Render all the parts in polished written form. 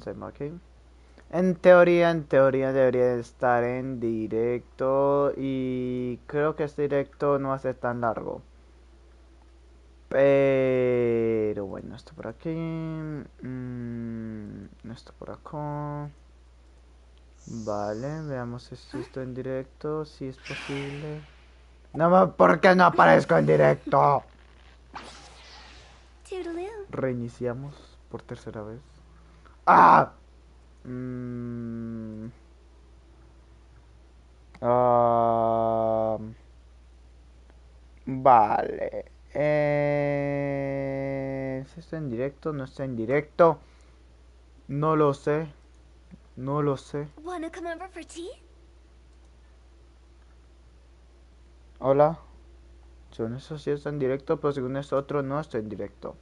pensemos aquí. En teoría debería de estar en directo y creo que este directo no va a ser tan largo. Pero bueno, esto por aquí, esto por acá. Vale, veamos si estoy en directo, si es posible. No, ¿por qué no aparezco en directo? Reiniciamos por tercera vez. ¡Ah! Ah, vale. ¿Si está en directo? ¿No está en directo? No lo sé. No lo sé. Hola. Según eso sí está en directo, pero según esto otro no está en directo.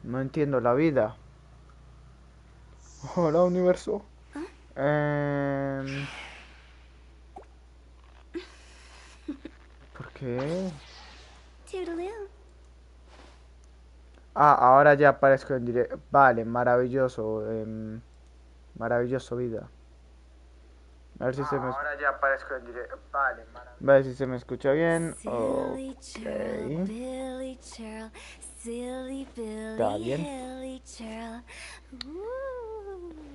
No entiendo la vida. Hola, universo. ¿Por qué? Ah, ahora ya aparezco en directo. Vale, maravilloso. Maravilloso vida. A ver si se me... Ahora ya aparezco en directo. Vale, maravilloso. A ver si se me escucha bien. Ok. Está bien.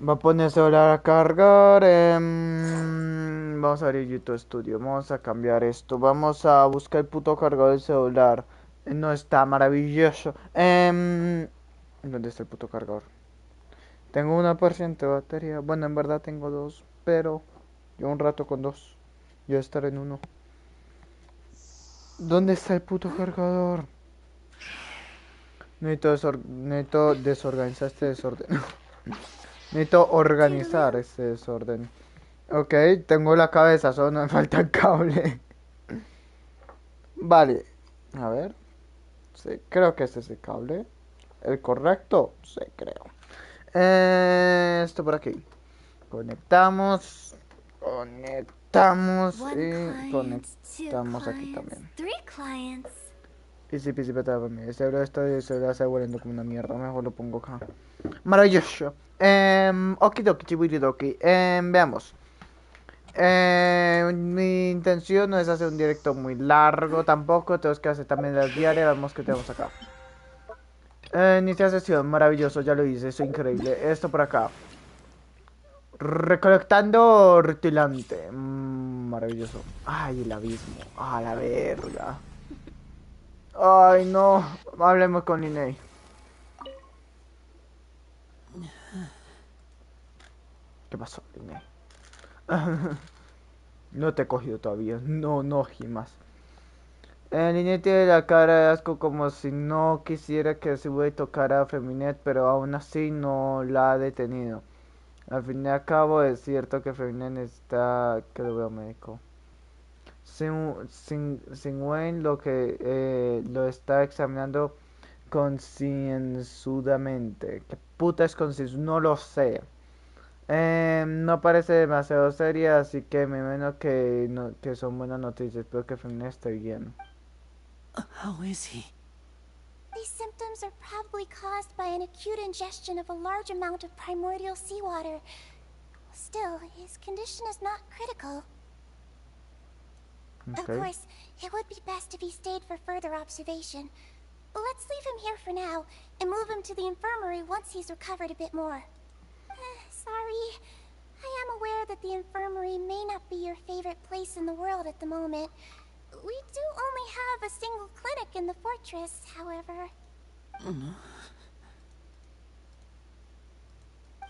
Va a poner el celular a cargar. Vamos a abrir YouTube Studio. Vamos a cambiar esto. Vamos a buscar el puto cargador del celular. No está maravilloso. ¿Dónde está el puto cargador? Tengo 1% de batería. Bueno, en verdad tengo 2. Pero yo un rato con 2. Yo estaré en 1. ¿Dónde está el puto cargador? Necesito desorganizar este desorden. Necesito organizar este desorden. Ok, tengo la cabeza, solo me falta el cable. Vale, a ver. Sí, creo que este es el cable. ¿El correcto? Sí, creo. Esto por aquí. Conectamos. Conectamos. Y conectamos aquí también. Easy peasy patata para mí. Este se está volviendo como una mierda. Mejor lo pongo acá. Maravilloso. Okidoki, chiburidoki. Veamos. Mi intención no es hacer un directo muy largo tampoco. Tenemos que hacer también las diarias. Vemos que tenemos acá. Inicia sesión, maravilloso, ya lo hice, es increíble. Esto por acá. Recolectando rutilante. Maravilloso. Ay, el abismo. Ah, la verga. Ay, no. Hablemos con Linney. ¿Qué pasó, Linney? No te he cogido todavía. No, no, Gimas. Linney tiene la cara de asco como si no quisiera que se güey tocara a Feminet, pero aún así no la ha detenido. Al fin y al cabo es cierto que Feminet está... que lo veo médico. Sin Wayne lo está examinando concienzudamente. ¿Qué puta es concienzudo? No lo sé. No parece demasiado seria, así que me imagino que, no, que son buenas noticias. Espero que Feminet esté bien. How is he? These symptoms are probably caused by an acute ingestion of a large amount of primordial seawater. Still, his condition is not critical. Okay. Of course, it would be best if he stayed for further observation. But let's leave him here for now, and move him to the infirmary once he's recovered a bit more. Sorry. I am aware that the infirmary may not be your favorite place in the world at the moment. We do only have a single clinic in the fortress, however.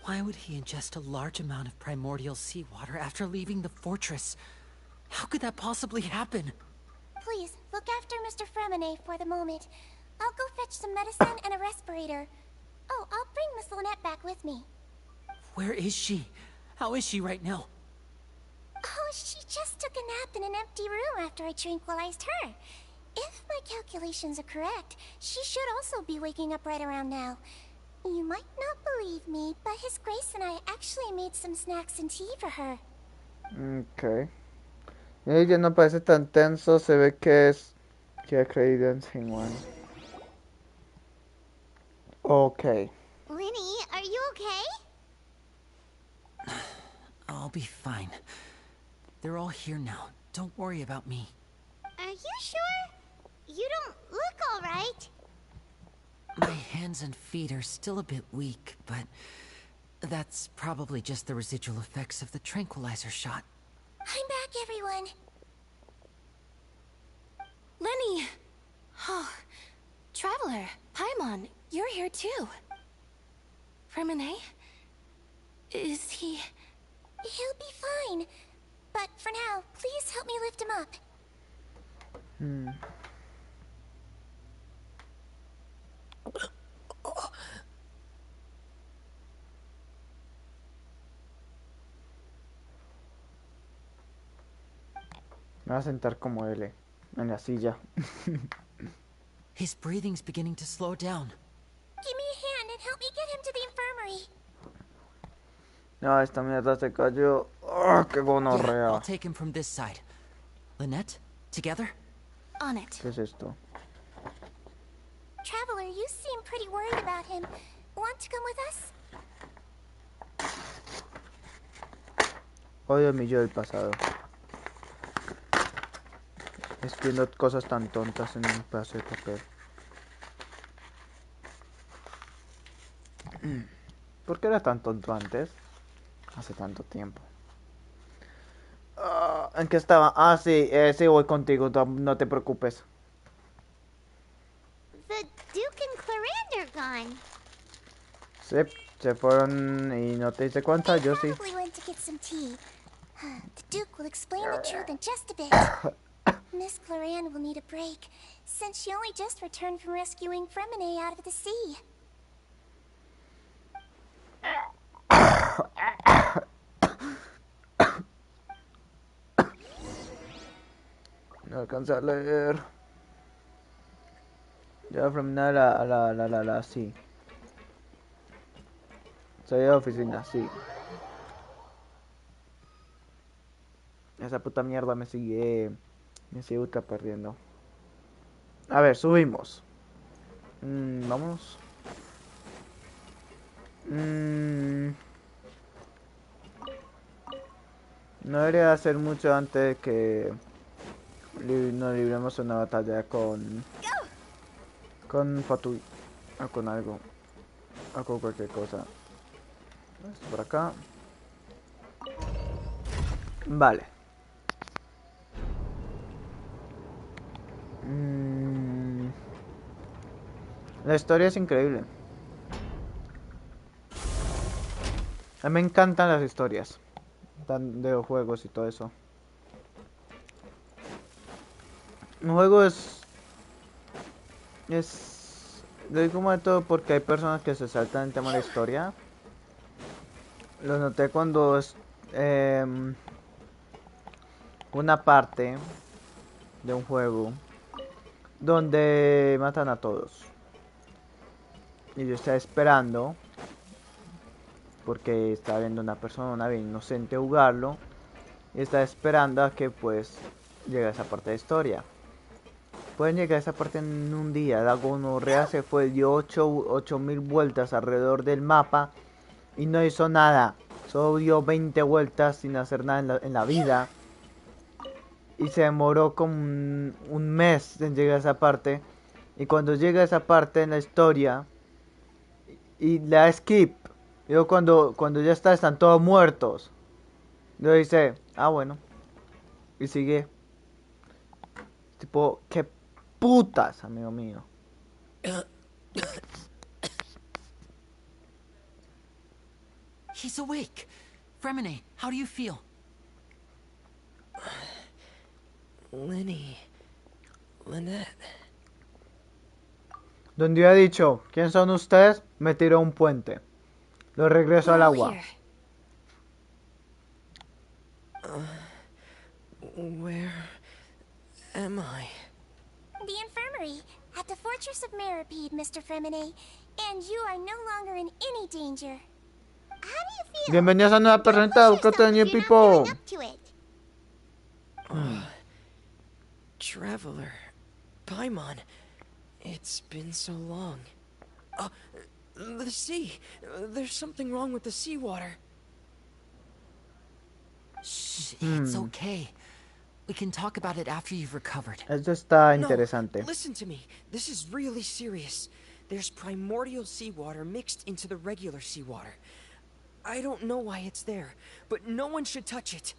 Why would he ingest a large amount of primordial seawater after leaving the fortress? How could that possibly happen? Please, look after Mr. Fremine for the moment. I'll go fetch some medicine and a respirator. Oh, I'll bring Miss Lynette back with me. Where is she? How is she right now? Oh, she just took a nap in an empty room after I tranquilized her. If my calculations are correct, she should also be waking up right around now. You might not believe me, but His Grace and I actually made some snacks and tea for her. Ok. Ella no parece tan tenso, se ve que es... que ha creído en Sinwan. Ok. Linny, are I'll be fine. They're all here now. Don't worry about me. Are you sure? You don't look all right. My hands and feet are still a bit weak, but that's probably just the residual effects of the tranquilizer shot. I'm back, everyone. Lenny! Oh, Traveler, Paimon, you're here too. Remine? Is he... He'll be fine. But for now, please help me lift him up. Me voy a sentar como L, en la silla. His breathing's beginning to slow down. Give me a hand and help me get him to the infirmary. No, esta mierda se cayó. ¡Oh, qué Yeah, gonorrea! I'll take him from this side. Lynette, together? on it? ¿Qué es esto? Traveler, you seem pretty worried about him. Want to come with us? Odio mi yo del pasado. Escribiendo cosas tan tontas en un pedazo de papel. ¿Por qué era tan tonto antes? Hace tanto tiempo. ¿En qué estaba? Ah, sí, sí, voy contigo, no te preocupes. The Duke and Clarander gone. Sí, se fueron y no te diste cuenta, yo sí. Probably went to get some tea. The Duke will explain the truth in just a bit. Miss Clarand will need a break, since she only just returned from rescuing Fremine out of the sea. No alcancé a leer. Ya Fremina sí. Soy de oficina, sí. Esa puta mierda me sigue ultra perdiendo. A ver, subimos. Vamos. No debería hacer mucho antes de que nos libremos una batalla con Fatui o con algo o con cualquier cosa. Esto por acá. Vale. La historia es increíble. A mí me encantan las historias de juegos y todo eso. Un juego lo digo como de todo porque hay personas que se saltan el tema de la historia. Lo noté cuando es una parte de un juego donde matan a todos. Y yo estaba esperando, porque estaba viendo una persona bien inocente jugarlo, y estaba esperando a que pues llegue a esa parte de historia. Pueden llegar a esa parte en un día. La gonorrea se fue, dio 8.000 vueltas alrededor del mapa y no hizo nada. Solo dio 20 vueltas sin hacer nada en la vida. Y se demoró como un mes en llegar a esa parte. Y cuando llega a esa parte en la historia y le da skip, yo cuando ya están todos muertos, yo dice, ah bueno, y sigue. Tipo, qué putas, amigo mío. He's awake. Fremine, how do you feel? Lenny. Lynette. Donde ha dicho, ¿quién son ustedes? Me tiró a un puente. Lo regreso al We're all agua. here. Where am I? The infirmary, at the Fortress of Meripede, Mr. Fremine. And you are no longer in any danger. How do you feel? Bienvenidos a nueva presenta Don't push Buscate yourself New if you're not People. feeling up to it. Traveler. Paimon. It's been so long. The sea. There's something wrong with the seawater. Shh, it's okay. We can talk about it after you've recovered. Esto está No, interesante. listen to me. This is really serious. There's primordial seawater mixed into the regular seawater. I don't know why it's there, but no one should touch it.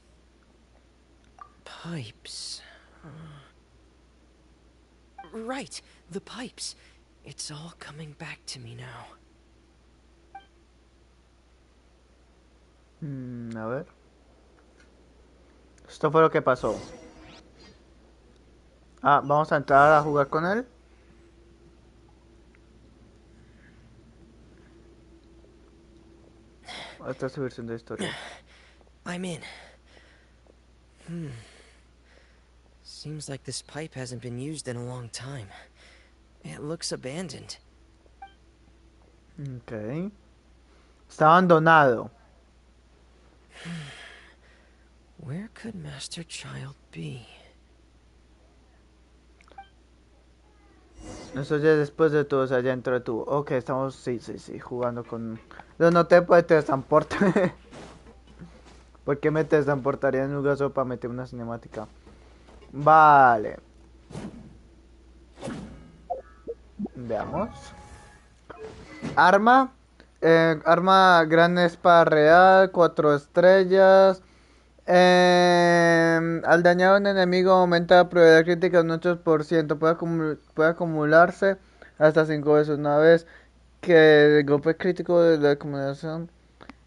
Pipes. Right, the pipes. It's all coming back to me now. A ver. Esto fue lo que pasó. Ah, vamos a entrar a jugar con él. Esta es su versión de historia. I'm in. Seems like this pipe hasn't been used in a long time. It looks abandoned. Ok. Está abandonado. Where could Master Child be? Eso ya después de todo, o sea, ya entró tú. Ok, estamos, sí, jugando con... Lo noté pues teletransporte. ¿Por qué me teletransportaría en un caso para meter una cinemática? Vale. Veamos. Arma. Arma gran espada real, 4 estrellas. Al dañar a un enemigo aumenta la probabilidad crítica un 8%. Puede acumularse hasta 5 veces una vez que el golpe crítico de la acumulación.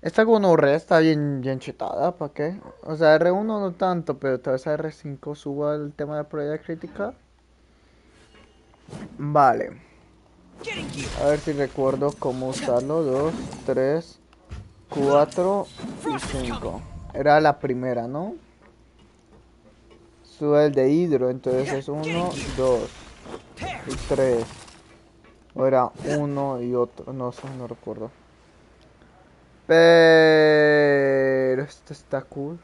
Esta gonorrea está bien chetada, ¿para qué? O sea, R1 no tanto, pero tal vez a R5 suba el tema de la probabilidad crítica. Vale. A ver si recuerdo cómo usarlo. 2, 3, 4 y 5. Era la primera, ¿no? Sube el de hidro, entonces es 1, 2 y 3. O era 1 y otro, no sé, no recuerdo. Pero esto está cool.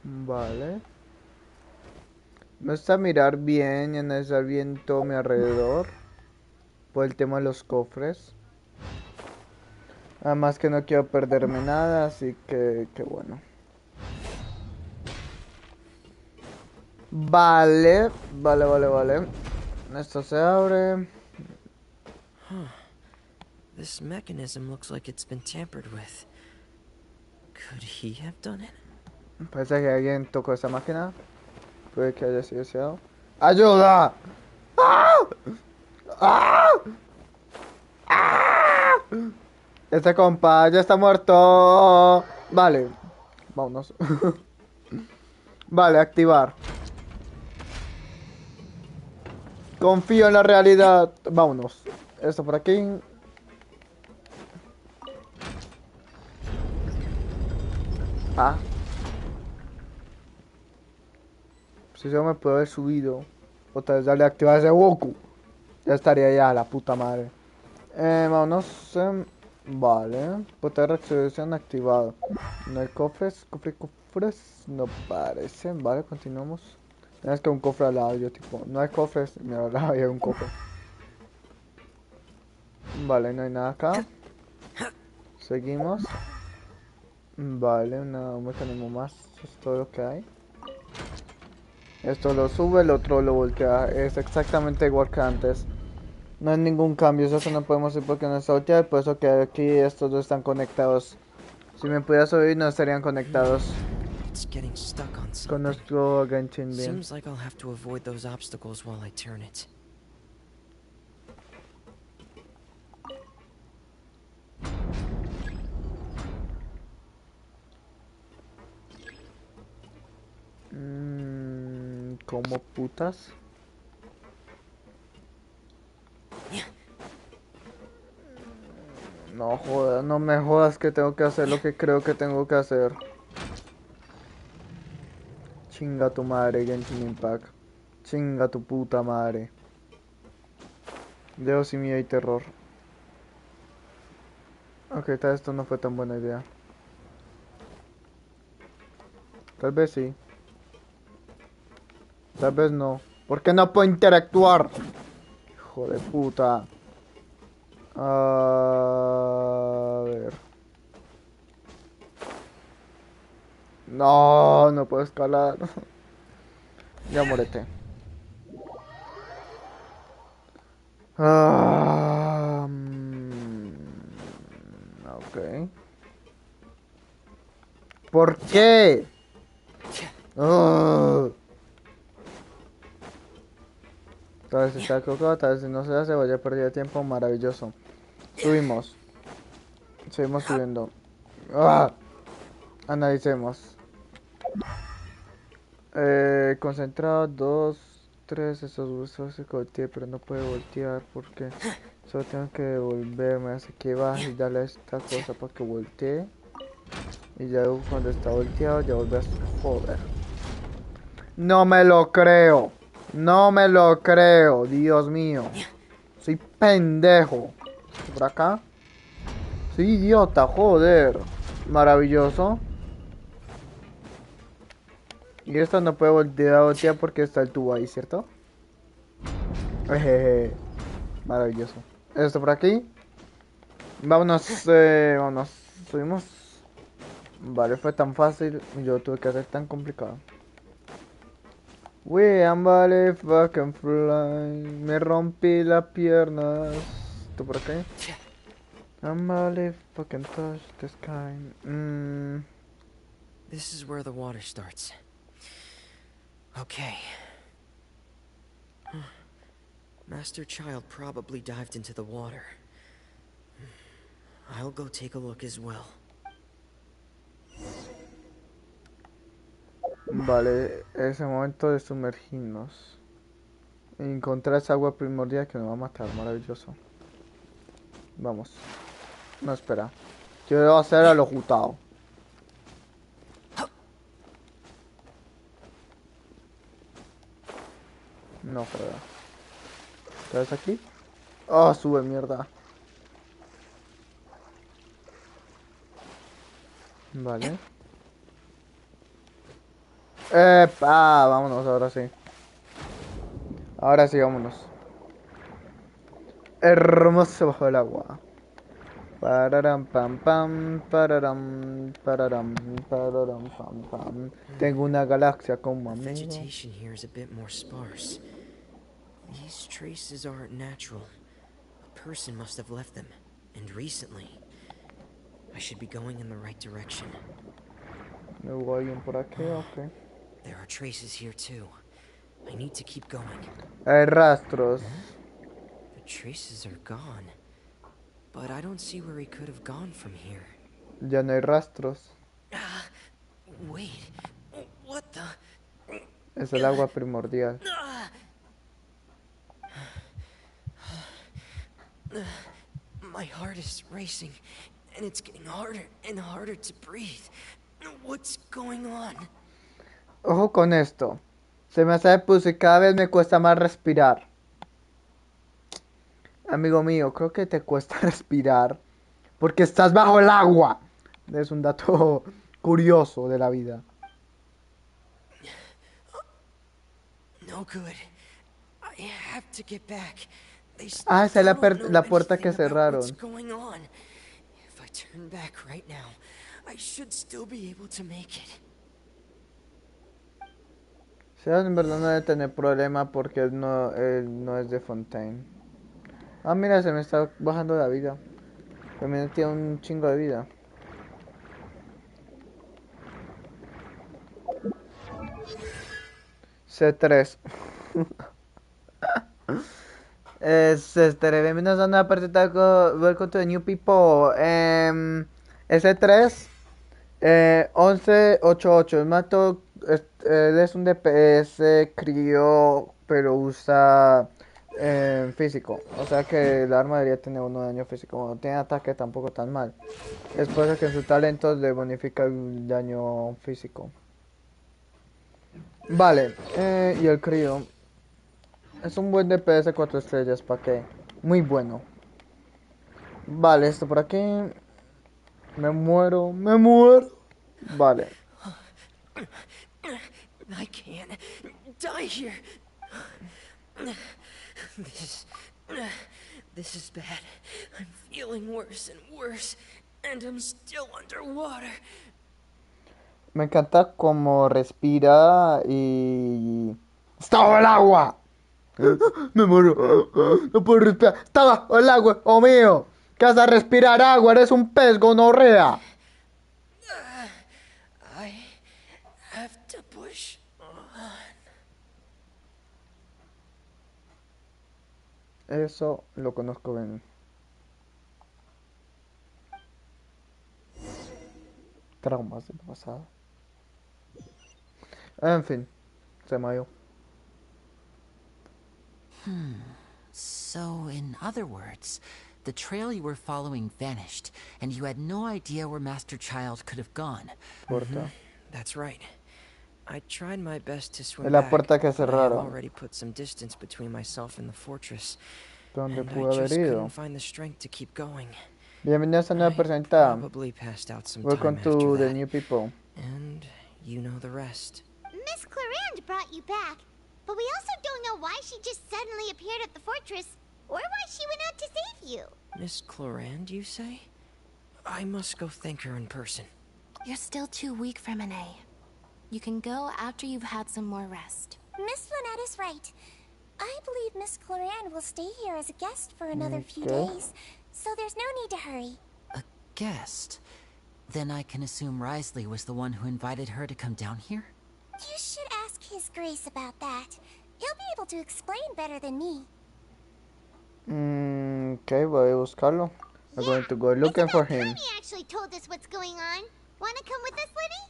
Vale. Me gusta mirar bien y analizar bien todo mi alrededor. Por el tema de los cofres. Además que no quiero perderme nada, así que bueno. Vale. Esto se abre. This mechanism looks like it's been tampered with. Could he have done it? Parece que alguien tocó esa máquina. Puede que haya sido deseado. ¡Ayuda! ¡Ah! ¡Ah! ¡Ah! Este compa ya está muerto. Vale. Vámonos. Vale, activar. Confío en la realidad. Vámonos. Esto por aquí. Ah. Si yo me puedo haber subido. Otra vez darle a activar ese Goku. Ya estaría ya la puta madre. Vámonos. Vale. Poder de reactivación activado. No hay cofres. Cofres. No parecen. Vale, continuamos. Es que un cofre al lado. Yo tipo. No hay cofres. Mira, al lado hay un cofre. Vale, no hay nada acá. Seguimos. Vale, un mecanismo más. Eso es todo lo que hay. Esto lo sube, el otro lo voltea. Es exactamente igual que antes. No hay ningún cambio. Eso no podemos ir porque no está volteado. Por eso que aquí estos dos están conectados. Si me pudiera subir no estarían conectados. It's getting stuck on something. Conozco a Genshin bien. Seems like I'll have to avoid those obstacles while I turn it. ¿Cómo putas? No jodas, no me jodas que tengo que hacer lo que creo que tengo que hacer. Chinga tu madre, Genshin Impact. Chinga tu puta madre. Dejo sin miedo y terror. Ok, tal vez esto no fue tan buena idea. Tal vez sí. Tal vez no. ¿Por qué no puedo interactuar? Hijo de puta. A ver. No, no puedo escalar. Ya muérete. Ok. ¿Por qué? Ah. Tal vez está equivocado, tal vez no se hace, vaya perdido tiempo, maravilloso. Subimos. Seguimos subiendo. ¡Ah! Analicemos. Concentrado, 2, 3, esos gustos se volteé, pero no puede voltear porque solo tengo que devolverme, así que baja y dale a esta cosa para que voltee. Y ya cuando está volteado ya vuelve a su... Joder. No me lo creo. No me lo creo, Dios mío. Soy pendejo. ¿Por acá? Soy idiota, joder. Maravilloso. Y esta no puede voltear porque está el tubo ahí, ¿cierto? Jejeje. Maravilloso. Esto por aquí. Vámonos, vámonos. Subimos. Vale, fue tan fácil y yo tuve que hacer tan complicado. I'm vale, fucking fly. Me rompí las piernas. ¿Tú por aquí? I'm vale, fucking touch the sky. This is where the water starts. Okay. Master Child probably dived into the water. I'll go take a look as well. Vale, es el momento de sumergirnos. Encontrar esa agua primordial que nos va a matar, maravilloso. Vamos. No, espera. Yo debo hacer a lo jutao. No, espera. ¿Estás aquí? Oh, sube mierda. Vale. Vámonos, ahora sí. Ahora sí, vámonos. Hermoso bajo el agua. Pararam pam pam, pararam, pararam, pararam pam pam. Tengo una galaxia como The amigo. vegetation here is a bit more sparse. These traces aren't natural. A person must have left them, and recently. I should be going in the right direction. Luego hay un por aquí, ok. There are traces here too. I need to keep going. Hay rastros. The traces are gone. But I don't see where he could have gone from here. Ya no hay rastros. Wait. What the? Es el agua primordial. My heart is racing, and it's getting harder and harder to breathe. What's going on? Ojo con esto. Se me hace pus y cada vez me cuesta más respirar. Amigo mío, creo que te cuesta respirar porque estás bajo el agua. Es un dato curioso de la vida. No good. I have to get back. Ah, esa es Don't know la puerta que anything about what's cerraron. going on. If I turn back right now, I should still be able to make it. Sebas en verdad no debe tener problema porque él no es de Fontaine. Ah, mira, se me está bajando la vida. También tiene un chingo de vida. C3. Bienvenidos a una partida. Welcome to the new people. S3 1188. El mato él es un DPS crío, pero usa físico. O sea que el arma debería tener 1 de daño físico. Cuando tiene ataque tampoco tan mal. Es por eso que en su talento le bonifica el daño físico. Vale, y el crío es un buen DPS 4 estrellas, ¿para qué? Muy bueno. Vale, esto por aquí. Me muero, me muero. Vale. I can't die here. This is bad. I'm feeling worse and worse, and I'm still underwater. Me encanta cómo respira y... ¡Está bajo el agua! Me muero. No puedo respirar. ¡Está bajo el agua! ¡Oh mío! ¿Qué vas a respirar agua? Eres un pez gonorrea. I have to push. Eso lo conozco bien. Traumas del pasado. En fin, se mayo. So, in other words, the trail you were following vanished, and you had no idea where Master Child could have gone. Puerta. That's right. I tried my best to swim Es la back, puerta que but I have cerraron. already put some distance between myself and the fortress, ¿Dónde and I pudo haber just ido? couldn't find the strength to keep going. Bienvenida a esta nueva I persona. probably passed out some Welcome time to after the that, new people. and you know the rest. Miss Clarande brought you back, but we also don't know why she just suddenly appeared at the fortress, or why she went out to save you. Miss Clarande, you say? I must go thank her in person. You're still too weak, Fremine. You can go after you've had some more rest. Miss Lynette is right. I believe Miss Clarande will stay here as a guest for another few Okay. days, so there's no need to hurry. A guest? Then I can assume Risley was the one who invited her to come down here? You should ask His Grace about that. He'll be able to explain better than me. Ok, voy a buscarlo. I'm going to go looking for him. Connie actually told us what's going on. Wanna come with us, Lenny?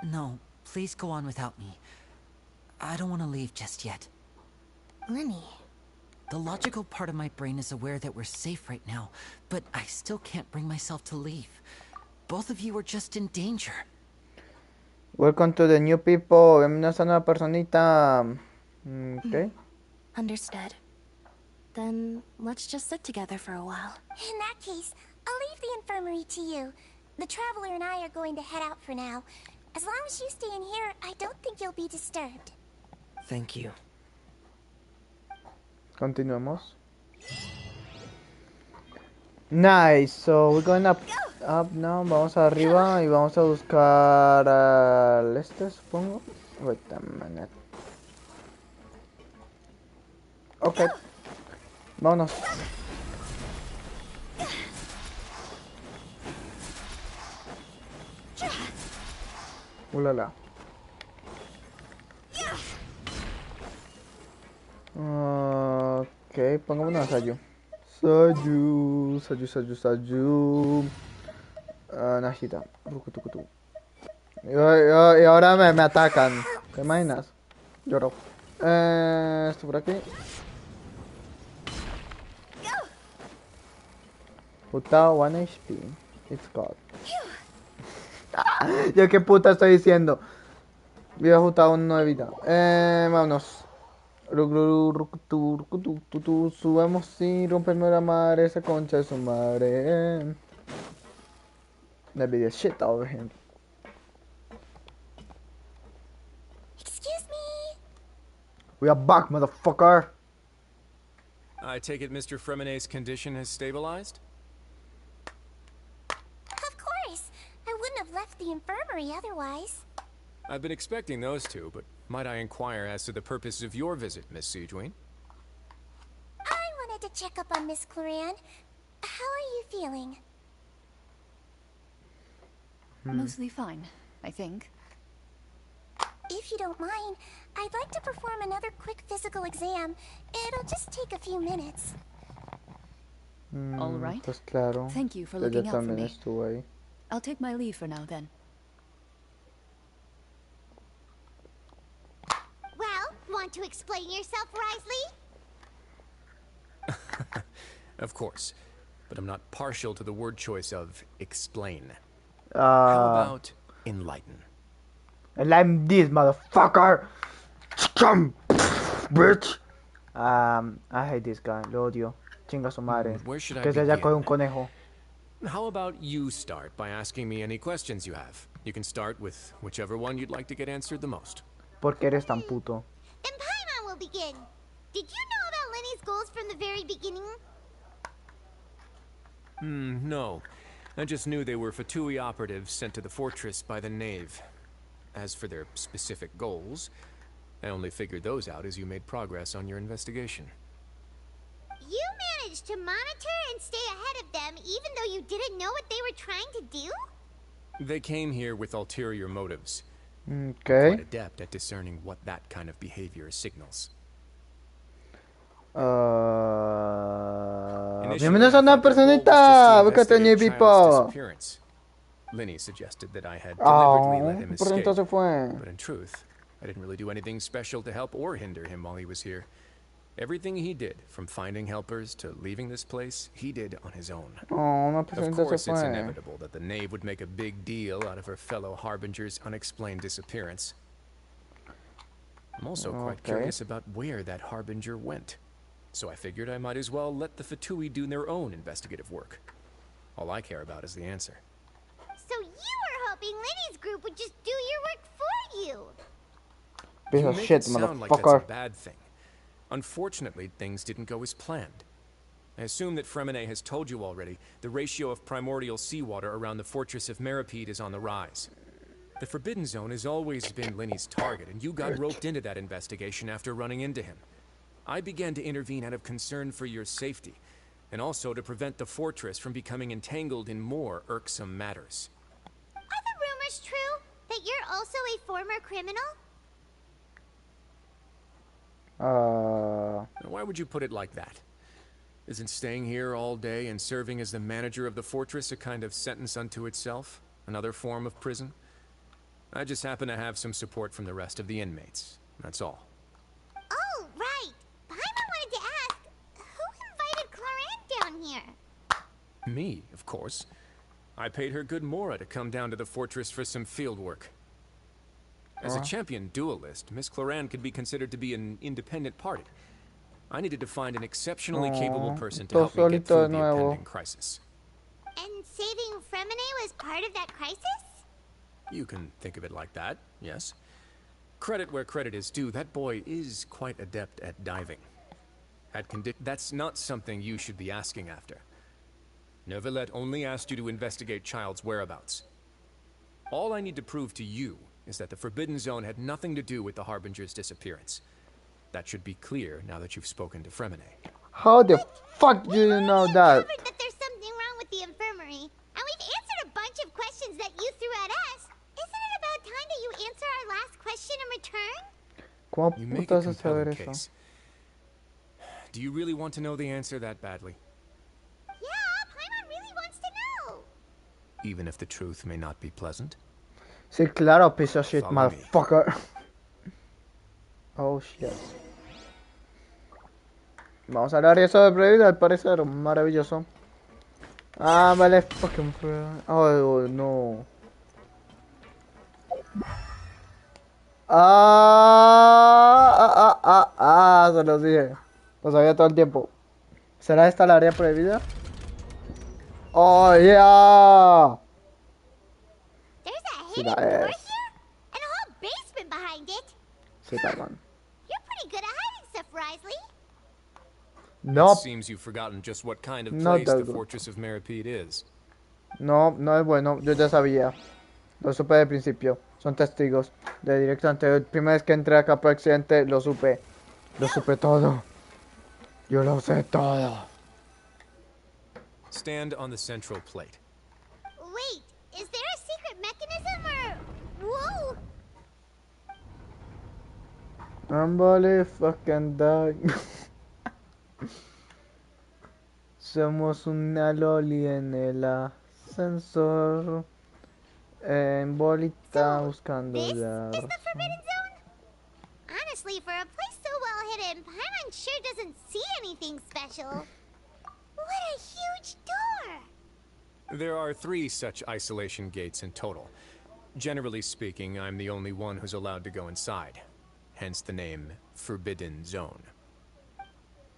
No, please go on without me. I don't want to leave just yet. Lenny. The logical part of my brain is aware that we're safe right now, but I still can't bring myself to leave. Both of you are just in danger. Welcome to the new people. Bienvenida a esta nueva personita. Ok. Understood. Then let's just sit together for a while. In that case, I'll leave the infirmary to you. The Traveler and I are going to head out for now. As long as you stay in here, I don't think you'll be disturbed. Thank you. Continuemos. Nice, so we're going up now. Vamos arriba y vamos a buscar al este, supongo. Wait a minute. Ok. Vámonos. Ulala. Ok, pongámonos a Sayu. Sayu. Nashita. Rukutukutu. Y ahora me atacan. ¿Te imaginas? Lloro. Esto por aquí. Puta 1 HP. It's God. Yo qué puta estoy diciendo. Voy a juntar uno de vida. Vámonos. Subamos y rompemos la madre, esa concha de su madre. That be the shit over him. Excuse me? We are back, motherfucker. I take it Mr. Fremine's condition has stabilized? Of course. I wouldn't have left the infirmary otherwise. I've been expecting those two, but might I inquire as to the purpose of your visit, Miss Sejuane? I wanted to check up on Miss Clarande. How are you feeling? Mostly fine, I think. If you don't mind, I'd like to perform another quick physical exam. It'll just take a few minutes. All right. Pues claro. Thank you for Ella looking out for también me. estuvo ahí. I'll take my leave for now then. Well, want to explain yourself, Risley? Of course, but I'm not partial to the word choice of explain. How about enlighten? I'm this motherfucker. Come, bitch. I hate this guy. Lo odio. Chinga su madre. Where should I Que se haya begin? cogido un conejo. How about you start by asking me any questions you have? You can start with whichever one you'd like to get answered the most. ¿Por qué eres tan puto? Then Paimon will begin. Did you know about Lenny's goals from the very beginning? No. I just knew they were Fatui operatives sent to the fortress by the knave. As for their specific goals, I only figured those out as you made progress on your investigation. You managed to monitor and stay ahead of them even though you didn't know what they were trying to do? They came here with ulterior motives. Okay. Quite adept at discerning what that kind of behavior signals. Bienvenidos a una personita. Búscate new people. Linny suggested that I had deliberately let him escape. Se fue. But in truth, I didn't really do anything special to help or hinder him while he was here. Everything he did, from finding helpers to leaving this place, he did on his own. Una Of personita course, se it's fue. inevitable that the knave would make a big deal out of her fellow harbinger's unexplained disappearance. I'm also quite curious about where that harbinger went. So I figured I might as well let the Fatui do their own investigative work. All I care about is the answer. So you were hoping Linny's group would just do your work for you? Piece You of make shit, it sound like that's a motherfucker. bad thing. Unfortunately, things didn't go as planned. I assume that Fremine has told you already, the ratio of primordial seawater around the fortress of Meripede is on the rise. The Forbidden Zone has always been Linny's target, and you got roped into that investigation after running into him. I began to intervene out of concern for your safety, and also to prevent the fortress from becoming entangled in more irksome matters. Are the rumors true? That you're also a former criminal? Now, why would you put it like that? Isn't staying here all day and serving as the manager of the fortress a kind of sentence unto itself? Another form of prison? I just happen to have some support from the rest of the inmates. That's all. Oh, right. Paimon wanted to ask, who invited Cloran down here? Me, of course. I paid her good mora to come down to the fortress for some field work. As a champion duelist, Miss Cloran could be considered to be an independent party. I needed to find an exceptionally capable person to help me get through the impending crisis. And saving Fremine was part of that crisis? You can think of it like that, yes. Credit where credit is due, that boy is quite adept at diving. That's not something you should be asking after. Neuvillette only asked you to investigate Child's whereabouts. All I need to prove to you is that the Forbidden Zone had nothing to do with the Harbinger's disappearance. That should be clear now that you've spoken to Fremine. How the fuck do you know that? Covered that there's something wrong with the infirmary, and we've answered a bunch of questions that you threw at us. Isn't it about time that you answer our last question in return? ¿Cómo You make a putas vas a saber compelling eso? case. Do you really want to know the answer that badly? Yeah, Paimon really wants to know. Even if the truth may not be pleasant? Sí, claro, piece of shit, Follow me. motherfucker. Oh, shit. Vamos a hablar de eso de prohibido, al parecer, maravilloso. Ah, vale, fucking... Oh, no. Se los dije. Lo sabía todo el tiempo. ¿Será esta la área prohibida? Oh, yeah. There's a Sí, hidden la door es. here? And a whole basement behind it? Sí, man. You're pretty good at hiding stuff, Risley. No, Seems you've forgotten just what kind of No, place the Douglas. Fortress of Meripede is. no, no es bueno. Yo ya sabía. Lo supe de principio. Son testigos. De directo anterior. Primera vez que entré acá por accidente, lo supe. Lo supe todo. Yo lo sé todo. Stand on the central plate. Wait, is there a secret mechanism or... Whoa! Somebody fucking die. Somos una loli en el ascensor. En bolita buscando This la is the razón. Forbidden Zone? Honestly, for a place so well hidden, Paimon sure doesn't see anything special. What a huge door! There are 3 such isolation gates in total. Generally speaking, I'm the only one who's allowed to go inside. Hence the name Forbidden Zone.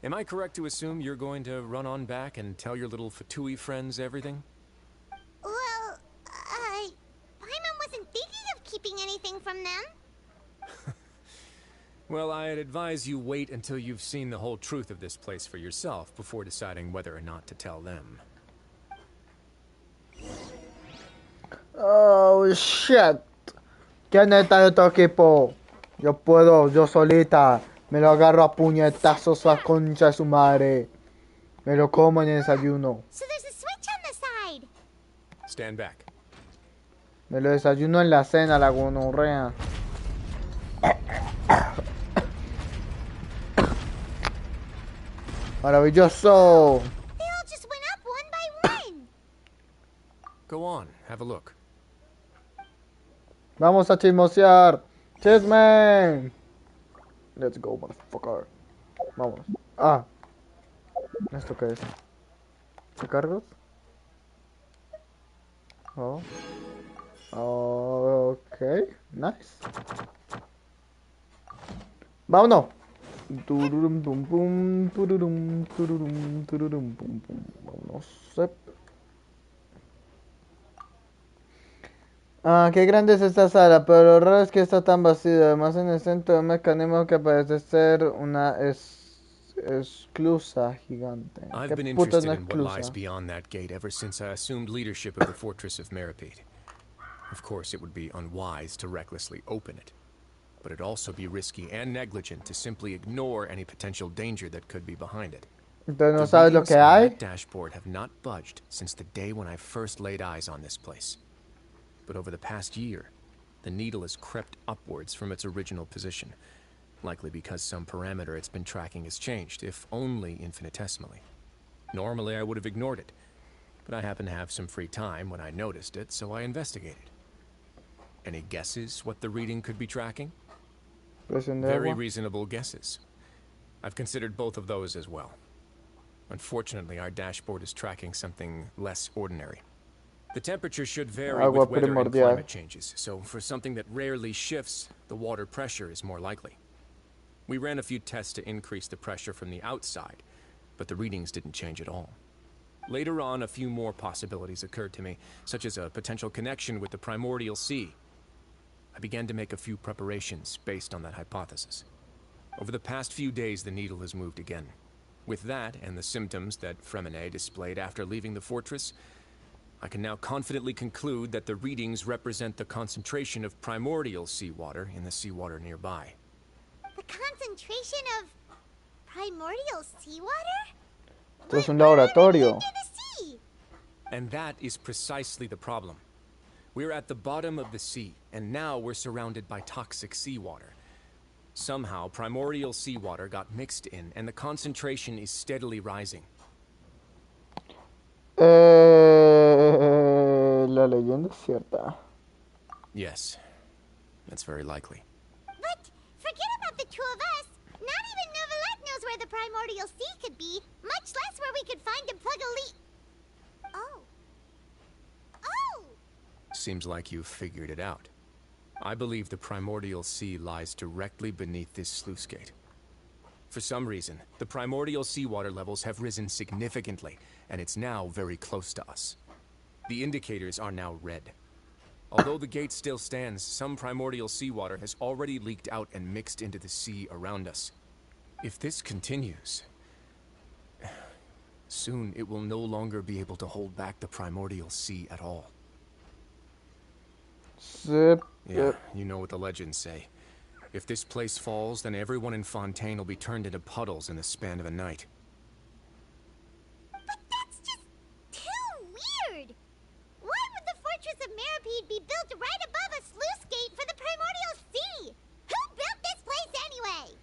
Am I correct to assume you're going to run on back and tell your little Fatui friends everything? Well, Paimon wasn't thinking of keeping anything from them. Well, I'd advise you wait until you've seen the whole truth of this place for yourself before deciding whether or not to tell them. Oh, shit. ¿Quién está en otro equipo? Yo puedo, yo solita. Me lo agarro a puñetazos a concha de su madre. Me lo como en el desayuno. So there's a switch on the side. Stand back. Me lo desayuno en la cena, la gonorrea. Maravilloso. They all just went up one by one. Go on, have a look. Vamos a chismosear. Chisme. Let's go, motherfucker. Vamos. Ah. ¿Esto qué es? ¿Recargos? Oh. Ok. Nice. Vámonos. Tururum, pum, pum, tururum, tururum, tururum, pum, pum. Vámonos. Ah, qué grande es esta sala, pero lo raro es que está tan vacía. Además, en el centro hay un mecanismo que parece ser una esclusa gigante. I've been ¿Qué puta es interested una in what lies esclusa? beyond that gate ever since I assumed leadership of the fortress of Meripede. Of course, it would be unwise to recklessly open it, but it'd also be risky and negligent to simply ignore any potential danger that could be behind it. Entonces, ¿no The sabes lo readings que on hay? that dashboard have not budged since the day when I first laid eyes on this place. But over the past year, the needle has crept upwards from its original position, likely because some parameter it's been tracking has changed, if only infinitesimally. Normally, I would have ignored it, but I happened to have some free time when I noticed it, so I investigated. Any guesses what the reading could be tracking? Presión de Very agua. reasonable guesses. I've considered both of those as well. Unfortunately, our dashboard is tracking something less ordinary. The temperature should vary Agua with weather and primordial. climate changes, so for something that rarely shifts, the water pressure is more likely. We ran a few tests to increase the pressure from the outside, but the readings didn't change at all. Later on, a few more possibilities occurred to me, such as a potential connection with the primordial sea. I began to make a few preparations based on that hypothesis. Over the past few days, the needle has moved again. With that, and the symptoms that Fremine displayed after leaving the fortress, I can now confidently conclude that the readings represent the concentration of primordial seawater in the seawater nearby. The concentration of primordial seawater? Esto es un laboratorio. Under the sea. And that is precisely the problem. We're at the bottom of the sea, and now we're surrounded by toxic seawater. Somehow, primordial seawater got mixed in, and the concentration is steadily rising. La leyenda es cierta. Yes, that's very likely. But forget about the two of us. Not even Neuvillette knows where the primordial sea could be, much less where we could find and plug a leak. Oh. Oh! Seems like you've figured it out. I believe the primordial sea lies directly beneath this sluice gate. For some reason, the primordial seawater levels have risen significantly, and it's now very close to us. The indicators are now red. Although the gate still stands, some primordial seawater has already leaked out and mixed into the sea around us. If this continues, soon it will no longer be able to hold back the primordial sea at all. Zip. Yeah, you know what the legends say. If this place falls, then everyone in Fontaine will be turned into puddles in the span of a night. But that's just too weird! Why would the Fortress of Meripede be built right above a sluice gate for the primordial sea? Who built this place anyway?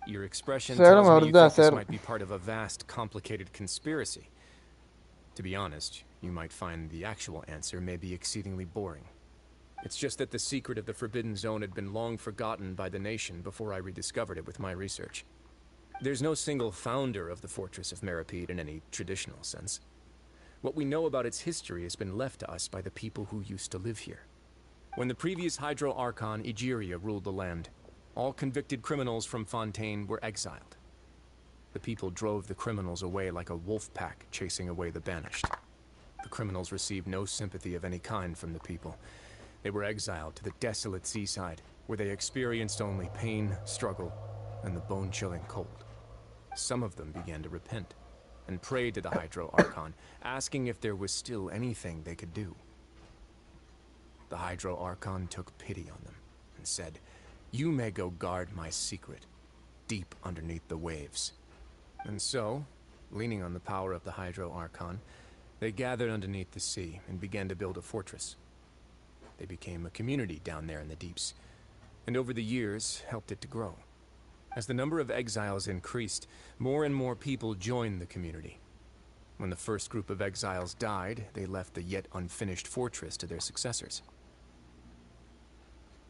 Your expression Ser tells me you verdad, think this ser. might be part of a vast, complicated conspiracy. To be honest, you might find the actual answer may be exceedingly boring. It's just that the secret of the Forbidden Zone had been long forgotten by the nation before I rediscovered it with my research. There's no single founder of the Fortress of Meripede in any traditional sense. What we know about its history has been left to us by the people who used to live here. When the previous Hydro Archon Egeria ruled the land, all convicted criminals from Fontaine were exiled. The people drove the criminals away like a wolf pack chasing away the banished. The criminals received no sympathy of any kind from the people. They were exiled to the desolate seaside, where they experienced only pain, struggle, and the bone-chilling cold. Some of them began to repent, and prayed to the Hydro Archon, asking if there was still anything they could do. the Hydro Archon took pity on them and said, "You may go guard my secret, deep underneath the waves." And so, leaning on the power of the Hydro Archon, they gathered underneath the sea and began to build a fortress. They became a community down there in the deeps, and over the years helped it to grow. As the number of exiles increased, more and more people joined the community. When the first group of exiles died, they left the yet unfinished fortress to their successors.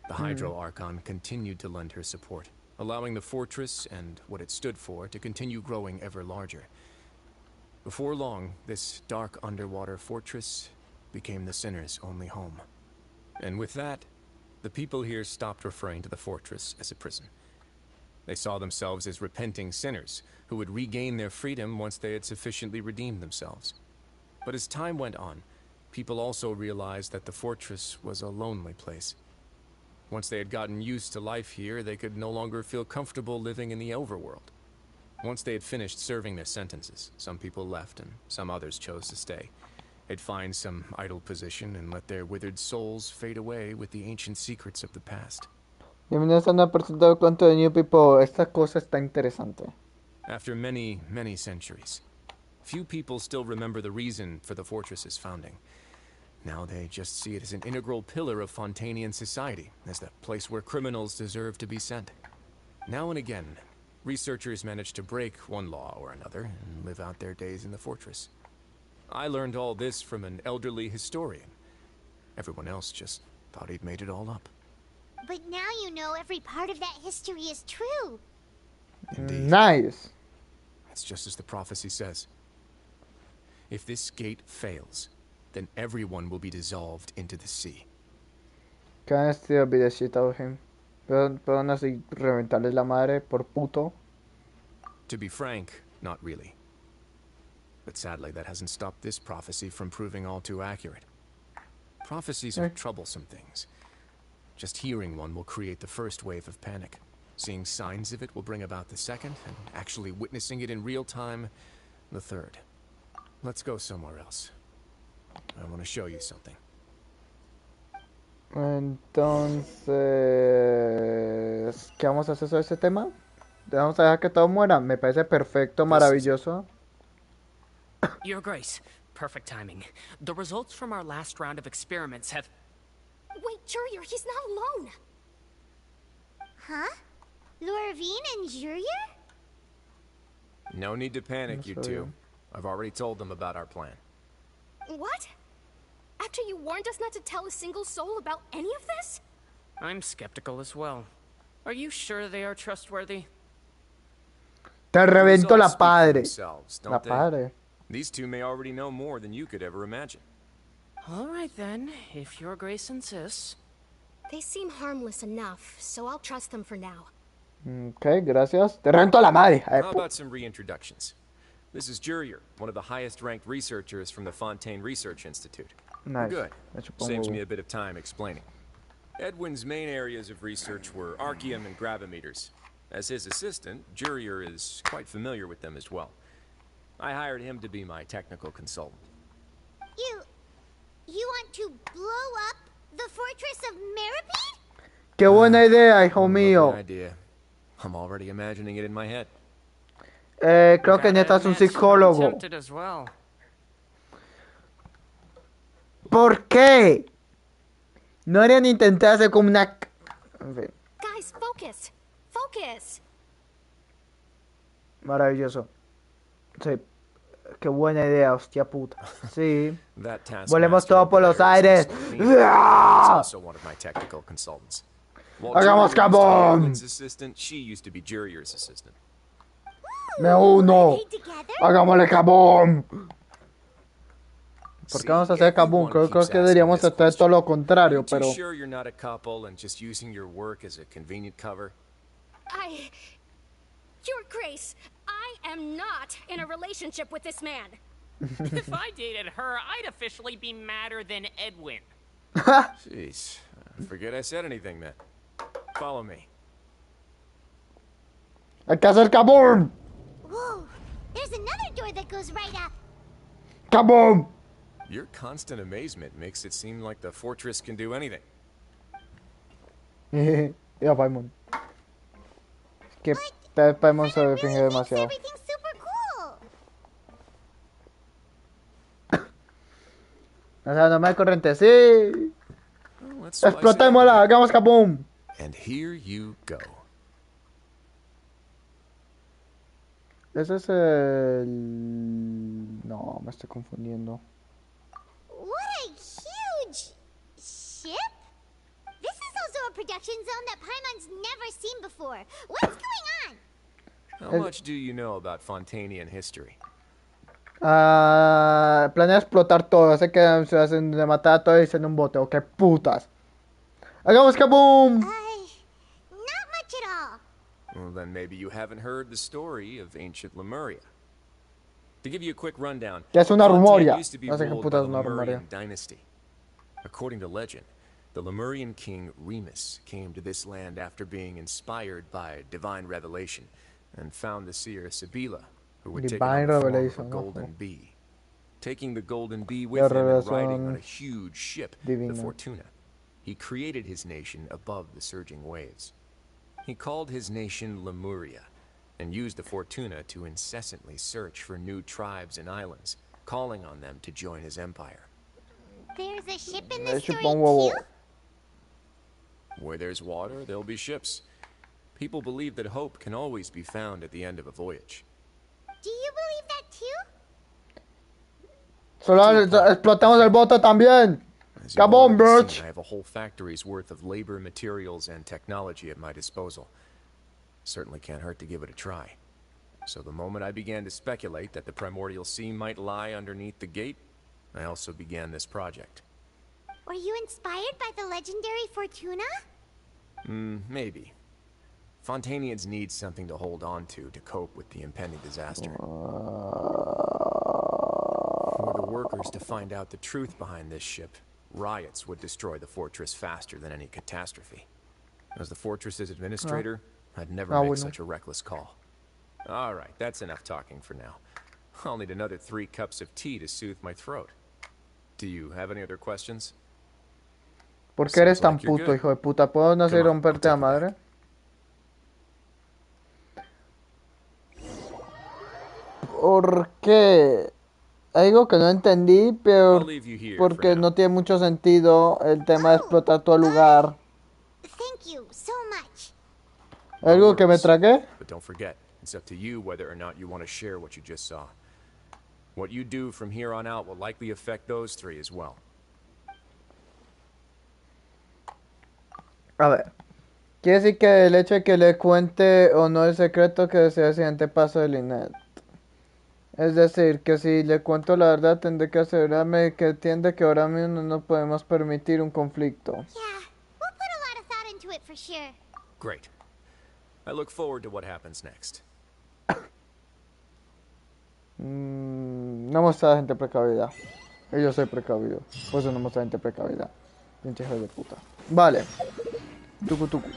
The Hydro Archon continued to lend her support, allowing the fortress and what it stood for to continue growing ever larger. Before long, this dark underwater fortress became the sinner's only home. And with that, the people here stopped referring to the fortress as a prison. They saw themselves as repenting sinners who would regain their freedom once they had sufficiently redeemed themselves. But as time went on, people also realized that the fortress was a lonely place. Once they had gotten used to life here, they could no longer feel comfortable living in the overworld. Once they had finished serving their sentences, some people left and some others chose to stay. They'd find some idle position and let their withered souls fade away with the ancient secrets of the past. Bienvenidos a una presentación del cuento de New People. Esta cosa está interesante. After many, many centuries, few people still remember the reason for the fortress's founding. Now they just see it as an integral pillar of Fontanian society, as the place where criminals deserve to be sent. Now and again, researchers manage to break one law or another and live out their days in the fortress. I learned all this from an elderly historian. Everyone else just thought he'd made it all up. But now you know every part of that history is true. Indeed. Nice. It's just as the prophecy says. If this gate fails, then everyone will be dissolved into the sea. Cada este videocito, him. Pueden así reventarles la madre por puto. To be frank, not really. But sadly, that hasn't stopped this prophecy from proving all too accurate. Prophecies are troublesome things. Just hearing one will create the first wave of panic. Seeing signs of it will bring about the second, and actually witnessing it in real time, the third. Let's go somewhere else. I want to show you something. Entonces, ¿qué vamos a hacer sobre ese tema? ¿Vamos a dejar que todo muera? Me parece perfecto, maravilloso. Your Grace, perfect timing. The results from our last round of experiments have... Wait, Jurier, he's not alone. Huh? Lorvine and Jurier? No need to panic, you two. I've already told them about our plan. What? After you warned us not to tell a single soul about any of this? I'm skeptical as well. Are you sure they are trustworthy? Te revento la padre. La padre. These two may already know more than you could ever imagine. All right then, if Your Grace insists. They seem harmless enough, so I'll trust them for now. Okay, gracias. Te revento la madre. How about some reintroductions? This is Jurier, one of the highest-ranked researchers from the Fontaine Research Institute. Nice. Good. Saves me a bit of time explaining. Edwin's main areas of research were archaeum and gravimeters. As his assistant, Jurier is quite familiar with them as well. I hired him to be my technical consultant. You want to blow up the fortress of Meripede? Qué buena idea, hijo mío. Good idea. I'm already imagining it in my head. Creo que necesitas un psicólogo. ¿Por qué? No harían intentar hacer como una... En fin. Guys, focus. Focus. Maravilloso. Sí. Qué buena idea, hostia puta. Sí. Volemos todo por los aires. Hagamos kabom. Me uno. Hagámosle kabom. ¿Por qué vamos a hacer kabum? Creo que deberíamos hacer todo lo contrario, pero... Your Grace, I am not in a relationship with this man. If I dated her, I'd officially be madder than Edwin. Jeez. Forget I said anything, man. Follow me. ¡Hay que hacer kabum! Whoa, there's another door that goes right up. ¡Kabum! Your constant amazement makes it seem like the fortress can do anything. Ya, Paimon. Que Paimon se finge demasiado. Everything's super cool. O sea, no me hay corriente. Sí. Well, let's spice it up a Explotémosla, bit. hagamos kaboom. And here you go. Ese es el... No, me estoy confundiendo. What a huge ship! This is also a production zone that Paimon's never seen before. What's going on? How much do you know about Fontanian history? Planea explotar todo. Sé que se hacen de matar a todos en un bote. ¿O qué putas? ¡Hagamos kaboom! Not much at all. Well, then maybe you haven't heard the story of ancient Lemuria. To give you a quick rundown, Que es una rumoria. Fontaine used to be No sé qué ruled putas by es the una rumoria. Lemurian dynasty. According to legend, the Lemurian king Remus came to this land after being inspired by divine revelation and found the seer Sibila, who would take on Divine the form of a revelation, golden ojo. bee. Taking the golden bee with him and riding on a huge ship, the divina. Fortuna, he created his nation above the surging waves. He called his nation Lemuria, and used the Fortuna to incessantly search for new tribes and islands, calling on them to join his empire. There's a ship in this story Chupa un huevo. too? Where there's water, there'll be ships. People believe that hope can always be found at the end of a voyage. Do you believe that too? Solo explotamos el bote también. As you've Kaboom, already bitch. seen, I have a whole factory's worth of labor, materials, and technology at my disposal. Certainly can't hurt to give it a try. So the moment I began to speculate that the primordial sea might lie underneath the gate, I also began this project. Were you inspired by the legendary Fortuna? Maybe. Fontanians need something to hold on to cope with the impending disaster. Were the workers to find out the truth behind this ship, riots would destroy the fortress faster than any catastrophe. As the fortress's administrator, I'd never make such a reckless call. All right, that's enough talking for now. I'll need another 3 cups of tea to soothe my throat. Do you have any other questions? ¿Por qué eres tan puto, hijo de puta? ¿Puedo no sé romperte la madre? ¿Por qué? Algo que no entendí, pero porque no tiene mucho sentido el tema de explotar todo el lugar. Thank you so much. ¿Algo que me tragué? But don't forget, it's up to you whether or not you want to share what you just saw. What you do from here on out will likely affect those 3 as well. A ver. Quiere decir que el hecho de que le cuente o no el secreto que desea el siguiente paso de Lynette. Es decir, que si le cuento la verdad tendré que asegurarme que entiende que ahora mismo no podemos permitir un conflicto. Yeah, we'll put a lot of thought into it for sure. Great. I look forward to what happens next. No muestra gente precavida. Y yo soy precavido. Por eso no muestra gente precavida. Pinche hijo de puta. Vale. Tucu tucu.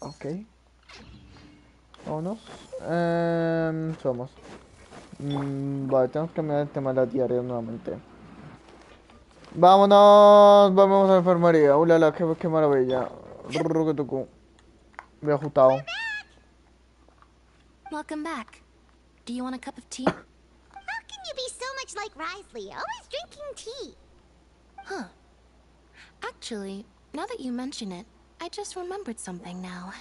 Ok. Vámonos. Somos. Vale, tenemos que mirar el tema de la diaria nuevamente. Vámonos. Vamos a la enfermería. Ulala, qué maravilla. Bien ajustado. Welcome back. Do you want a cup of tea? How can you be so much like Risley, always drinking tea? Huh. Actually, now that you mention it, I just remembered something now.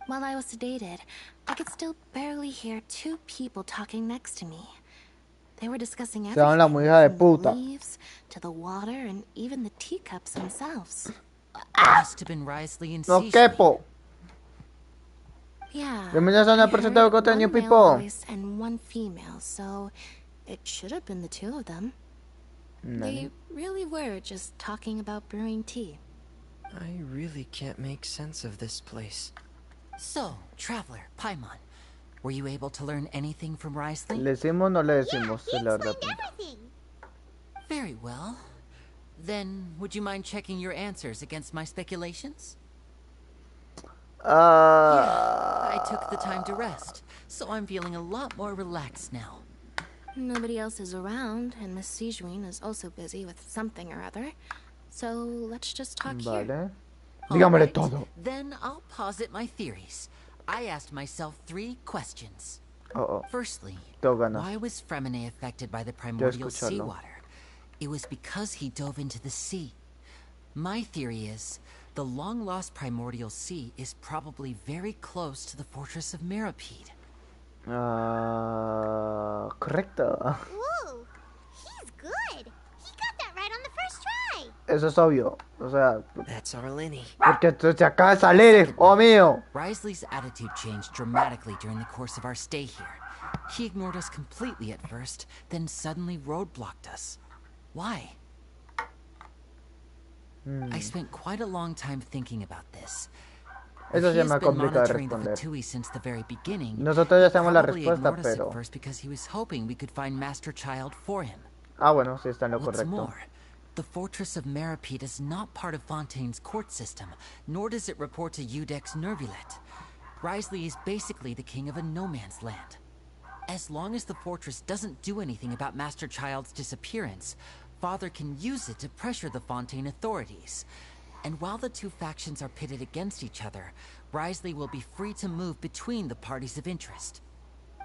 While I was sedated, I could still barely hear 2 people talking next to me. They were discussing everything, la muy hija de from puta. the leaves to the water and even the teacups themselves. Must have been Risley and No Cecily. quepo. Yeah. Bienvenidos a una I presentación heard de contenido, one male people. voice and 1 female, so it should have been the 2 of them. They really were just talking about brewing tea. I really can't make sense of this place. So, traveler, Paimon, were you able to learn anything from Risley? ¿Le decimos o no le decimos? He Es la verdad. explained everything. Very well. Then, would you mind checking your answers against my speculations? I took the time to rest, so I'm feeling a lot more relaxed now. Nobody else is around, and Miss Sijuin is also busy with something or other. So let's just talk here. Vale. Dígamele Alright, todo. then I'll posit my theories. I asked myself 3 questions. Oh. Firstly, Tengo ganas. why was Fremine affected by the primordial escucharlo. seawater? It was because he dove into the sea. My theory is, the long-lost primordial sea is probably very close to the fortress of Meripede. Correcto. Ooh, he's good. He got that right on the first try. Eso es obvio. O sea, That's our Lenny. porque se acaba de salir, oh mío. Wriothesley's attitude changed dramatically during the course of our stay here. He ignored us completely at first, then suddenly roadblocked us. Why? I spent quite a long time thinking about this. Eso He se has me been complica de monitoring the responder. Fatui since the very beginning. Nosotros ya He sabemos la probably respuesta, ignored us pero... at first because he was hoping we could find Master Child for him. Ah, bueno, sí está en lo What's correcto. more, the fortress of Meripede is not part of Fontaine's court system, nor does it report to Udex Nervulet. Wriothesley is basically the king of a no-man's land. As long as the fortress doesn't do anything about Master Child's disappearance, Father can use it to pressure the Fontaine authorities. And while the 2 factions are pitted against each other, Wriothesley will be free to move between the parties of interest.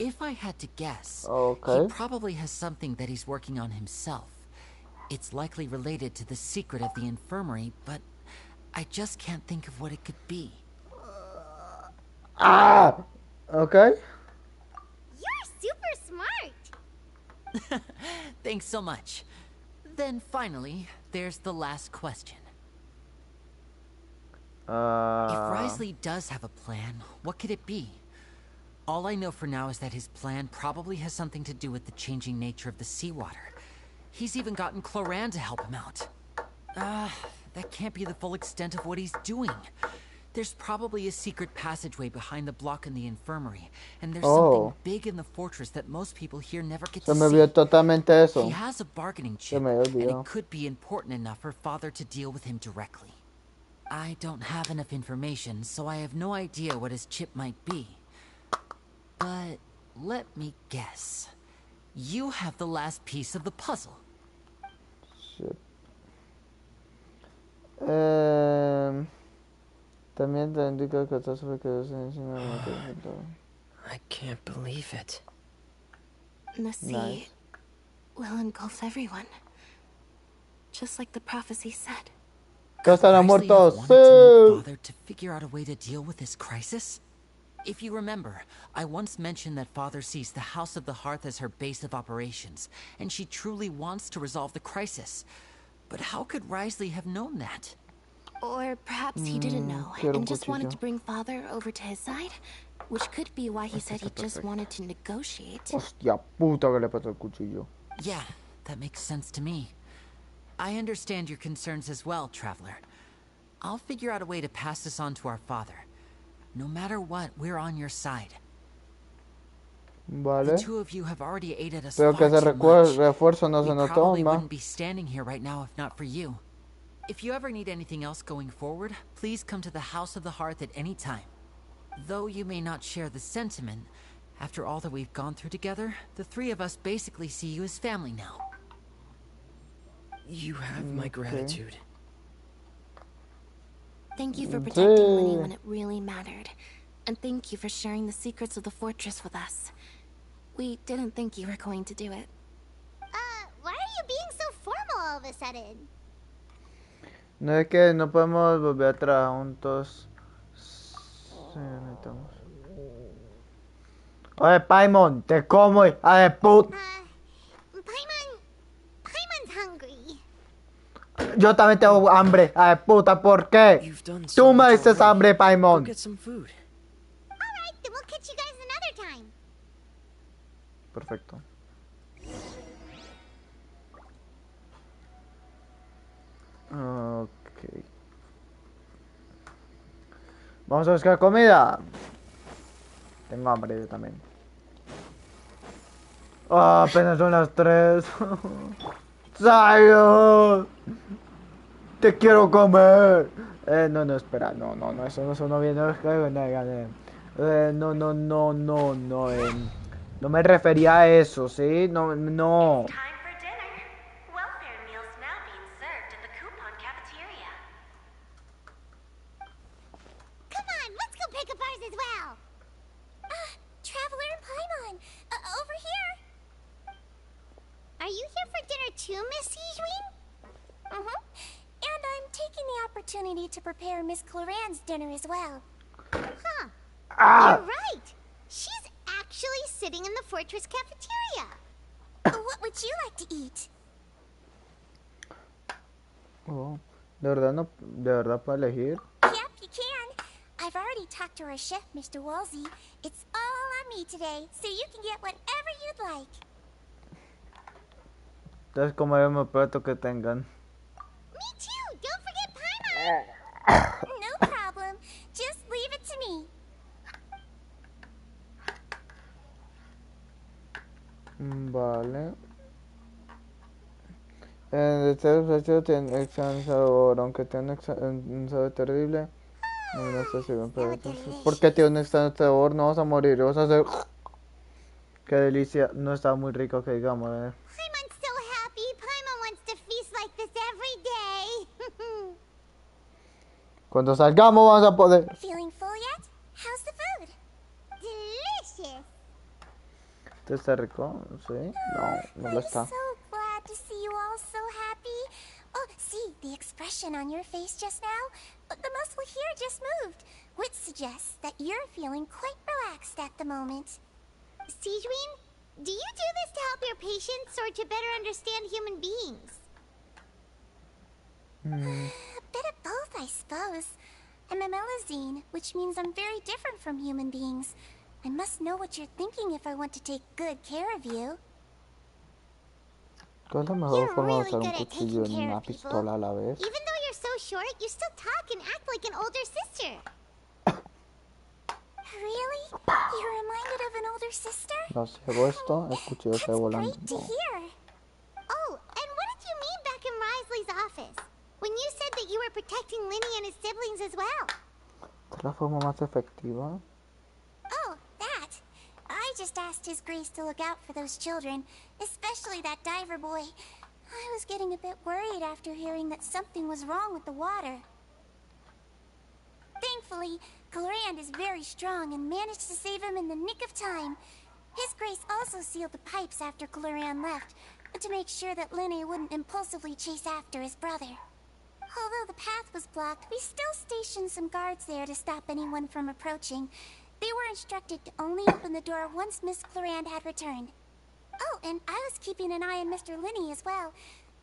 If I had to guess, Okay. he probably has something that he's working on himself. It's likely related to the secret of the infirmary, but I just can't think of what it could be. Okay. You're super smart. Thanks so much. Then finally, there's the last question. If Wriothesley does have a plan, what could it be? All I know for now is that his plan probably has something to do with the changing nature of the seawater. He's even gotten Cloran to help him out. That can't be the full extent of what he's doing. There's probably a secret passageway behind the block in the infirmary, and there's something big in the fortress that most people here never get Se to me see. olvidó totalmente eso. He has a bargaining Se chip, me and olvidó. it could be important enough for Father to deal with him directly. I don't have enough information, so I have no idea what his chip might be. But let me guess. You have the last piece of the puzzle. Shit. También te indica que catástrofe que se encima de la que- I can't believe it. The sea Nice. will engulf everyone. Just like the prophecy said. Ya estarán Wriothesley muertos. have wanted to move Sí. Father to figure out a way to deal with this crisis? If you remember, I once mentioned that Father sees the House of the Hearth as her base of operations, and she truly wants to resolve the crisis. But how could Wriothesley have known that? Or perhaps he didn't know quiero un and just wanted cuchillo. to bring Father over to his side, which could be why he said he just perfecto. wanted to negotiate. Hostia puta que le pasó el cuchillo. Yeah, that makes sense to me. I understand your concerns as well, Traveler. I'll figure out a way to pass this on to our father. No matter what, we're on your side. Vale. The 2 of you have already aided us Pero far que ese too much. refuerzo no se We nos probably toma. wouldn't be standing here right now if not for you. If you ever need anything else going forward, please come to the House of the Hearth at any time. Though you may not share the sentiment, after all that we've gone through together, the 3 of us basically see you as family now. You have my gratitude. Thank you for protecting Winnie Sí. when it really mattered. And thank you for sharing the secrets of the fortress with us. We didn't think you were going to do it. Why are you being so formal all of a sudden? No es que no podemos volver atrás juntos. Sí, necesitamos. Oye, Paimon, te como, hija de puta. Paimon's hungry. Yo también tengo hambre, hija de puta, ¿por qué? You've done so Tú me much dices already. hambre, Go Paimon. get some food. Alright, then we'll catch you guys another time. Perfecto. Ok. Vamos a buscar comida. Tengo hambre yo también. Ah, apenas son las 3. Sayo. Te quiero comer. No, espera, no, eso no viene. No me refería a eso, ¿sí? No. Time for dinner. Welfare meals now being served at the coupon cafeteria. Come on, let's go pick up ours as well. Traveler and Paimon, over here. Are you here for dinner too, Miss Sijuin? And I'm taking the opportunity to prepare Miss Cloran's dinner as well. Huh. You're right. She's actually sitting in the fortress cafeteria. What would you like to eat? Oh, de verdad para elegir. Yep, you can. I've already talked to our chef, Mr. Wolsey. It's all on me today, so you can get whatever you'd like. Entonces comeremos el plato que tengan. Me too. Don't forget Paimon. No problem. Just leave it to me. Vale. Este hecho tiene excelente sabor, aunque tiene un sabor terrible. No sé si ¿por qué tiene un excelente sabor? No vas a morir, vas a hacer... Qué delicia, no está muy rico que digamos, Paimon's so happy. Paimon wants to feast like this every day. Cuando salgamos vamos a poder... Feeling full yet? How's the food? Delicious. ¿Esto está rico? Sí. No lo está. I'm so glad to see you all so happy. Oh, see, the expression on your face just now? The muscle here just moved, which suggests that you're feeling quite relaxed at the moment. Sijuin, do you do this to help your patients or to better understand human beings? A bit of both, I suppose. I'm a Melazine, which means I'm very different from human beings. I must know what you're thinking if I want to take good care of you. ¿Cuál es la mejor You're forma de really usar un good at cuchillo taking en care una of people. pistola a la vez? Even though you're so short, you still talk and act like an older sister. Really? You're reminded of an older sister? No, si hago esto, el cuchillo se That's volando. great to hear. Oh, and what did you mean back in Risley's office? When you said that you were protecting Linny and his siblings as well? ¿Esta es la forma más efectiva? Oh, that. I just asked His Grace to look out for those children, especially that diver boy. I was getting a bit worried after hearing that something was wrong with the water. Thankfully, Clorand is very strong and managed to save him in the nick of time. His Grace also sealed the pipes after Clorand left, to make sure that Linny wouldn't impulsively chase after his brother. Although the path was blocked, we still stationed some guards there to stop anyone from approaching. They were instructed to only open the door once Miss Clorand had returned. Oh, and I was keeping an eye on Mr. Linny as well.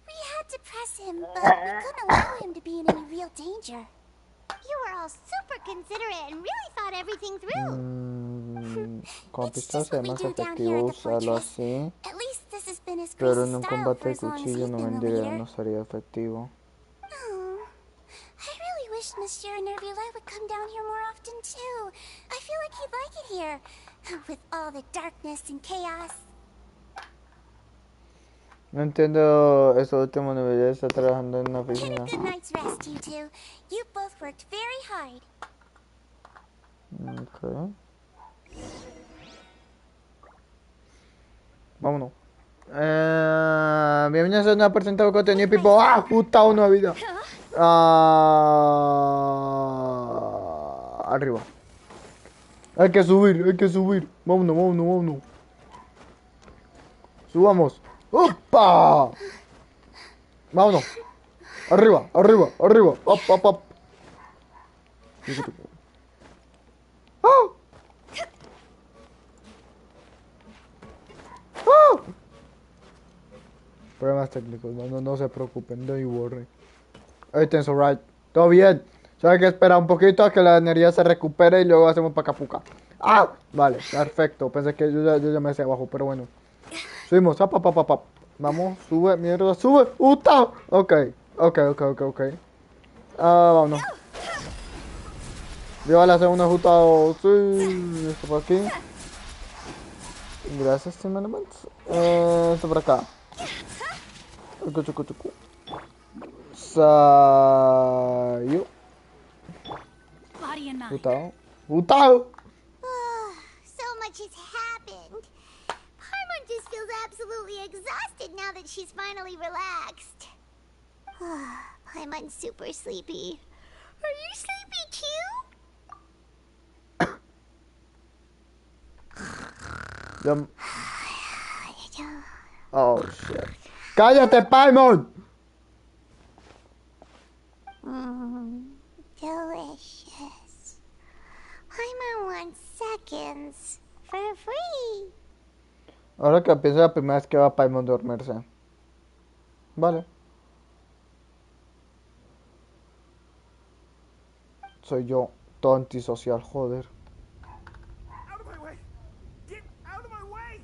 We had to press him, but we couldn't allow him to be in any real danger. You were all super considerate and really thought everything through. Con It's pistola just sería what we más do down efectivo here at the usarlo fortress. así, At least this has been his pero Grace's en un style combate for de as long as cuchillo he's no been the vendría, leader. no sería efectivo. Oh, I really wish Monsieur Nervula would come down here more often too. I feel like he'd like it here, with all the darkness and chaos. No entiendo eso último nivel, ya está trabajando en una Get a oficina. good night's rest, you two. You both worked very hard. Ok. Vámonos. Bienvenidos a una presentado contenido Pipo. ¡Ah! Puta, una vida. Arriba. Hay que subir. Vámonos. Subamos. ¡Opa! Vámonos. Arriba. Up. ¡Ah! Problemas técnicos, no se preocupen, don't you worry. Everything's alright. Todo bien. Solo hay que esperar un poquito a que la energía se recupere y luego hacemos pacapuca. ¡Ah! Vale, perfecto. Pensé que yo ya me hacía abajo, pero bueno. Subimos. Vamos, sube, mierda, sube. ¡Uta! Ok. Vámonos. Viva la segunda justa. Sí. Esto por aquí. Gracias, Timmermans. Esto por acá. Sayo. Putao. Putao. So much has happened. Paimon just feels absolutely exhausted now that she's finally relaxed. Paimon's super sleepy. Are you sleepy too? Oh, shit. ¡Cállate, Paimon! Delicious. Paimon wants seconds for free. Ahora que pienso la primera vez que va Paimon a dormirse. Vale. Soy yo, todo antisocial, joder. Out of my way! Get out of my way!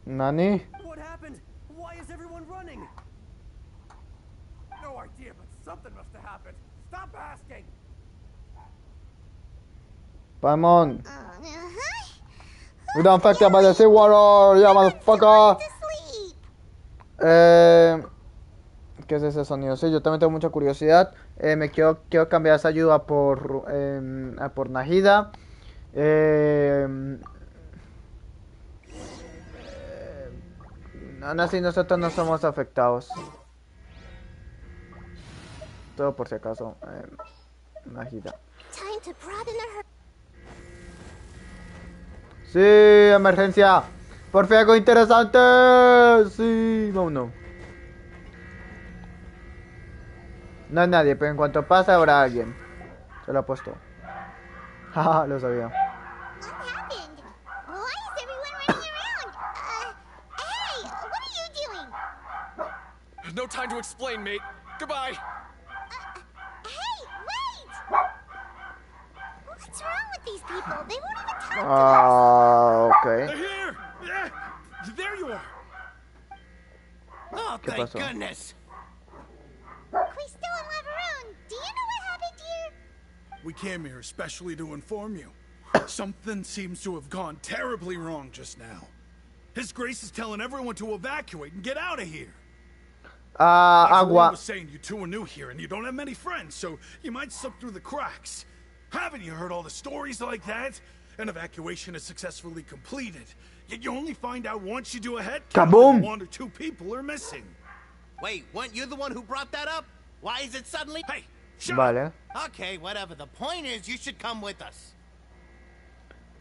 Nani. What happened? Why is everyone running? No idea, but something must have happened. Stop asking! Paimon. We don't affect by the sea water, yeah, motherfucker. ¿Qué es ese sonido? Sí, yo también tengo mucha curiosidad. Me quiero cambiar esa ayuda por Nahida. Aún así nosotros no somos afectados. Todo por si acaso. Nahida. Sí, emergencia. Por fin algo interesante. Sí, vámonos. No hay nadie, pero en cuanto pase habrá alguien. Se lo apuesto. Jaja, lo sabía. No time to explain, mate. Goodbye. Hey, wait! What's wrong with these people? They won't even talk to us. Okay. They're here! Yeah! There you are! Oh, thank goodness! Cristo and Laveron, do you know what happened here? We came here especially to inform you. Something seems to have gone terribly wrong just now. His Grace is telling everyone to evacuate and get out of here. Agua. was saying you two are new here and you don't have many friends, so you might slip through the cracks. Haven't you heard all the stories like that? An evacuation is successfully completed, yet you only find out once you do a head count that 1 or 2 people are missing. Wait, weren't you the one who brought that up? Why is it suddenly... Hey, shut Vale. up! Okay, whatever. The point is, you should come with us.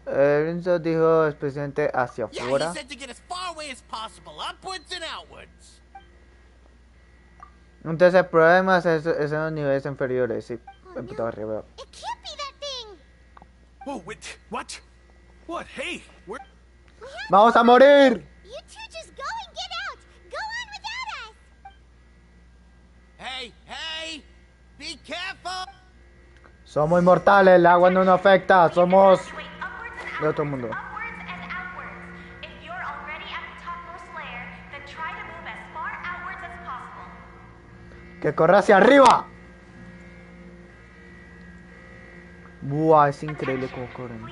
Renzo dijo especialmente hacia Yeah, afuera. he said to get as far away as possible, upwards and outwards. Entonces el problema es en los niveles inferiores, sí. Empezó arriba. It can't be that thing! Oh, wait, what? What? Hey, where... ¡Vamos a morir! You two just go and get out! Go on without us! Hey, hey! Be careful! Somos inmortales, el agua no nos afecta, somos de otro mundo. Que corra hacia arriba. Buah, es increíble cómo corren.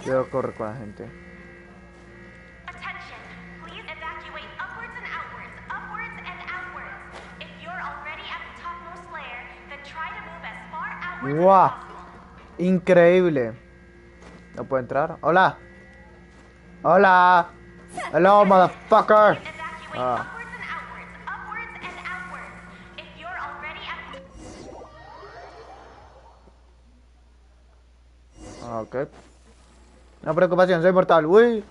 Yo corro con la gente. ¡Wow! Increíble. No puedo entrar. ¡Hola! ¡Hola! ¡Hello, motherfucker! Ah. Ok. No preocupación, soy mortal. Uy.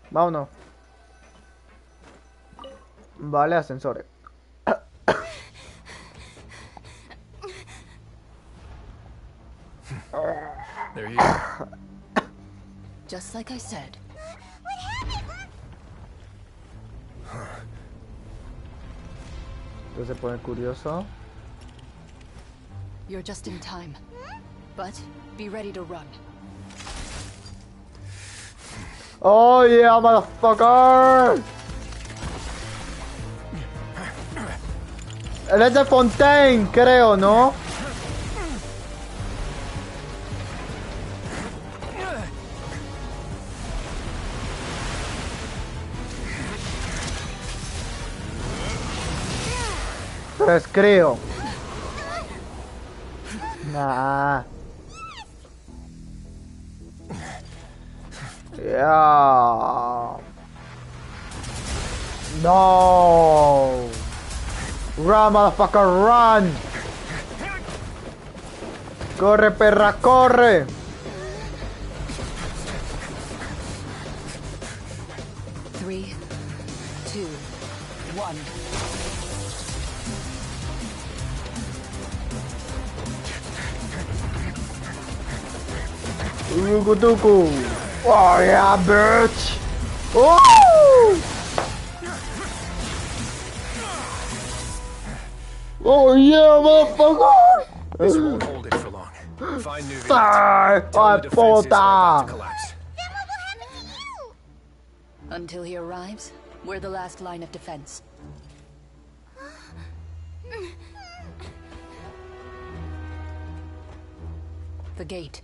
Vámonos. Vale, ascensores. They're here. Just like I said. Esto se pone curioso. You're just in time. But be ready to run. Oh yeah, motherfucker! Él es de Fontaine, creo, ¿no? Pues creo. Nah. Yeah. No. Run, motherfucker, run. Corre, perra, corre. Three, two, one. Tuku. Oh yeah, bitch. Oh! Oh yeah, motherfucker. This won't hold it for long. Find new Ay, puta. Until he arrives, we're the last line of defense. The gate.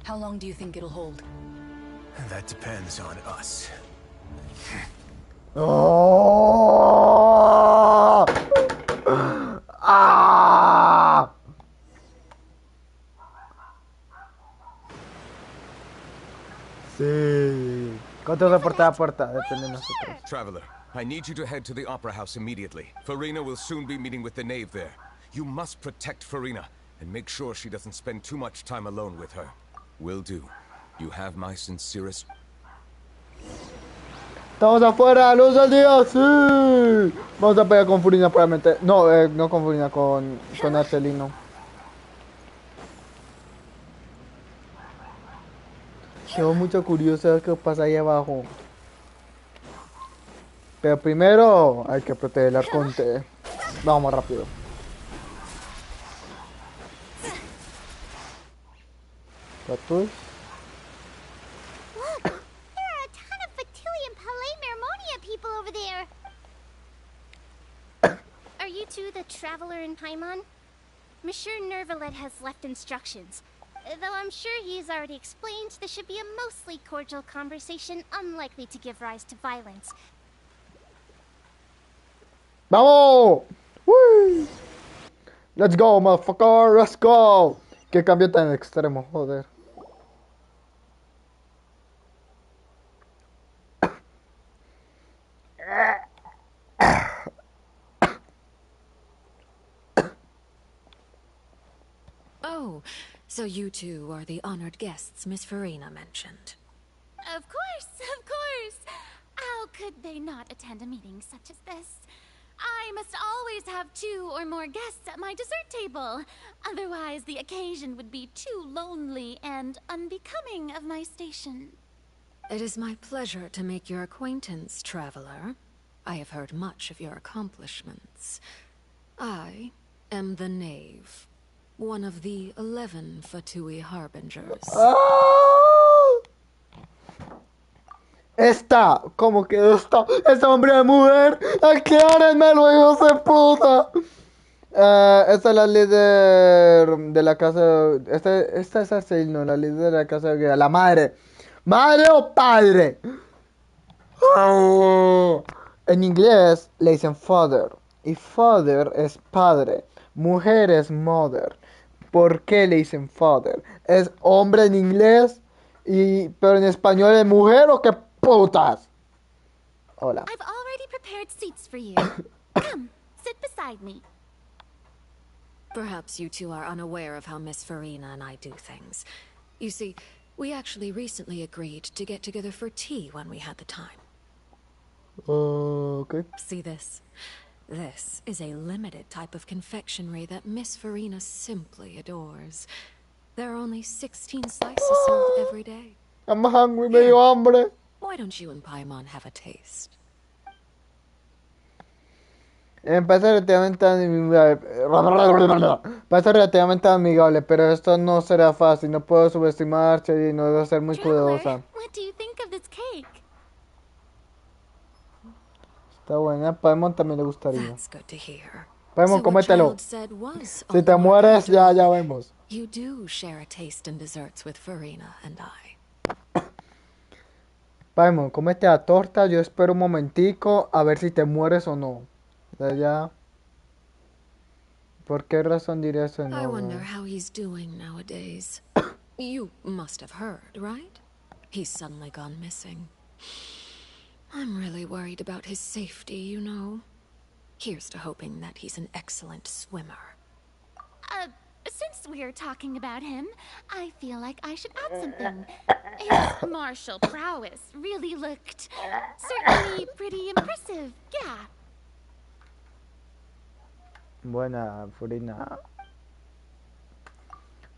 How long do you think it'll hold? That depends on us. Oh! Ah! Sí. ¿Cuánto de puerta a puerta? Depende de nosotros. Traveler, I need you to head to the Opera House immediately. Farina will soon be meeting with the knave there. You must protect Farina and make sure she doesn't spend too much time alone with her. Will do. You have my sincerest... Estamos afuera, luz del día, sí. Vamos a pegar con Farina probablemente. No, no con Farina, con Arcelino. Tengo mucha curiosidad qué pasa ahí abajo. Pero primero hay que proteger el arconte. Vamos rápido. Cactus. Look, there are a ton of Fatilian Palais people over there. Are you two the traveler in Paimon? Monsieur Nervalet has left instructions. Though I'm sure he's already explained, this should be a mostly cordial conversation, unlikely to give rise to violence. ¡Vamos! ¡Woo! Let's go, motherfucker, let's go. Qué cambio tan extremo, joder. Oh, so you two are the honored guests Miss Farina mentioned. Of course, of course. How could they not attend a meeting such as this? I must always have 2 or more guests at my dessert table. Otherwise, the occasion would be too lonely and unbecoming of my station. It is my pleasure to make your acquaintance, traveler. I have heard much of your accomplishments. I am the knave, one of the 11 Fatui harbingers. Esta, ¿cómo que esta? ¡Esta hombre de mujer! ¡Aclárenmelo, hijos de puta! Esta es la líder de la casa. Esta es Arcelino, la líder de la casa de guerra. La madre. ¿Madre o padre? Oh. En inglés le dicen father. Y father es padre. Mujer es mother. ¿Por qué le dicen father? ¿Es hombre en inglés? Pero en español es mujer o qué putas? Hola. I've already prepared seats for you. Come, sit beside me. Perhaps you two are unaware of how Miss Farina and I do things. You see, we actually recently agreed to get together for tea when we had the time. Okay. See this? This is a limited type of confectionery that Miss Farina simply adores. There are only 16 slices sold every day. I'm hungry, medio hambre. Why don't you and Paimon have a taste? Parece relativamente amigable, pero esto no será fácil. No puedo subestimarse y no debo ser muy cuidadosa. What do you think of this cake? Está buena, a Paimon también le gustaría. That's good to hear. Paimon, So cómetelo. was Si te mueres, ya vemos. You do share a taste in desserts with Farina and I. Paimon, cómete la torta. Yo espero un momentico a ver si te mueres o no. Ya. ¿Por qué razón diría eso I wonder no? how he's doing nowadays. You must have heard, right? He's suddenly gone missing. I'm really worried about his safety, you know. Here's to hoping that he's an excellent swimmer. Since we're talking about him, I feel like I should add something. His martial prowess really looked certainly pretty impressive, yeah. Buena, Furina.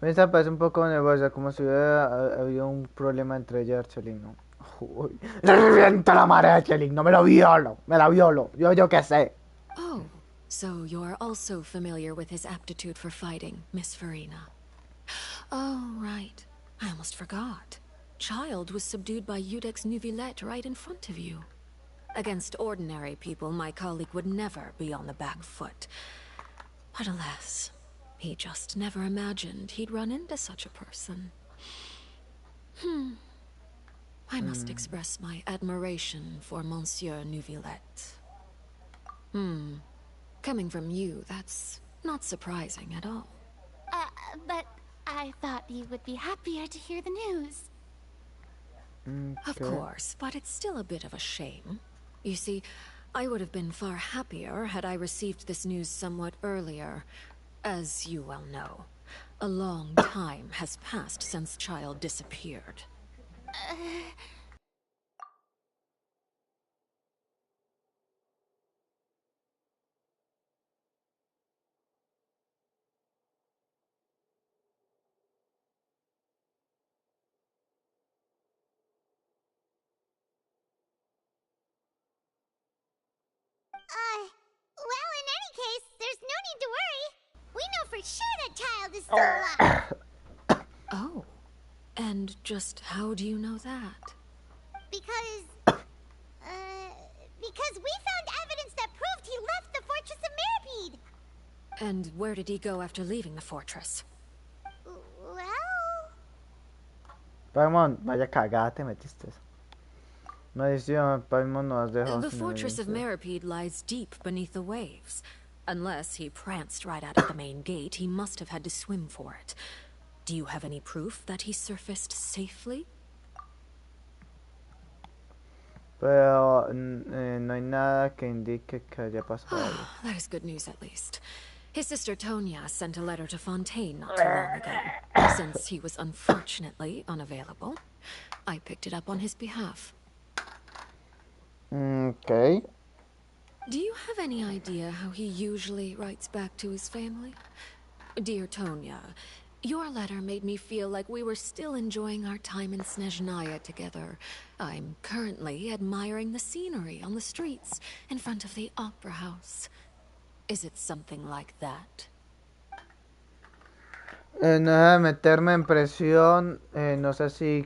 Esta parece un poco nerviosa, como si hubiera habido un problema entre ella y Archelino. Uy, le revienta la madre a Archelino, me la violo, yo qué sé. Oh, so you're also familiar with his aptitude for fighting, Miss Farina. Oh, right. I almost forgot. Child was subdued by Udex Neuvillette right in front of you. Against ordinary people, my colleague would never be on the back foot. But alas, he just never imagined he'd run into such a person. I must express my admiration for Monsieur Neuvillette. Coming from you, that's not surprising at all. But I thought you would be happier to hear the news. Of course, but it's still a bit of a shame. You see, I would have been far happier had I received this news somewhat earlier. As you well know, a long time has passed since Child disappeared. Well, in any case, there's no need to worry. We know for sure that Child is still alive. Oh, and just how do you know that? Because we found evidence that proved he left the Fortress of Mirapede. And where did he go after leaving the fortress? Well... Paimon, vaya cagada te metiste. Maldición, Paimon no has dejado. The Fortress of Mirapede lies deep beneath the waves. Unless he pranced right out of the main gate, he must have had to swim for it. Do you have any proof that he surfaced safely? Pero no hay nada que indique que haya pasado algo. That is good news, at least. His sister Tonya sent a letter to Fontaine not too long ago. Since he was unfortunately unavailable, I picked it up on his behalf. Okay. Do you have any idea how he usually writes back to his family? Dear Tonya, your letter made me feel like we were still enjoying our time in Snezhnaya together. I'm currently admiring the scenery on the streets in front of the opera house. Is it something like that? No meterme en presión, no sé si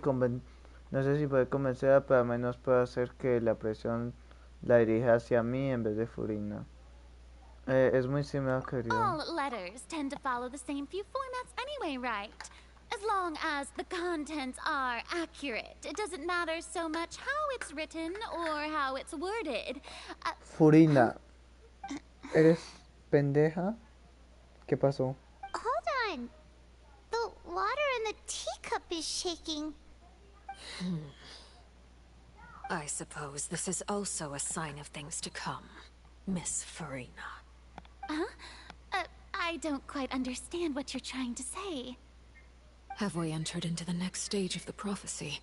puede convencerla, pero al menos puedo hacer que la presión la dirija hacia mí en vez de Furina. Es muy similar, querido. All letters tend to follow the same few formats anyway, right? As long as the contents are accurate, it doesn't matter so much how it's written or how it's worded. Furina, ¿eres pendeja? ¿Qué pasó? Hold on. The water in the teacup is shaking. I suppose this is also a sign of things to come, Miss Farina. Huh? I don't quite understand what you're trying to say. Have we entered into the next stage of the prophecy?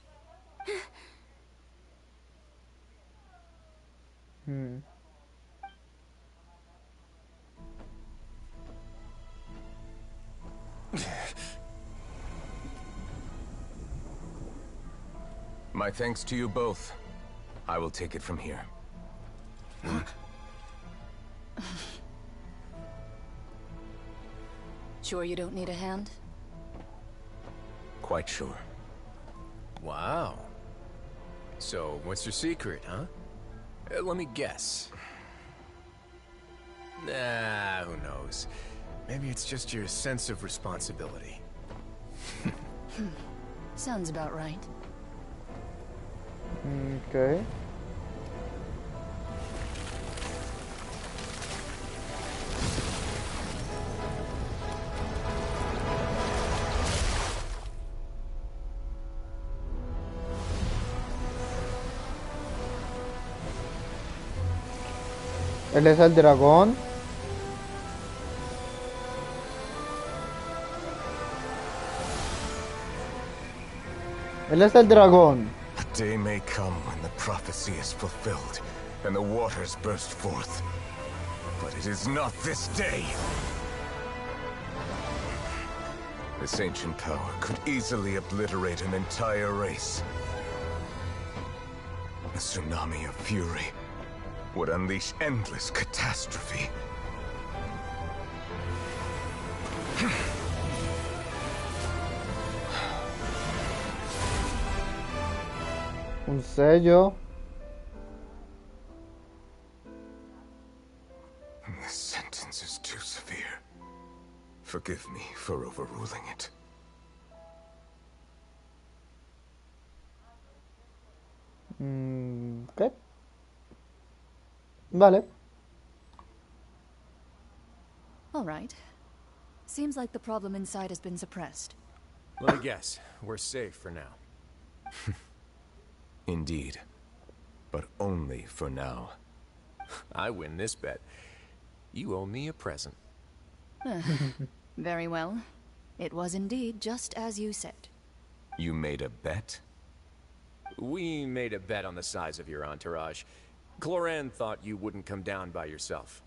My thanks to you both. I will take it from here. Sure you don't need a hand? Quite sure. Wow. So, what's your secret, huh? Let me guess. Nah, who knows? Maybe it's just your sense of responsibility. Sounds about right. Okay. Él es el dragón. Él es el dragón. A day may come when the prophecy is fulfilled and the waters burst forth. But it is not this day. This ancient power could easily obliterate an entire race. A tsunami of fury would unleash endless catastrophe. Un sello. This sentence is too severe. Forgive me for overruling it. ¿Qué? Vale. All right. Seems like the problem inside has been suppressed. Let me guess. We're safe for now. Indeed. But only for now. I win this bet. You owe me a present. Very well. It was indeed just as you said. You made a bet? We made a bet on the size of your entourage. Cloran thought you wouldn't come down by yourself.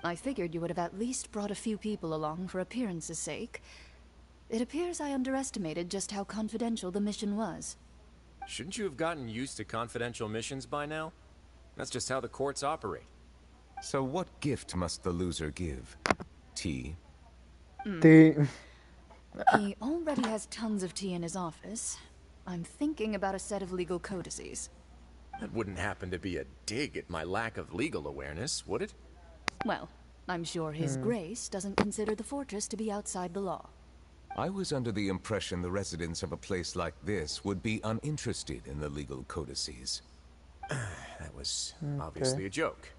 I figured you would have at least brought a few people along for appearance's sake. It appears I underestimated just how confidential the mission was. Shouldn't you have gotten used to confidential missions by now? That's just how the courts operate. So what gift must the loser give? Tea? Tea. He already has tons of tea in his office. I'm thinking about a set of legal codices. That wouldn't happen to be a dig at my lack of legal awareness, would it? Well, I'm sure His Grace doesn't consider the fortress to be outside the law. I was under the impression the residents of a place like this would be uninterested in the legal codices. That was obviously a joke.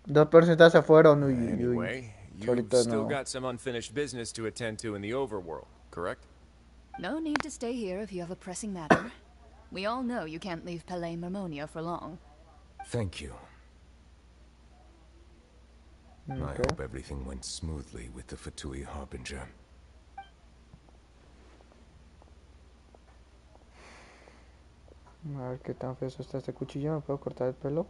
2% se fueron. Uy, uy, uy. Anyway, you've Ahorita still no. got some unfinished business to attend to in the overworld, correct? No need to stay here if you have a pressing matter. We all know you can't leave Palais Mermonia for long. Thank you. I Okay. hope everything went smoothly with the Fatui Harbinger. A ver qué tan feo está este cuchillo. ¿Me puedo cortar el pelo?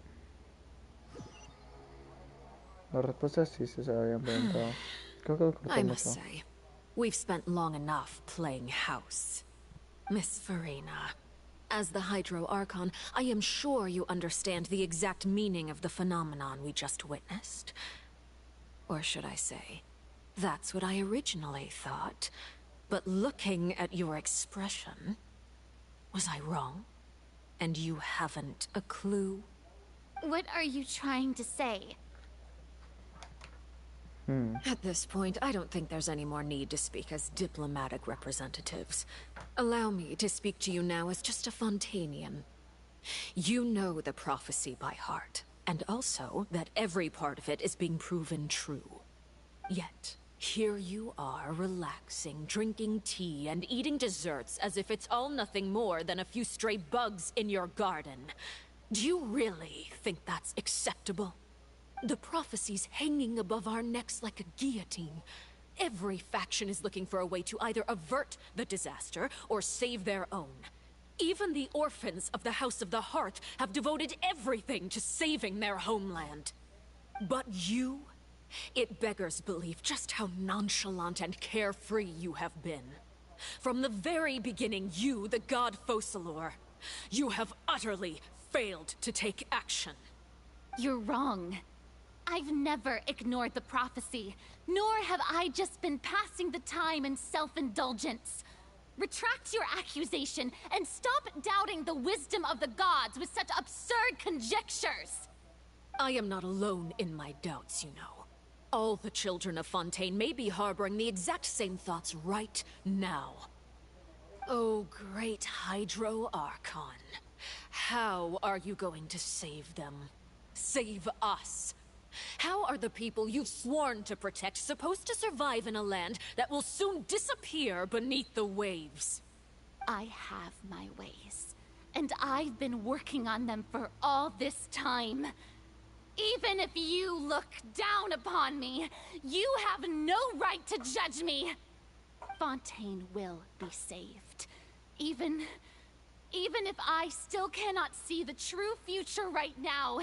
La respuesta es sí, se habían preguntado. Creo que me corté I must mucho. say, we've spent long enough playing house. Miss Farina, as the Hydro Archon, I am sure you understand the exact meaning of the phenomenon we just witnessed. Or should I say, that's what I originally thought. But looking at your expression, was I wrong? And you haven't a clue? What are you trying to say? At this point, I don't think there's any more need to speak as diplomatic representatives. Allow me to speak to you now as just a Fontanian. You know the prophecy by heart, and also that every part of it is being proven true. Yet, here you are relaxing, drinking tea, and eating desserts as if it's all nothing more than a few stray bugs in your garden. Do you really think that's acceptable? The prophecy's hanging above our necks like a guillotine. Every faction is looking for a way to either avert the disaster or save their own. Even the orphans of the House of the Hearth have devoted everything to saving their homeland. But you? It beggars belief just how nonchalant and carefree you have been. From the very beginning, you, the god Focalor, you have utterly failed to take action. You're wrong. I've never ignored the prophecy, nor have I just been passing the time in self-indulgence. Retract your accusation and stop doubting the wisdom of the gods with such absurd conjectures. I am not alone in my doubts, you know. All the children of Fontaine may be harboring the exact same thoughts right now. Oh, great Hydro Archon. How are you going to save them? Save us? How are the people you've sworn to protect supposed to survive in a land that will soon disappear beneath the waves? I have my ways, And I've been working on them for all this time. Even if you look down upon me, you have no right to judge me. Fontaine will be saved. Even if I still cannot see the true future right now,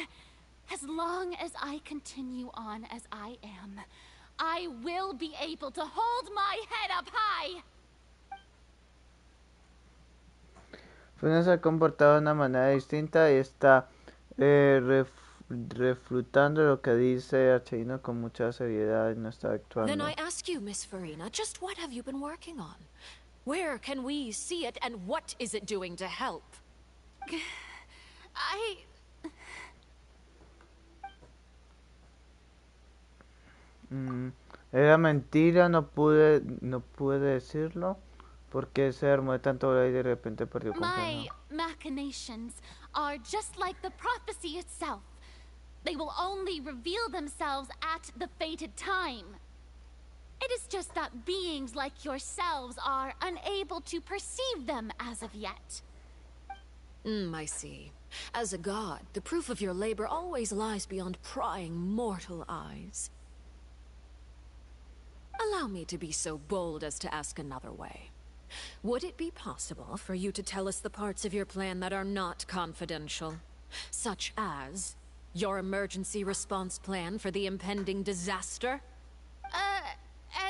as long as I continue on as I am, I will be able to hold my head up high. Frina se ha comportado de una manera distinta y está refutando lo que dice Archeino con mucha seriedad y no está actuando. Then I ask you, Miss Farina, just what have you been working on? Where can we see it, and what is it doing to help? Era mentira, no pude decirlo porque se armó de tanto y de repente perdió confianza. My machinations are just like the prophecy itself. They will only reveal themselves at the fated time. It is just that beings like yourselves are unable to perceive them as of yet. I see. As a god, the proof of your labor always lies beyond prying mortal eyes. Allow me to be so bold as to ask another way. Would it be possible for you to tell us the parts of your plan that are not confidential? Such as your emergency response plan for the impending disaster?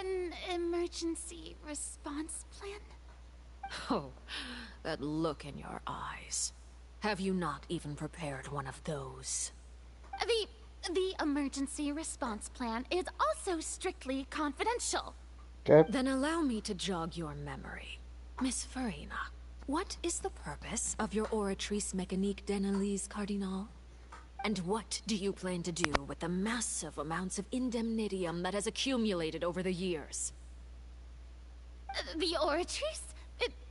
An emergency response plan? Oh, that look in your eyes. Have you not even prepared one of those? The emergency response plan is also strictly confidential. Okay. Then allow me to jog your memory. Miss Farina, what is the purpose of your oratrice mécanique d'analyse cardinal? And what do you plan to do with the massive amounts of indemnitium that has accumulated over the years? The oratrice?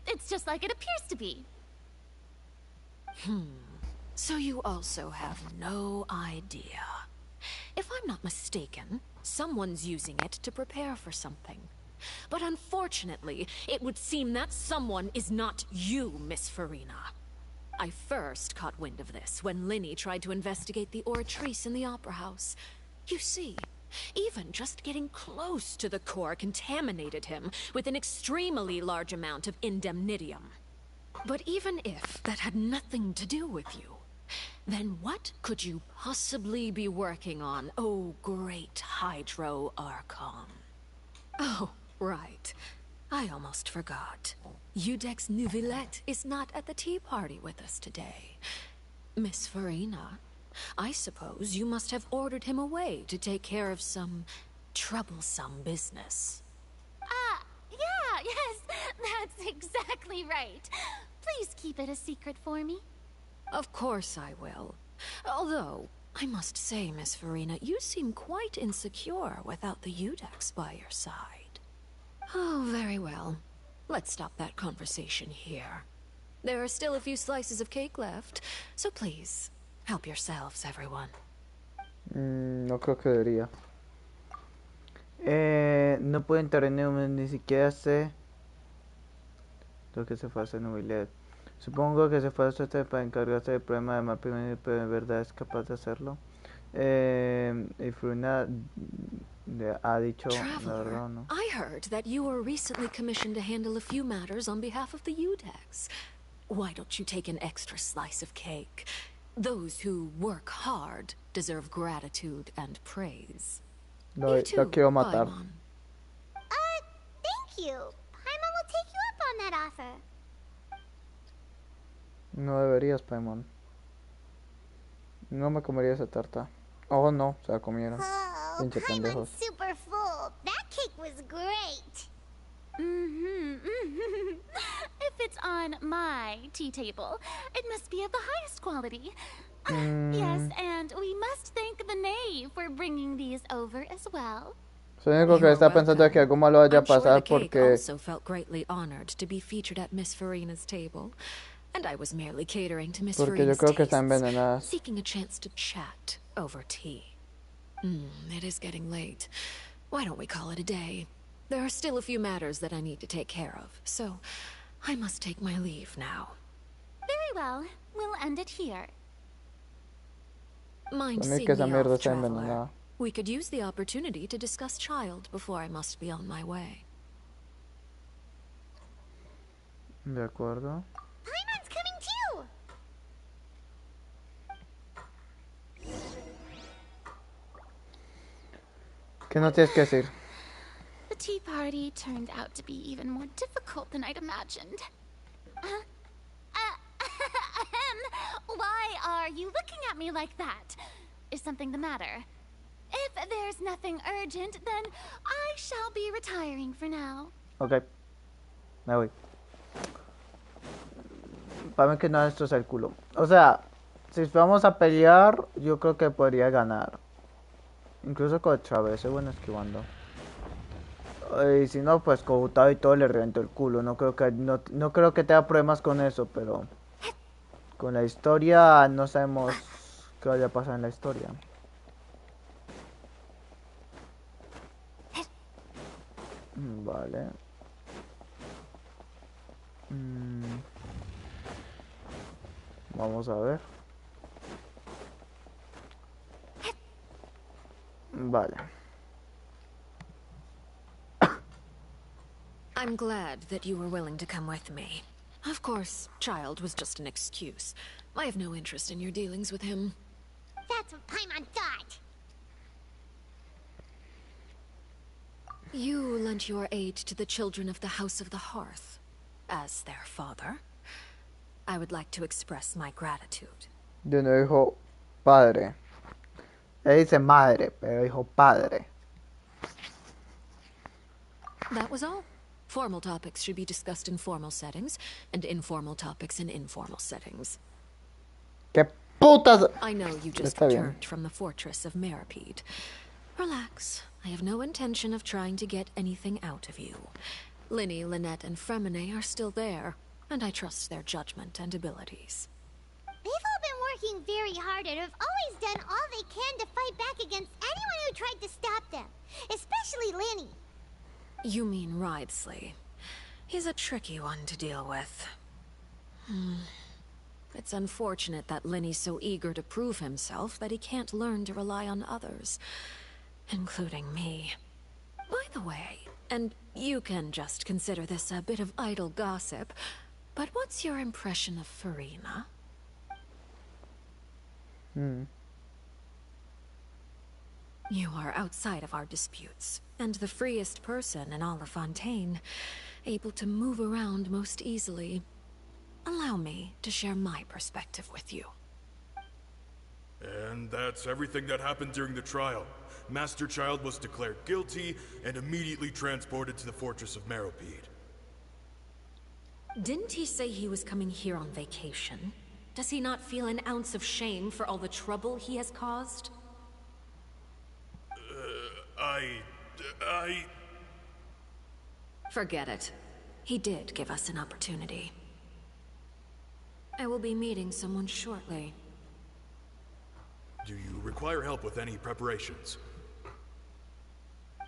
It's just like it appears to be. So you also have no idea. If I'm not mistaken, someone's using it to prepare for something. But unfortunately, it would seem that someone is not you, Miss Farina. I first caught wind of this when Linny tried to investigate the oratrice in the Opera House. You see, even just getting close to the core contaminated him with an extremely large amount of indemnitium. But even if that had nothing to do with you, then what could you possibly be working on, oh great Hydro Archon? Oh, right. I almost forgot. Udex Neuvillette is not at the tea party with us today. Miss Farina, I suppose you must have ordered him away to take care of some troublesome business. Yeah, yes, that's exactly right. Please keep it a secret for me. Of course I will. Although, I must say, Miss Farina, you seem quite insecure without the Udex by your side. Oh, very well. Let's stop that conversation here. There are still a few slices of cake left, so please, help yourselves, everyone. No creo que debería. No puedo intervenir, ni siquiera sé lo que se fue a hacer en Neuvillette. Supongo que se fue a suerte para encargarse del problema de mapa, pero en verdad es capaz de hacerlo. Y Fruna ha dicho la verdad, ¿no? I heard that you were recently commissioned to handle a few matters on behalf of the Udex. Why don't you take an extra slice of cake? Those who work hard deserve gratitude and praise. Lo quiero matar. Thank you. Paimon will take you up on that offer. No deberías, Paimon. No me comería esa tarta. Oh, no, se la comieron. Pinche pendejos. Super full. That cake was great. If it's on my tea table, it must be of the highest quality. Yes, and we must thank the knave for bringing these over as well. Lo único que está pensando es que algo malo vaya a pasar porque also felt greatly honored to be featured at Miss Farina's table, and I was merely catering to Miss Farina's tastes, seeking a chance to chat over tea. It is getting late. Why don't we call it a day? There are still a few matters that I need to take care of, so I must take my leave now. Very Very well. We'll end it here. Mind A mí seeing que esa me mierda off, está traveler. envenenada. We could use the opportunity to discuss child before I must be on my way. De acuerdo. Paimon's coming too! ¿Qué no tienes que decir? The tea party turned out to be even more difficult than I'd imagined. Why are you looking at me like that? Is something the matter? If there's nothing urgent, then I shall be retiring for now. Ok. Me voy. Para mí que no esto es el culo. O sea, si vamos a pelear, yo creo que podría ganar. Incluso con Chávez, es bueno esquivando. Y si no, pues con Gustavo y todo le reviento el culo. No creo que tenga problemas con eso, pero con la historia no sabemos qué vaya a pasar en la historia. Vale. Vamos a ver. Vale. I'm glad that you were willing to come with me. Of course, child was just an excuse. I have no interest in your dealings with him. That's what Paimon thought. You lent your aid to the children of the House of the Hearth. As their father, I would like to express my gratitude. Yo no dijo padre. Él dice madre, pero dijo padre. That was all. Formal topics should be discussed in formal settings, and informal topics in informal settings. ¿Qué putas? I know you just Está bien. returned from the fortress of Meripede. Relax. I have no intention of trying to get anything out of you. Linny, Lynette, and Fremine are still there, and I trust their judgment and abilities. They've all been working very hard and have always done all they can to fight back against anyone who tried to stop them. Especially Linny. You mean Ridesley. He's a tricky one to deal with. It's unfortunate that Linny's so eager to prove himself that he can't learn to rely on others, including me. By the way, and you can just consider this a bit of idle gossip, but what's your impression of Farina? You are outside of our disputes, and the freest person in all of Fontaine, able to move around most easily. Allow me to share my perspective with you. And that's everything that happened during the trial. Master Child was declared guilty and immediately transported to the fortress of Meripede. Didn't he say he was coming here on vacation? Does he not feel an ounce of shame for all the trouble he has caused? Forget it. He did give us an opportunity. I will be meeting someone shortly. Do you require help with any preparations?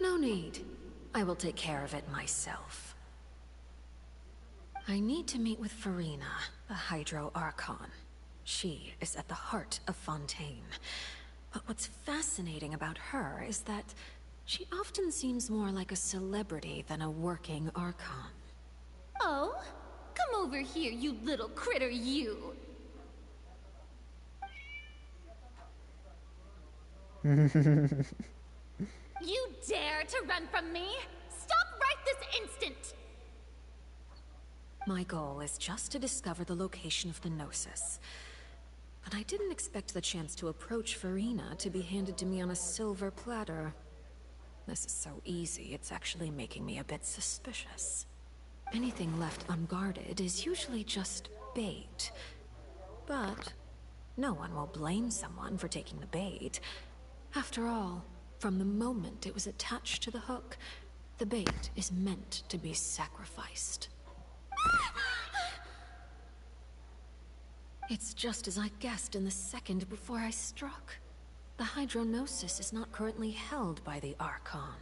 No need. I will take care of it myself. I need to meet with Farina, the Hydro Archon. She is at the heart of Fontaine. But what's fascinating about her is that she often seems more like a celebrity than a working Archon. Oh? Come over here, you little critter, you! You dare to run from me? Stop right this instant! My goal is just to discover the location of the Gnosis. But I didn't expect the chance to approach Farina to be handed to me on a silver platter. This is so easy, it's actually making me a bit suspicious. Anything left unguarded is usually just bait. But no one will blame someone for taking the bait. After all, from the moment it was attached to the hook, the bait is meant to be sacrificed. It's just as I guessed in the second before I struck. The Hydronosis is not currently held by the Archon.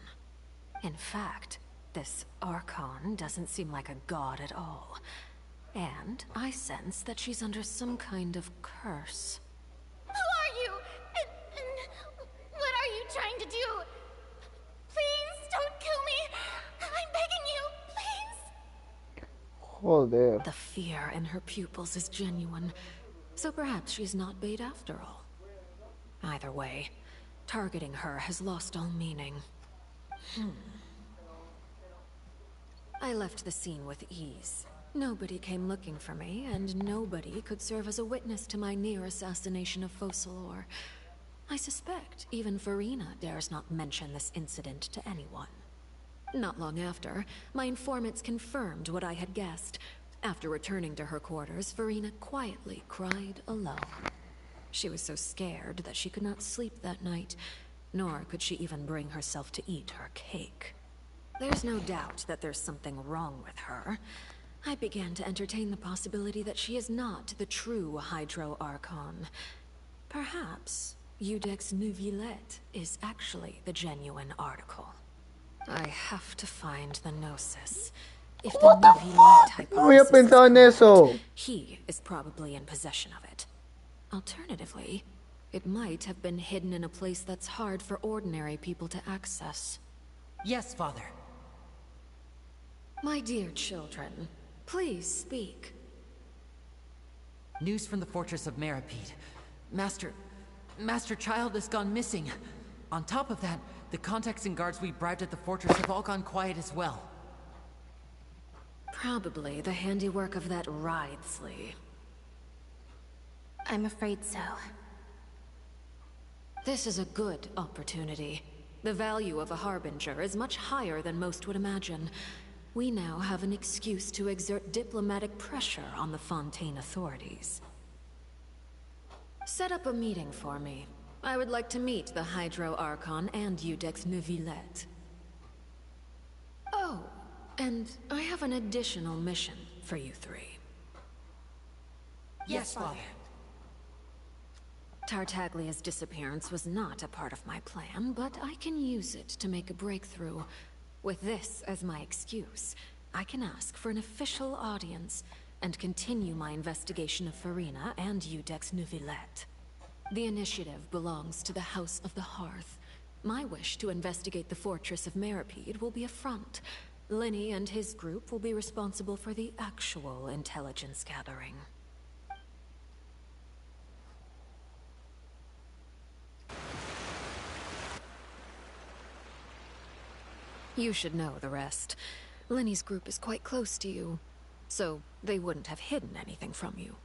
In fact, this Archon doesn't seem like a god at all. And I sense that she's under some kind of curse. Who are you? And what are you trying to do? Please don't kill me. I'm begging you, please. Joder. The fear in her pupils is genuine, so perhaps she's not bait after all. Either way, targeting her has lost all meaning. I left the scene with ease. Nobody came looking for me, and nobody could serve as a witness to my near assassination of Focalor. I suspect even Farina dares not mention this incident to anyone. Not long after, my informants confirmed what I had guessed. After returning to her quarters, Farina quietly cried alone. She was so scared that she could not sleep that night, nor could she even bring herself to eat her cake. There's no doubt that there's something wrong with her. I began to entertain the possibility that she is not the true Hydro Archon. Perhaps Iudex Neuvillette is actually the genuine article. I have to find the Gnosis. If the Neuvillette hypothesis is correct, he is probably in possession of it. Alternatively, it might have been hidden in a place that's hard for ordinary people to access. Yes, Father. My dear children, please speak. News from the fortress of Meripede. Master Child has gone missing. On top of that, the contacts and guards we bribed at the fortress have all gone quiet as well. Probably the handiwork of that Wriothesley. I'm afraid so. This is a good opportunity. The value of a harbinger is much higher than most would imagine. We now have an excuse to exert diplomatic pressure on the Fontaine authorities. Set up a meeting for me. I would like to meet the Hydro Archon and Iudex Neuvillette. Oh, and I have an additional mission for you three. Yes, Father. Tartaglia's disappearance was not a part of my plan, but I can use it to make a breakthrough. With this as my excuse, I can ask for an official audience and continue my investigation of Farina and Iudex Neuvillette. The initiative belongs to the House of the Hearth. My wish to investigate the fortress of Meripede will be a front. Lenny and his group will be responsible for the actual intelligence gathering. You should know the rest. Lenny's group is quite close to you, so they wouldn't have hidden anything from you.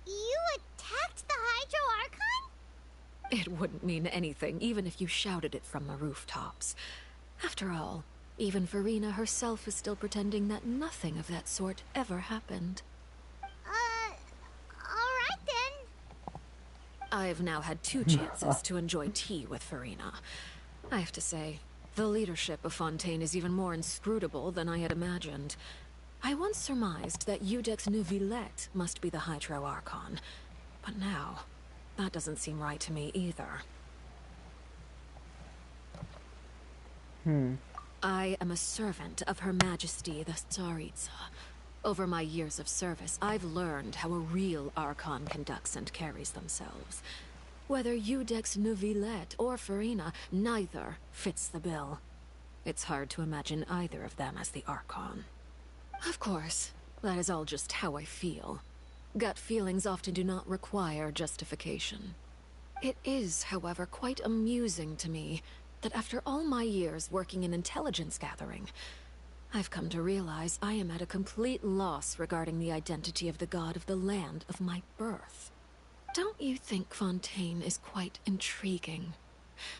You attacked the Hydro Archon? It wouldn't mean anything, even if you shouted it from the rooftops. After all, even Farina herself is still pretending that nothing of that sort ever happened. Alright then. I've now had 2 chances to enjoy tea with Farina. I have to say, the leadership of Fontaine is even more inscrutable than I had imagined. I once surmised that Iudex Neuvillette must be the Hydro Archon, but now, that doesn't seem right to me either. I am a servant of Her Majesty the Tsaritsa. Over my years of service, I've learned how a real Archon conducts and carries themselves. Whether Iudex Neuvillette or Farina, neither fits the bill. It's hard to imagine either of them as the Archon. Of course, that is all just how I feel. Gut feelings often do not require justification. It is, however, quite amusing to me that after all my years working in intelligence gathering, I've come to realize I am at a complete loss regarding the identity of the god of the land of my birth. Don't you think Fontaine is quite intriguing?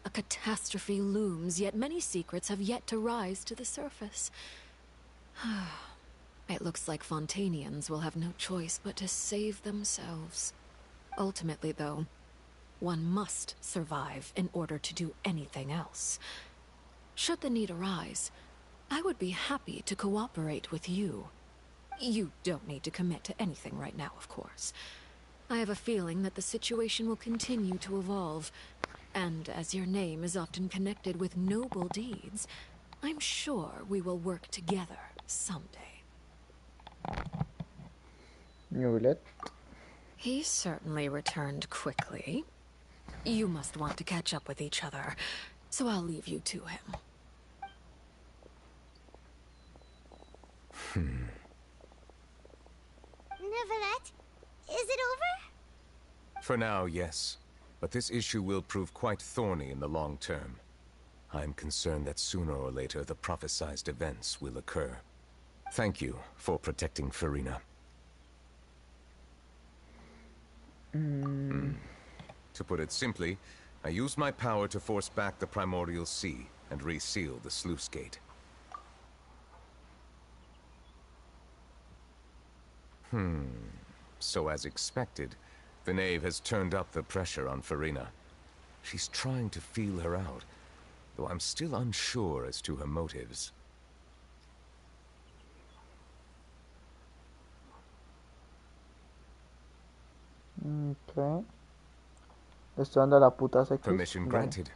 A catastrophe looms, yet many secrets have yet to rise to the surface. It looks like Fontainians will have no choice but to save themselves. Ultimately, though, one must survive in order to do anything else. Should the need arise, I would be happy to cooperate with you. You don't need to commit to anything right now, of course. I have a feeling that the situation will continue to evolve, and as your name is often connected with noble deeds, I'm sure we will work together someday. Newlet. He certainly returned quickly. You must want to catch up with each other, so I'll leave you to him. Neuvillette, is it over? For now, yes. But this issue will prove quite thorny in the long term. I'm concerned that sooner or later the prophesized events will occur. Thank you for protecting Farina. To put it simply, I used my power to force back the primordial sea and reseal the sluice gate. So as expected, the knave has turned up the pressure on Farina. She's trying to feel her out, though I'm still unsure as to her motives. Okay. Estoy dando la puta X. Permission granted.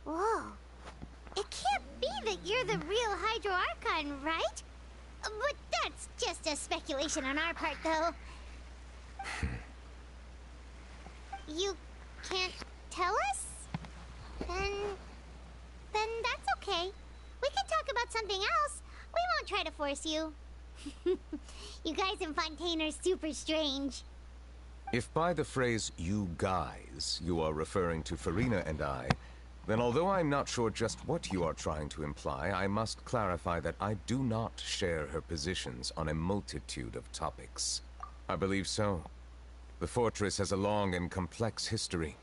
Whoa. It can't be that you're the real Hydro Archon, right? But that's just a speculation on our part, though. You can't tell us? Then that's okay. We can talk about something else. We won't try to force you. You guys in Fontaine are super strange. If by the phrase, you guys, you are referring to Farina and I, then although I'm not sure just what you are trying to imply, I must clarify that I do not share her positions on a multitude of topics. I believe so. The fortress has a long and complex history.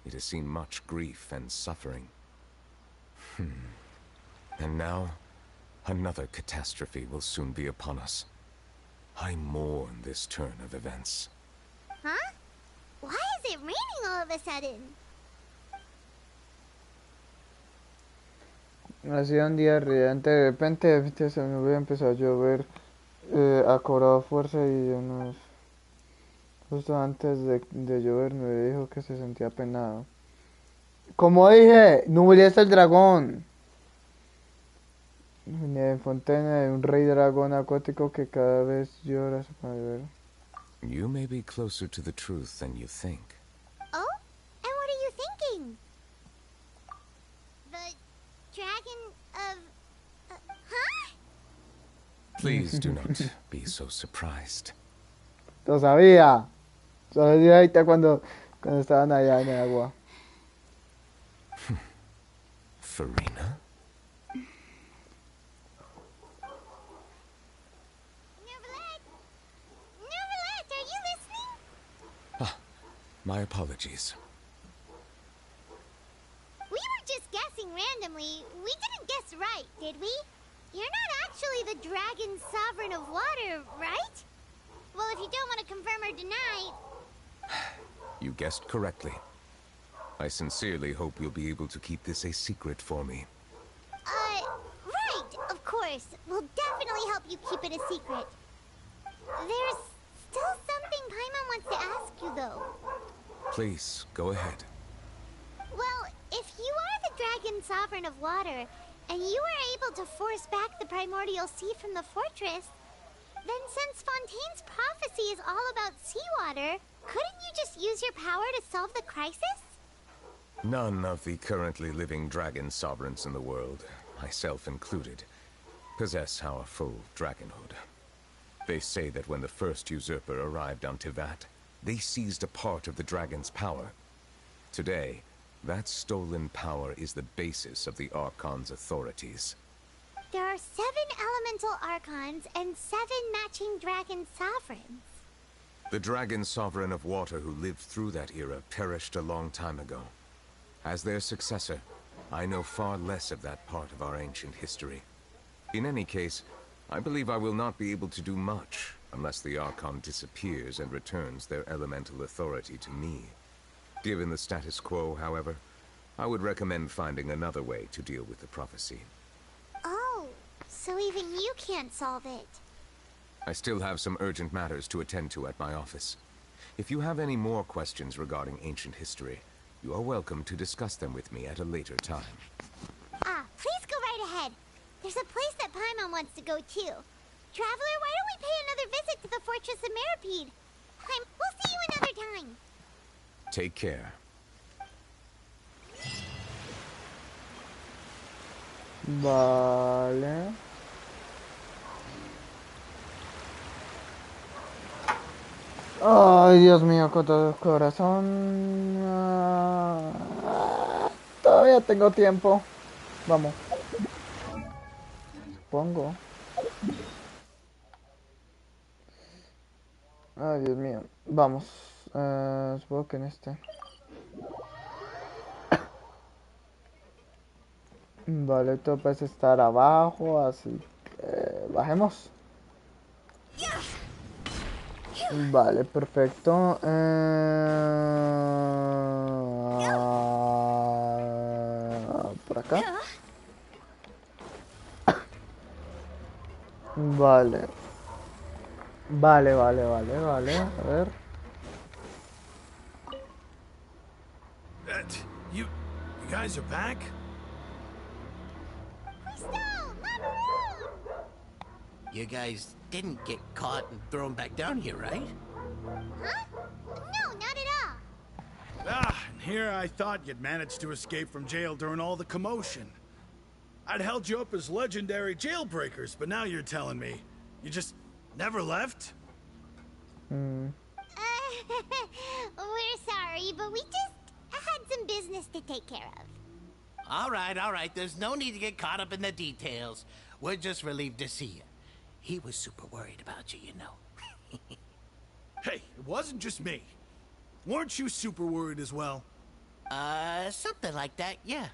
It has seen much grief and suffering. And now, another catastrophe will soon be upon us. I mourn this turn of events. Huh? Why is it raining all of a sudden? Ha sido un día riente. De repente se me había empezado a llover. Ha cobrado fuerza y unos... Justo antes de llover me dijo que se sentía penado. Como dije, Nubia es el dragón. En Fontaine hay un rey dragón acuático que cada vez llora su ver. You may be closer to the truth than you think. Oh? And what are you thinking? The dragon of... huh? Please do not be so surprised. Lo sabía. Lo sabía ahorita cuando estaban allá en el agua. Farina? Neuvillette, are you listening? My apologies. We were just guessing randomly. We didn't guess right, did we? You're not actually the dragon sovereign of water, right? Well, if you don't want to confirm or deny... You guessed correctly. I sincerely hope you'll be able to keep this a secret for me. Right, of course. We'll definitely help you keep it a secret. There's still something Paimon wants to ask you, though. Please, go ahead. Well, if you are the dragon sovereign of water, and you were able to force back the primordial sea from the fortress, then since Fontaine's prophecy is all about seawater, couldn't you just use your power to solve the crisis? None of the currently living dragon sovereigns in the world, myself included, possess our full dragonhood. They say that when the first usurper arrived on Tivat, they seized a part of the dragon's power. Today, that stolen power is the basis of the Archon's authorities. There are 7 elemental archons and 7 matching dragon sovereigns. The dragon sovereign of water who lived through that era perished a long time ago. As their successor, I know far less of that part of our ancient history. In any case, I believe I will not be able to do much unless the Archon disappears and returns their elemental authority to me. Given the status quo, however, I would recommend finding another way to deal with the prophecy. Oh, so even you can't solve it. I still have some urgent matters to attend to at my office. If you have any more questions regarding ancient history, you are welcome to discuss them with me at a later time. Please go right ahead. There's a place that Paimon wants to go too. Traveler, why don't we pay another visit to the Fortress of Meripede? We'll see you another time. Take care. Vale. Ay, Dios mío, corazón. Todavía tengo tiempo. Vamos. Supongo. Ay, Dios mío. Vamos. Supongo que en este. Vale, esto parece estar abajo, así que bajemos. Vale, perfecto. Por acá. Vale. Vale. A ver. You guys are back? You guys didn't get caught and thrown back down here, right? Huh? No, not at all. And here I thought you'd managed to escape from jail during all the commotion. I'd held you up as legendary jailbreakers, but now you're telling me you just never left? We're sorry, but we just had some business to take care of. All right. There's no need to get caught up in the details. We're just relieved to see you. He was super worried about you, you know. Hey, it wasn't just me. Weren't you super worried as well? Something like that, yeah.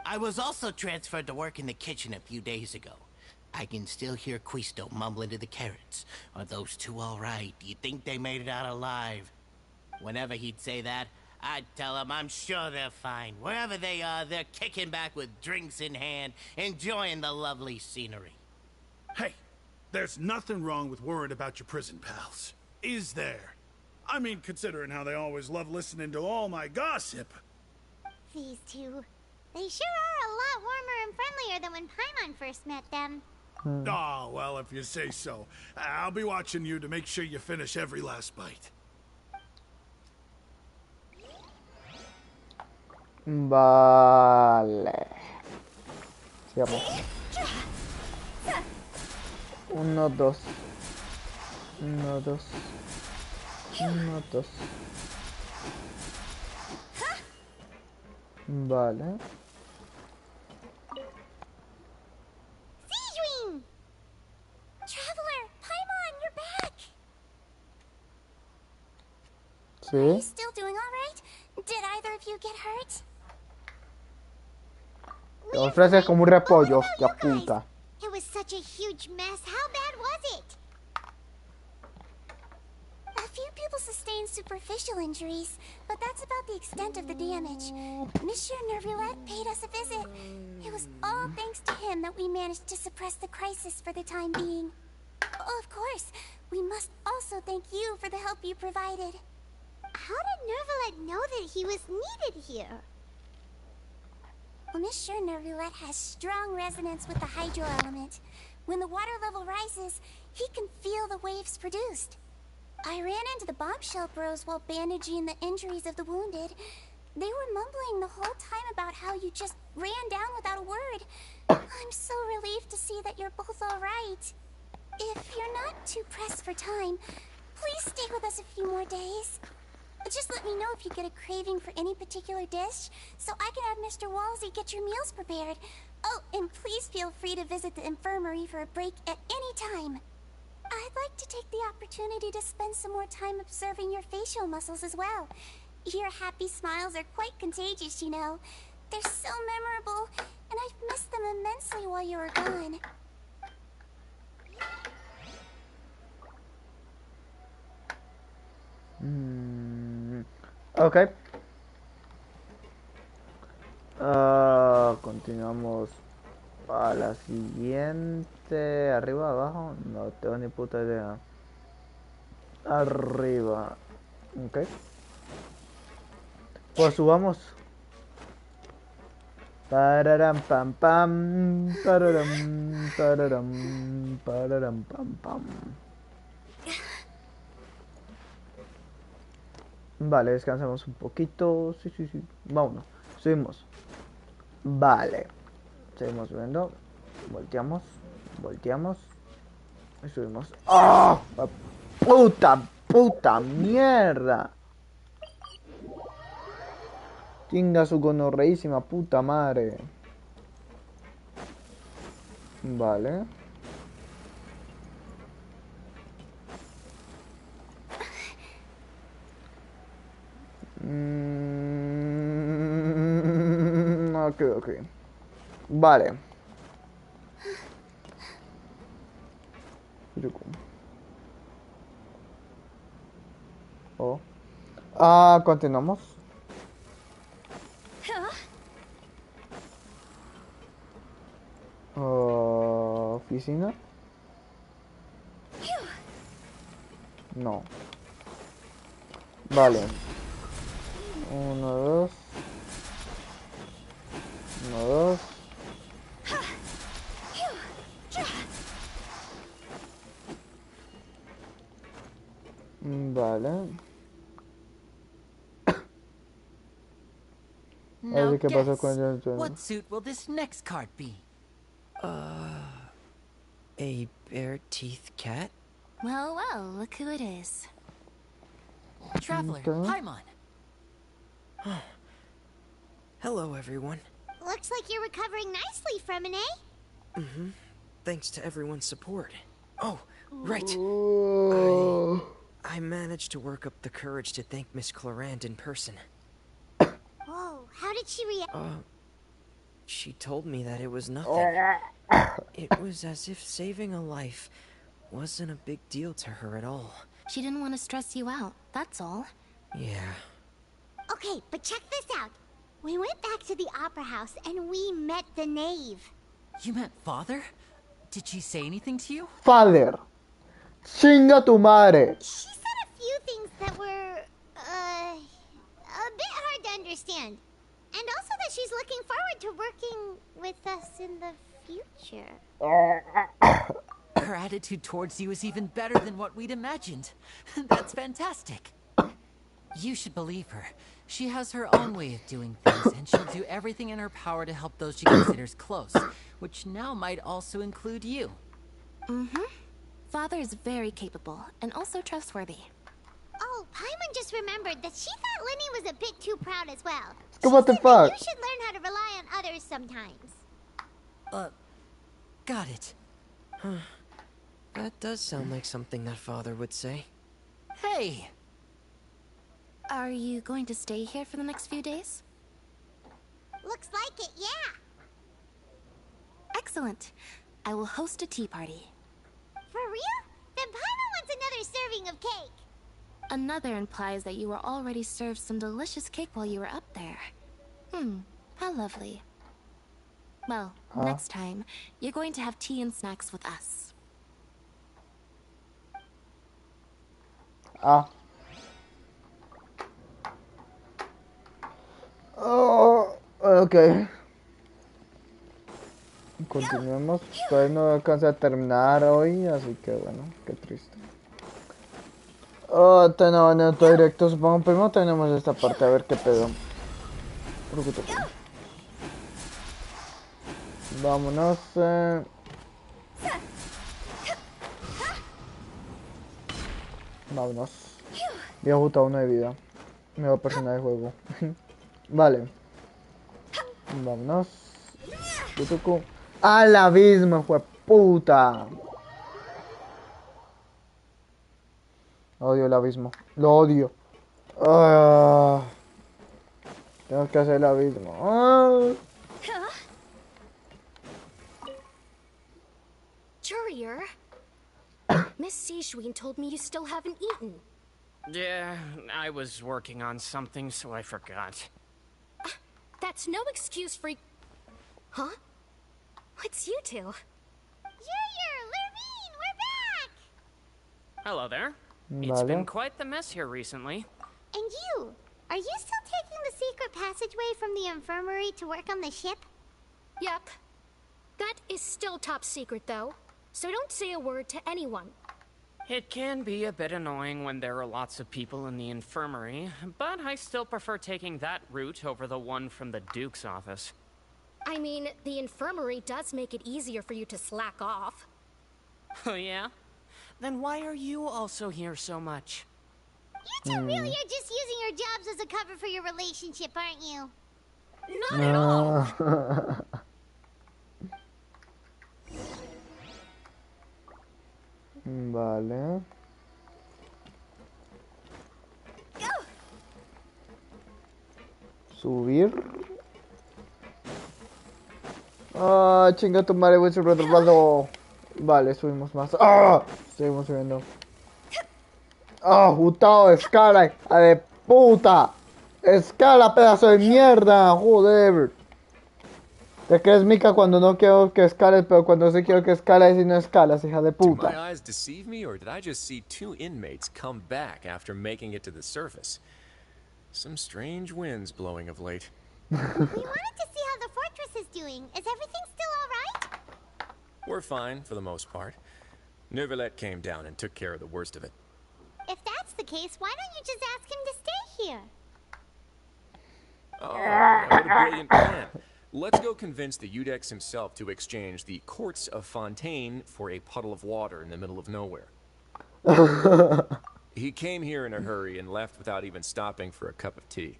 I was also transferred to work in the kitchen a few days ago. I can still hear Quisto mumbling to the carrots. Are those two all right? Do you think they made it out alive? Whenever he'd say that, I'd tell him I'm sure they're fine. Wherever they are, they're kicking back with drinks in hand, enjoying the lovely scenery. Hey, there's nothing wrong with worrying about your prison pals. Is there? I mean, considering how they always love listening to all my gossip. These two. They sure are a lot warmer and friendlier than when Paimon first met them. Oh, well, if you say so. I'll be watching you to make sure you finish every last bite. Vale. Sigamos. 1, 2. 1, 2. 1, 2. Vale. Seedwing! Traveler, Paimon, you're back! Sí. Are you still doing all right? Did either of you get hurt? Te ofrece como un repollo, hostia puta. It was such a huge mess. How bad was it? A few people sustained superficial injuries, but that's about the extent of the damage. Monsieur Nervillette paid us a visit. It was all thanks to him that we managed to suppress the crisis for the time being. Oh, of course, we must also thank you for the help you provided. How did Nervillette know that he was needed here? Well, Monsieur Nervillette has strong resonance with the hydro element. When the water level rises, he can feel the waves produced. I ran into the bombshell bros while bandaging the injuries of the wounded. They were mumbling the whole time about how you just ran down without a word. I'm so relieved to see that you're both all right. If you're not too pressed for time, please stay with us a few more days. Just let me know if you get a craving for any particular dish, so I can have Mr. Walsey get your meals prepared. Oh, and please feel free to visit the infirmary for a break at any time. I'd like to take the opportunity to spend some more time observing your facial muscles as well. Your happy smiles are quite contagious, you know. They're so memorable, and I've missed them immensely while you were gone. Ok. Continuamos a la siguiente. ¿Arriba, abajo? No tengo ni puta idea. Arriba. Ok. Pues subamos. Pararam pam pam. Pararam, pararam, pararam pam pam. Vale, descansamos un poquito. Sí, sí, sí. Vámonos. Subimos. Vale. Seguimos subiendo. Volteamos. Volteamos. Y subimos. ¡Oh! ¡Puta! ¡Puta mierda! Chinga su gonorreísima puta madre. Vale. Ok, ok. Vale. Oh. Ah, continuamos. Oficina. No. Vale. 1, 2. 1, 2. Vale. Now ¿Qué pasó guess, con Genshin? what suit will this next card be? A bare-teeth cat? Well, well, look who it is. Traveler, Okay. Paimon. Hello, everyone. Looks like you're recovering nicely, Fremine. Mm-hmm. Thanks to everyone's support. Oh, right. I managed to work up the courage to thank Miss Clarant in person. Whoa, how did she react? She told me that it was nothing. It was as if saving a life wasn't a big deal to her at all. She didn't want to stress you out, that's all. Yeah. Okay, but check this out. We went back to the opera house and we met the knave. You met father? Did she say anything to you? Father. Chinga tu madre. She said a few things that were, a bit hard to understand. And also that she's looking forward to working with us in the future. Her attitude towards you is even better than what we'd imagined. That's fantastic. You should believe her. She has her own way of doing things, and she'll do everything in her power to help those she considers close, which now might also include you. Mm-hmm. Father is very capable, and also trustworthy. Oh, Paimon just remembered that she thought Lenny was a bit too proud as well. What the fuck? You should learn how to rely on others sometimes. Got it. Huh. That does sound like something that father would say. Hey! Are you going to stay here for the next few days? Looks like it, yeah. Excellent. I will host a tea party. For real? Then Paimon wants another serving of cake. Another implies that you were already served some delicious cake while you were up there. How lovely. Well, next time, you're going to have tea and snacks with us. Oh, ok. Continuemos. Todavía no alcanza a terminar hoy, así que bueno, qué triste. Tenemos directo, supongo. Primero tenemos esta parte, a ver qué pedo. Vámonos. Vámonos. Voy a ajustar uno de vida. Mejor personaje de juego. Vale. Vámonos. ¡Al abismo, fue puta! Odio el abismo. Lo odio. Tengo que hacer el abismo. Courier? Miss Seishween told me you still haven't eaten. Yeah, I was working on something, so I forgot. That's no excuse for... Huh? What's you two? Courier, Lurvine, we're back! Hello there. It's been quite the mess here recently. And you? Are you still taking the secret passageway from the infirmary to work on the ship? Yep. That is still top secret, though. So don't say a word to anyone. It can be a bit annoying when there are lots of people in the infirmary, but I still prefer taking that route over the one from the Duke's office. I mean, the infirmary does make it easier for you to slack off. Oh yeah? Then why are you also here so much? You two really are just using your jobs as a cover for your relationship, aren't you? Not at all! Vale. Subir. Ah, chinga tu madre, voy a subir otro lado. Vale, subimos más. Ah, seguimos subiendo. Ah, Gustavo, escala, a de puta. Escala, pedazo de mierda, joder. Te crees mica cuando no quiero que escales, pero cuando sí quiero que escales y no escalas, hija de Did my puta. eyes deceive me, or did I just see two inmates come back after making it to the surface? Some strange winds blowing of late. We wanted to see how the fortress is doing. Is everything still alright? We're fine, for the most part. Neuvillette came down and took care of the worst of it. If that's the case, why don't you just ask him to stay here? Oh, what a brilliant plan. Let's go convince the Udex himself to exchange the courts of Fontaine for a puddle of water in the middle of nowhere. He came here in a hurry and left without even stopping for a cup of tea.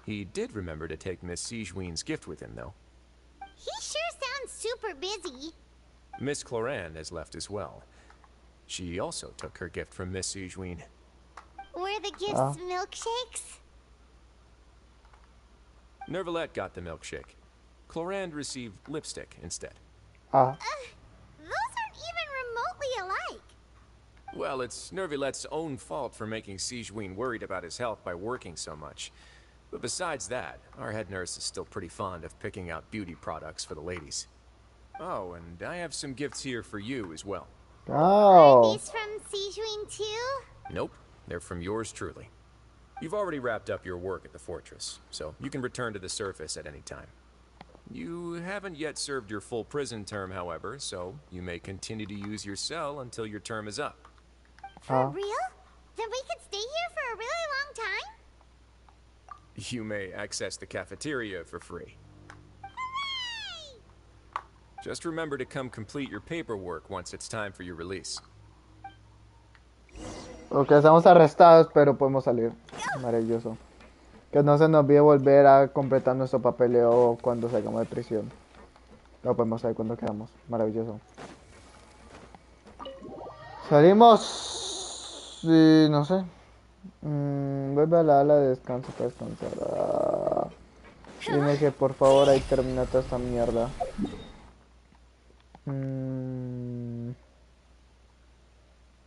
He did remember to take Miss Sigewinne's gift with him, though. He sure sounds super busy. Miss Cloran has left as well. She also took her gift from Miss Sigewinne. Were the gifts milkshakes? Neuvillette got the milkshake. Clorand received lipstick instead. Those aren't even remotely alike. Well, it's Neuvillette's own fault for making Sigewinne worried about his health by working so much. But besides that, our head nurse is still pretty fond of picking out beauty products for the ladies. Oh, and I have some gifts here for you as well. Oh. Are these from Sigewinne too? Nope, they're from yours truly. You've already wrapped up your work at the fortress, so you can return to the surface at any time. You haven't yet served your full prison term, however, so you may continue to use your cell until your term is up. For real? Then we could stay here for a really long time? You may access the cafeteria for free. Hooray! Just remember to come complete your paperwork once it's time for your release. Porque estamos arrestados, pero podemos salir. Maravilloso. Que no se nos olvide volver a completar nuestro papeleo cuando salgamos de prisión. Lo podemos saber cuando quedamos. Maravilloso. Salimos. Sí, no sé. Vuelve a la ala de descanso para descansar. Dime que por favor ahí termina toda esta mierda.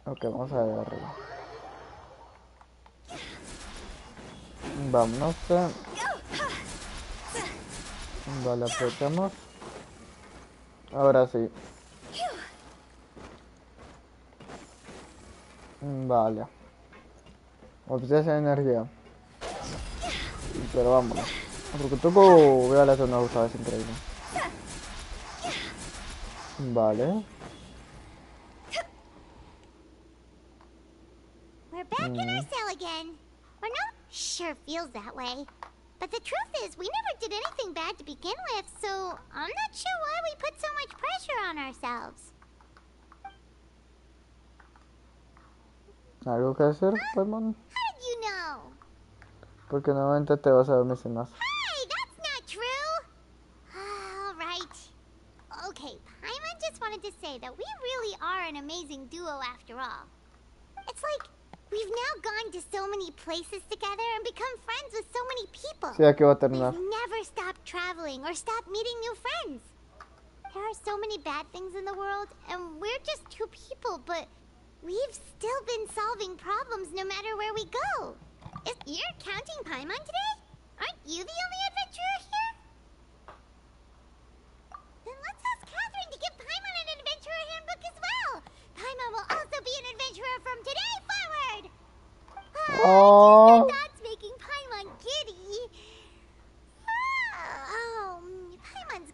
Ok, vamos a ver arriba. Vámonos. Vale, apretamos. Ahora sí. Vale. Obsesión energía. Pero vámonos. Porque toco veo la zona gustada, es increíble. Vale. We're back in our cell again. Or no, sure feels that way. But the truth is, we never did anything bad to begin with, so I'm not sure why we put so much pressure on ourselves. ¿Algo que hacer, Paimon? How did you know? Porque nuevamente te vas a dormir sin más. Hey, that's not true! All right. Okay, Paimon just wanted to say that we really are an amazing duo after all. It's like we've now gone to so many places together and become friends with so many people. Sí, aquí va a terminar. We've never stopped traveling or stopped meeting new friends. There are so many bad things in the world, and we're just two people, but we've still been solving problems no matter where we go. You're counting Paimon today? Aren't you the only adventurer here? Then let's ask Catherine to give Paimon an adventurer handbook as well. Paimon will also be an adventurer from today forward. Oh. That's making Paimon giddy. Paimon's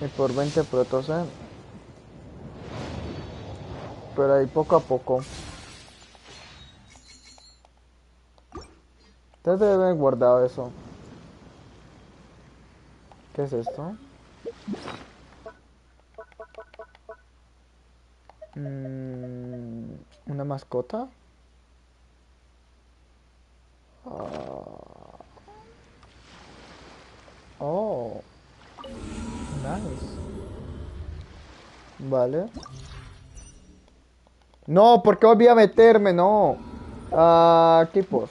Y por 20 protos, pero ahí poco a poco. Ustedes deben haber guardado eso. ¿Qué es esto? ¿Una mascota? Oh, nice. Vale. No, ¿por qué volví a meterme? No. Equipos.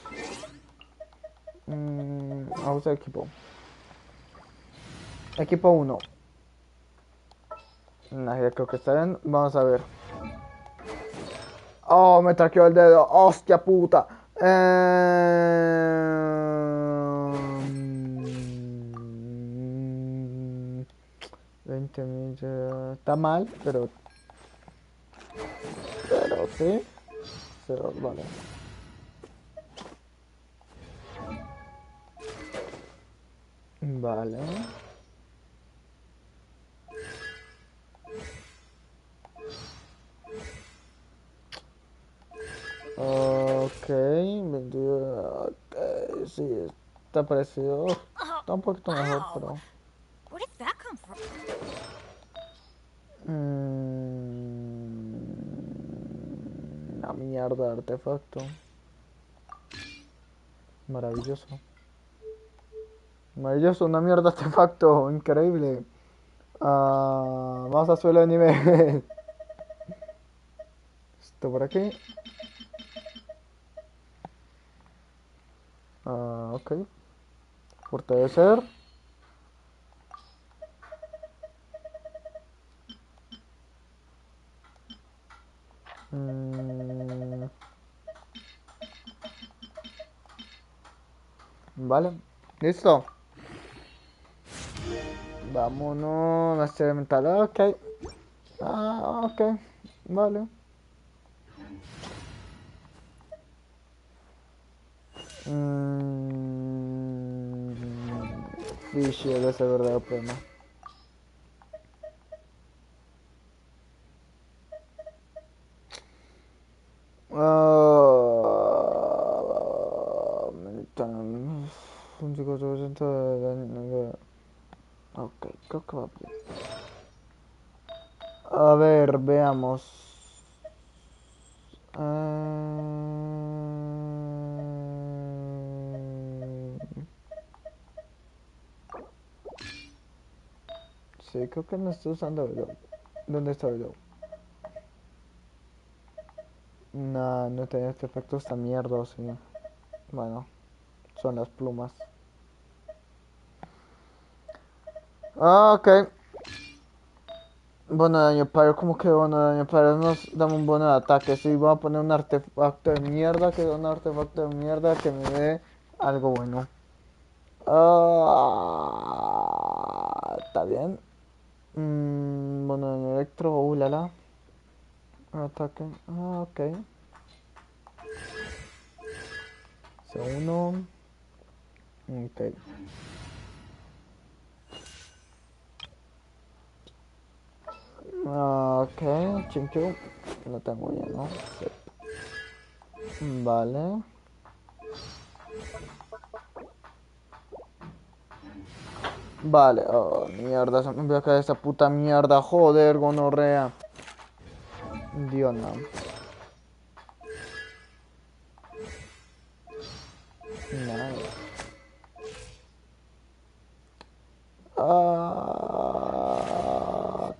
Vamos a usar equipo. Equipo 1. Ya creo que está bien. Vamos a ver. Oh, me traqueó el dedo. Hostia puta. 20 millas. Está mal, pero sí. Pero vale. Vale. Ok, 22. Ok, sí, está parecido. Está un poquito mejor, pero. Where did that come from? Una mierda de artefacto. Maravilloso. Maravilloso, una mierda de artefacto. Increíble. Vamos a subirlo de nivel. Esto por aquí. Ok. Fortalecer. Vale. Listo. Vámonos a hacer mental. Ok. Ok. Vale. Fishy es ese verdadero problema. Un 5% de daño. Ok, creo que va bien. A ver, veamos. Sí, creo que no estoy usando video. ¿Dónde está el video? No, no tenía este efecto esta mierda, sí. Bueno, son las plumas. Ok. Bono de daño, pero ¿cómo que bono de daño? Pero nos dame un bono de ataque. Sí, voy a poner un artefacto de mierda, que un artefacto de mierda que me dé algo bueno. Está bien. Bono de daño electro, lala. Ataque. Ok. C1. Ok. Ok, chinchu. Lo tengo ya, ¿no? Sí. Vale. Vale, oh, mierda, se me voy a caer esa puta mierda, joder, gonorrea. Dios no. Nice.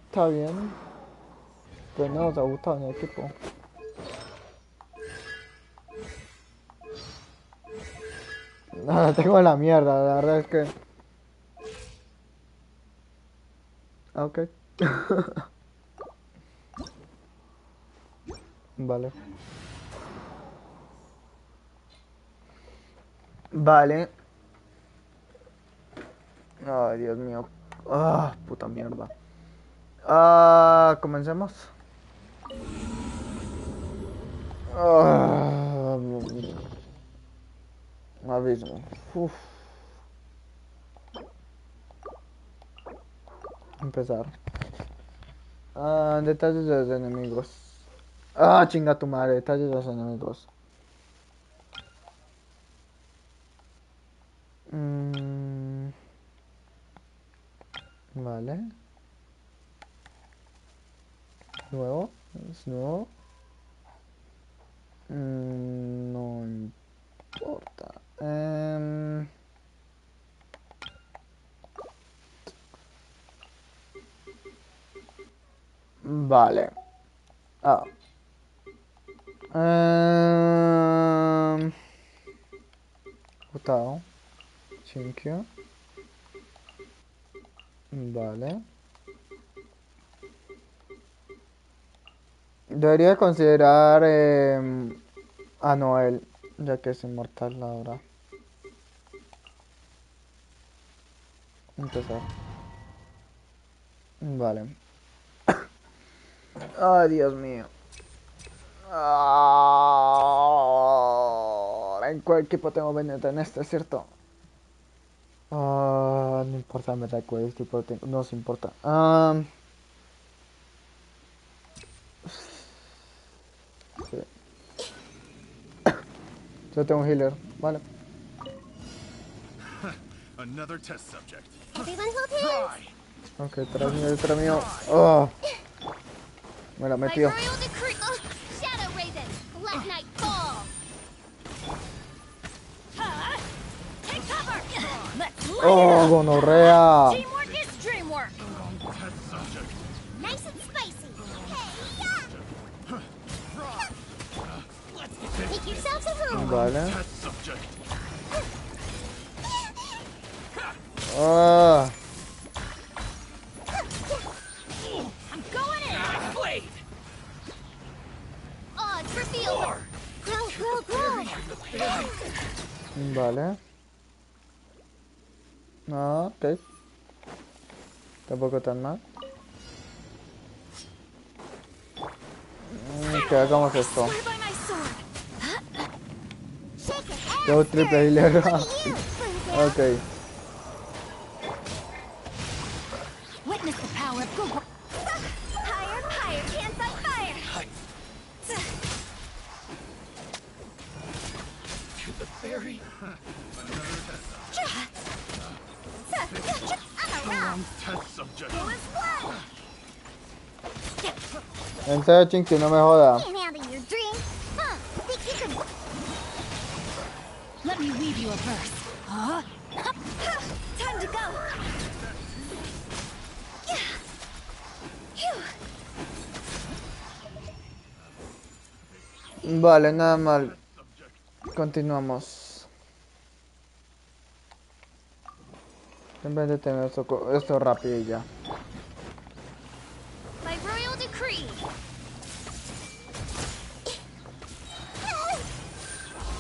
Está bien. Pues no nos ha gustado en el equipo. Nada, tengo la mierda, la verdad es que. Ok. Vale. Vale. Ay, Dios mío. Puta mierda. Comencemos. Abismo. Uf. Empezar. Detalles de los enemigos. Ah, chinga tu madre. Detalles de los enemigos. Vale. Nuevo. Es nuevo. No importa. Vale. Ah. Gustavo. Chinkyo. Vale. Debería considerar a Noel, ya que es inmortal ahora. Empezar. Vale. Ay, Dios mío. ¿En cuál equipo tengo Beneta? En este, ¿cierto? No importa, me da cuál tipo tengo. No se importa. Sí. Yo tengo un healer, vale. Another test subject. Everyone hold hands. Ok, detrás mío. Oh. Me la By metió. royal decree. Oh, Shadow Raven, let night fall. Take cover. Let's light Oh, it gonorrea. up. Teamwork is dreamwork. Test subject. Nice and spicy. Make yourselves at home. Vale. Test subject. Ah. I'm going in. Blade. Odds revealed. Grow. Vale. Ah, ok. Tampoco tan mal. Que hagamos esto. By my sword. Shake it. Tengo triple healer. Ok. Witness the power of Google. Higher, hands on fire. To the berry. Test subject. En serio, Chinky, no me joda. Can't handle your dream. Huh? Think you can... Let me weave you a verse. Time to go. Vale, nada mal. Continuamos. En vez de tener esto rápido y ya. By royal decree.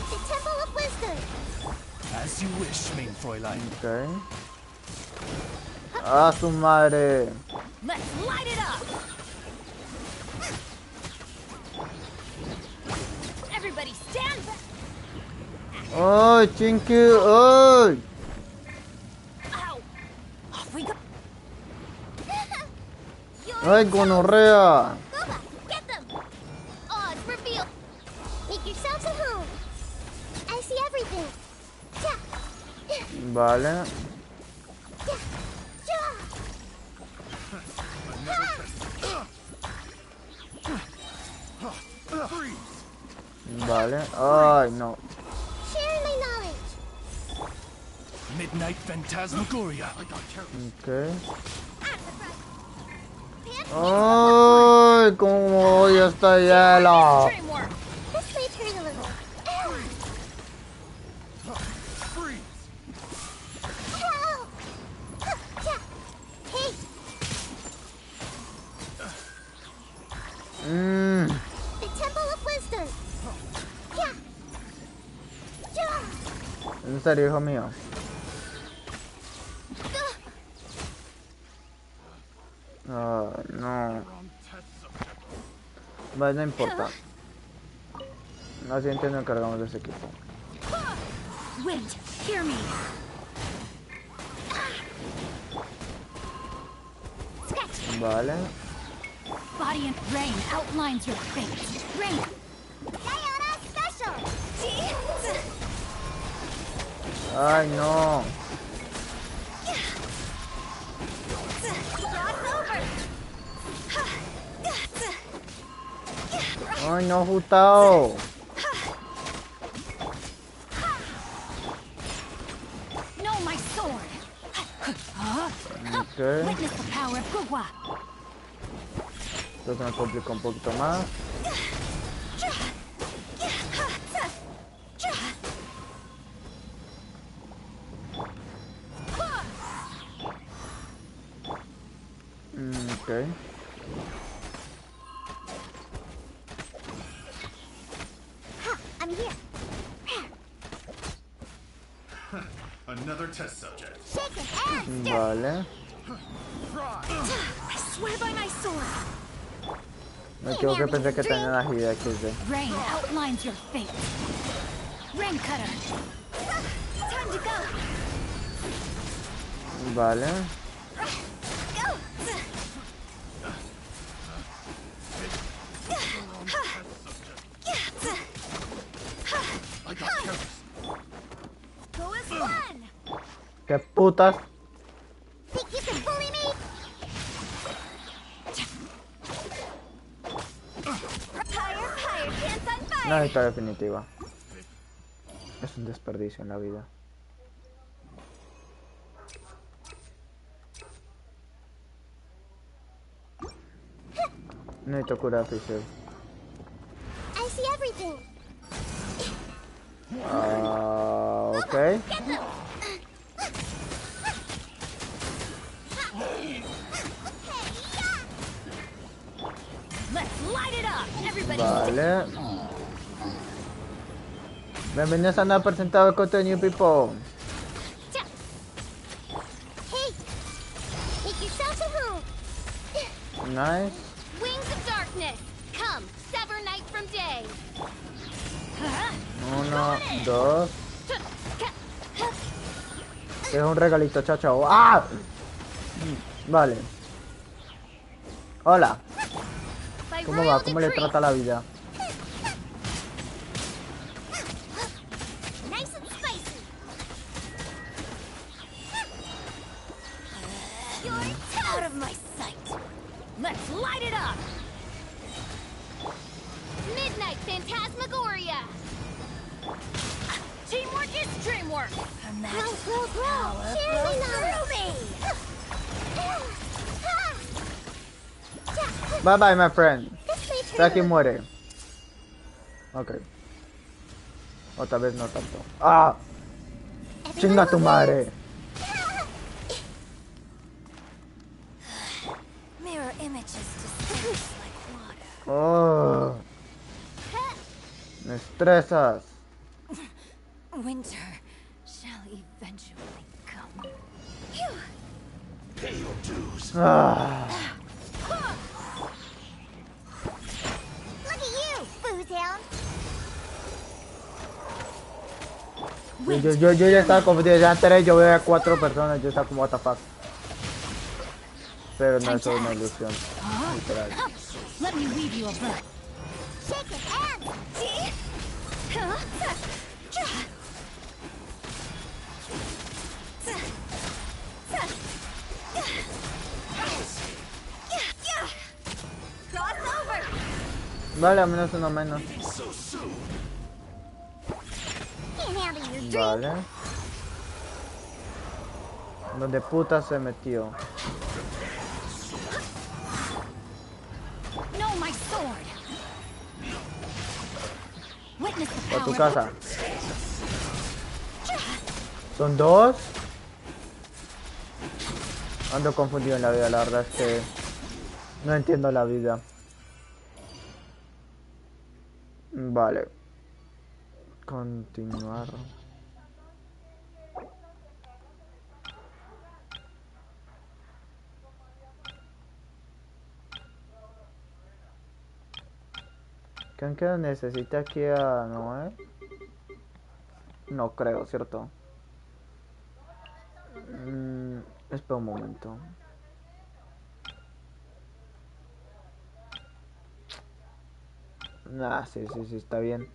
The Temple of Wisdom. As you wish, main Fräulein. Ok. ¡Ah, su madre! Let's light it up. Everybody stand back. ¡Ay, Chinky! ¡Ay! Ow. Off we go. ¡Ay, gonorrea! Boba, get them. Odds reveal. Make yourselves at home. I see everything. Vale. Vale. Ay, no. Sharing my knowledge. Midnight Phantasmagoria. Ok. Ay, cómo odio esta hielo. This may turn a little. Help! Hey, the Temple of Wisdom. En serio, hijo mío. No. Vale, no importa. La siguiente nos encargamos de ese equipo. Wind, hear me. Vale. Body and rain outlines your fate. Rain. Diana special. Ay, no. Ay, no, Gustavo. No, my sword. Ok. Witness the power of Gugwa. Esto se me complica un poquito más. Ok. I'm here. Another test subject. Shaken and stirred. Vale. I swear by my sword. Me equivoqué, pensé que tenía la idea aquí. Rain outlines your fate. Rain cutter. Time to go. Vale. Go. I got careless. Who is one? ¿Qué putas? Think you can bully me? Fire, dance on fire. No, esta definitiva. Es un desperdicio en la vida. Necesito curar Fisher. I see everything. Ok. Get them. Let's light it up. Everybody. Vale. Bienvenidos a nuevo presentado de contenido, people. Hey, make yourself a home. Nice. Wings of darkness. Come, sever night from day. 1, 2. Es un regalito, chacho. ¡Ah! Vale. Hola. ¿Cómo va? ¿Cómo le trata la vida? Nice and spicy. You're out of my sight. Let's light it up. Midnight Phantasmagoria. Teamwork is dreamwork. Grow. Cheer me through me. Bye bye, my friend. Aquí muere. Ok. Otra vez no tanto. ¡Ah! ¡Chinga tu madre! Mirror images disperse like water. ¡Oh! Me estresas. Winter shall eventually come. Pay your dues. Ah. Look at you, Foozhound. Yo ya estaba confundido. Ya antes yo veía 4 personas. Yo estaba como, what the fuck. Pero no, eso es una ilusión. Literal. Let me weave you a bird. Shake it and crossover. Vale, al menos uno menos. Can't handle your drink. Vale. ¿Dónde puta se metió? No, my sword. Witness the A tu power. casa. ¿Son 2? Ando confundido en la vida, la verdad es que no entiendo la vida. Vale. Continuar. ¿Quién que necesita aquí a Noé? No creo, ¿cierto? Espera un momento. Ah, sí, está bien.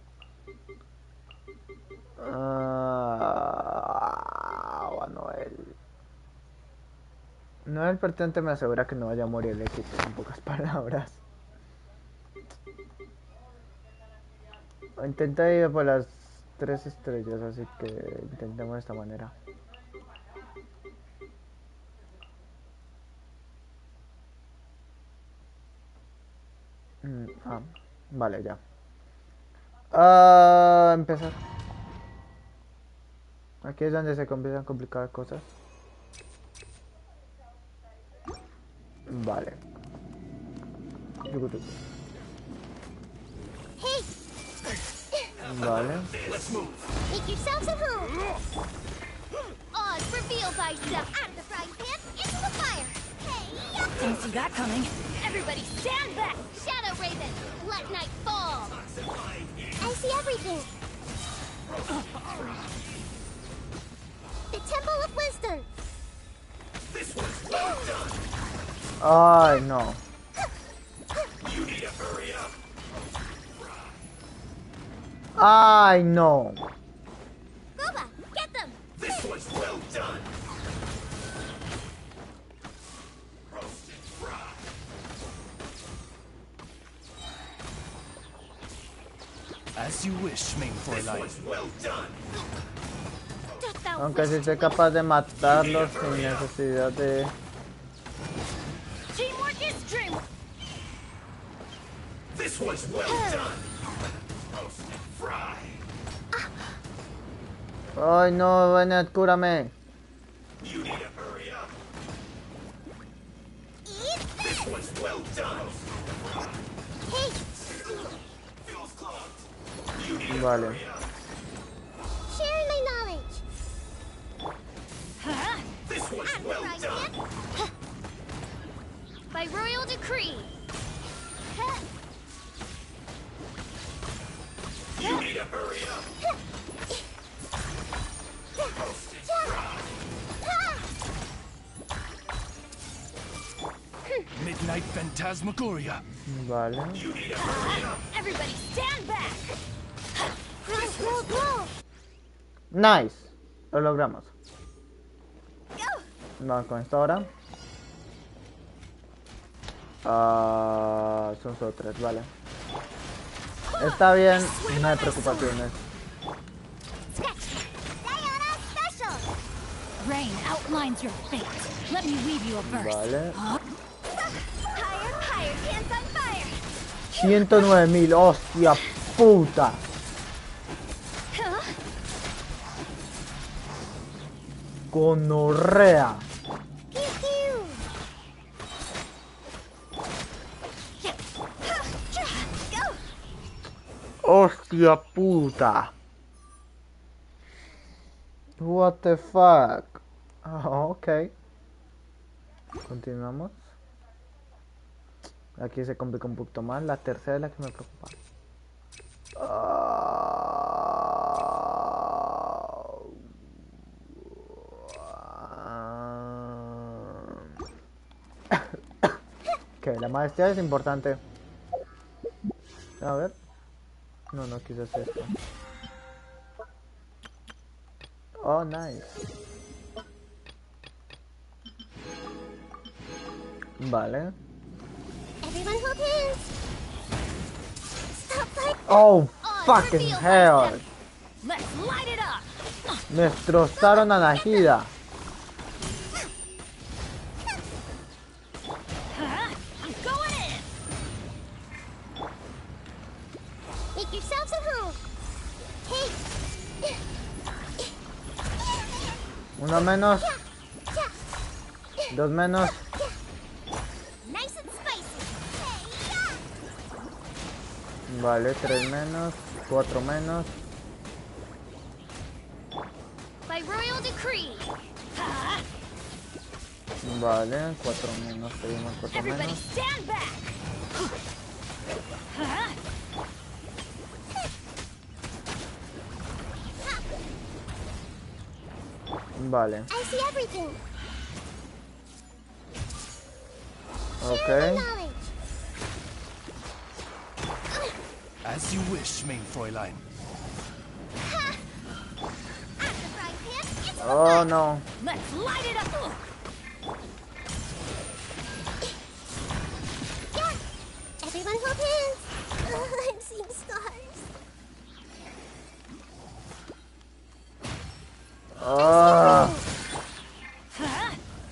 Noel. Noel Pertente me asegura que no vaya a morir el equipo, en pocas palabras. Intenta ir por las 3 estrellas, así que intentemos de esta manera. Vale, ya. Empezar. Aquí es donde se comienzan a complicar cosas. Vale. Vale. Make yourselves at home. Oz, reveal thyself out of the frying pan into the fire. Hey, Didn't see that coming. everybody stand back. Shadow Raven, let night fall. I see everything. The Temple of Wisdom. This one's well done. Ay, no. You need to hurry up. Ay, no. Booba, get them. This one's well done. Roasted fry. As you wish, main for life. Well done. Aunque si soy capaz de matarlos sin necesidad de... Teamwork is dreamwork. This one's well done. Roasted fry. Ay, no, Bennett, cúrame. You need to hurry up. This one's well done. Hey. Feels clogged. You need to Vale. hurry up. Sharing my knowledge. This one's well done. By royal decree. You need to hurry up. Roasted fry. Midnight Phantasmagoria. Vale. You need to hurry up. Everybody stand back. Grow. Nice. Lo logramos. Vamos con esto ahora. Son solo 3, vale. Está bien, no hay preocupaciones. Rain outlines your fate. Let me weave you a verse. Vale. Higher, hands on fire. 109.000, hostia puta. Gonorrea. Hostia puta. What the fuck. Oh, ok. Continuamos. Aquí se complica un poquito más. La tercera es la que me preocupa. Ok, la maestría es importante. A ver. No quise hacer esto. Oh, nice. Vale. Everyone hold hands. Stop fighting. Oh, fucking hell. Let's light it up. Me destrozaron a Najida. I'm going in. Make yourselves at home. Hey. Uno menos. Dos menos. Nice and spicy. Vale, 3 menos. 4 menos. By royal decree. Vale, 4 menos. Pedimos 4 Everybody menos. stand back. Vale. I see everything. Ok. As you wish, mein Fräulein. Oh no. Let's light it up. Yeah. Everyone hold hands. I'm seeing stars.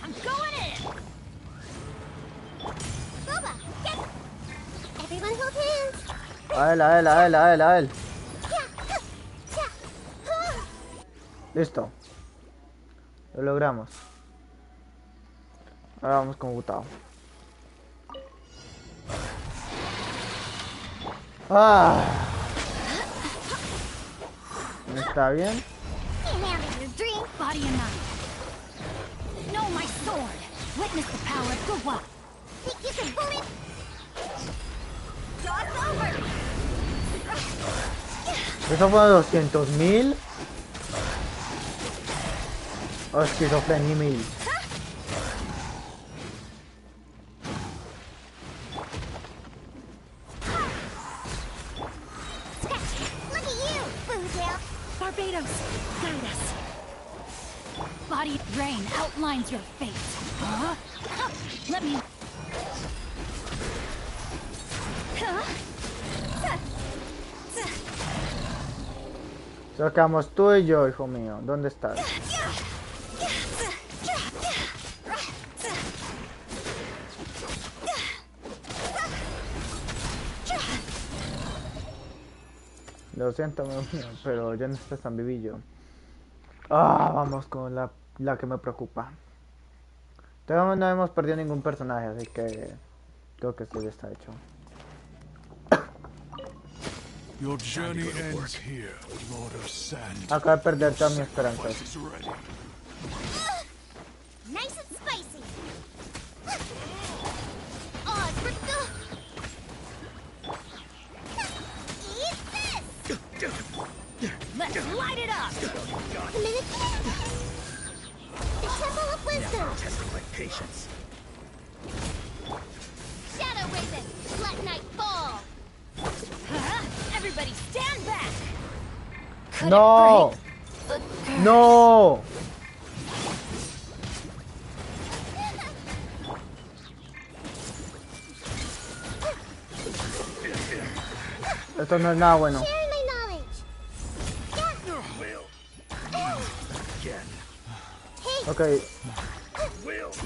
I'm going in. Boba, get. Everyone hold hands. A él. Listo. Lo logramos. Ahora vamos con Gustavo. ¿Está bien? Body and mind. Know my sword. Witness the power of Guwa. Think you can bully? Cross over. ¿Eso fue 200.000? ¿O esquizofrenia 1000? Look at you, Bootail. Barbados, guide us. Body rain outlines your fate. Let me. Sacamos tú y yo, hijo mío. ¿Dónde estás? Lo siento, pero ya no estás tan vivillo. Vamos con la que me preocupa. Todavía no hemos perdido ningún personaje, así que creo que esto ya está hecho. Your journey ends here, Lord of Sand. Acabo de perder todas mis esperanzas. Nice and spicy. Oh, Crystal. Eat this. Let's light it up. The Temple of Wisdom. Testing my patience. Shadow Raven. Let night fall. Everybody stand back. No. No. Esto no es nada bueno. Share my knowledge. Ok.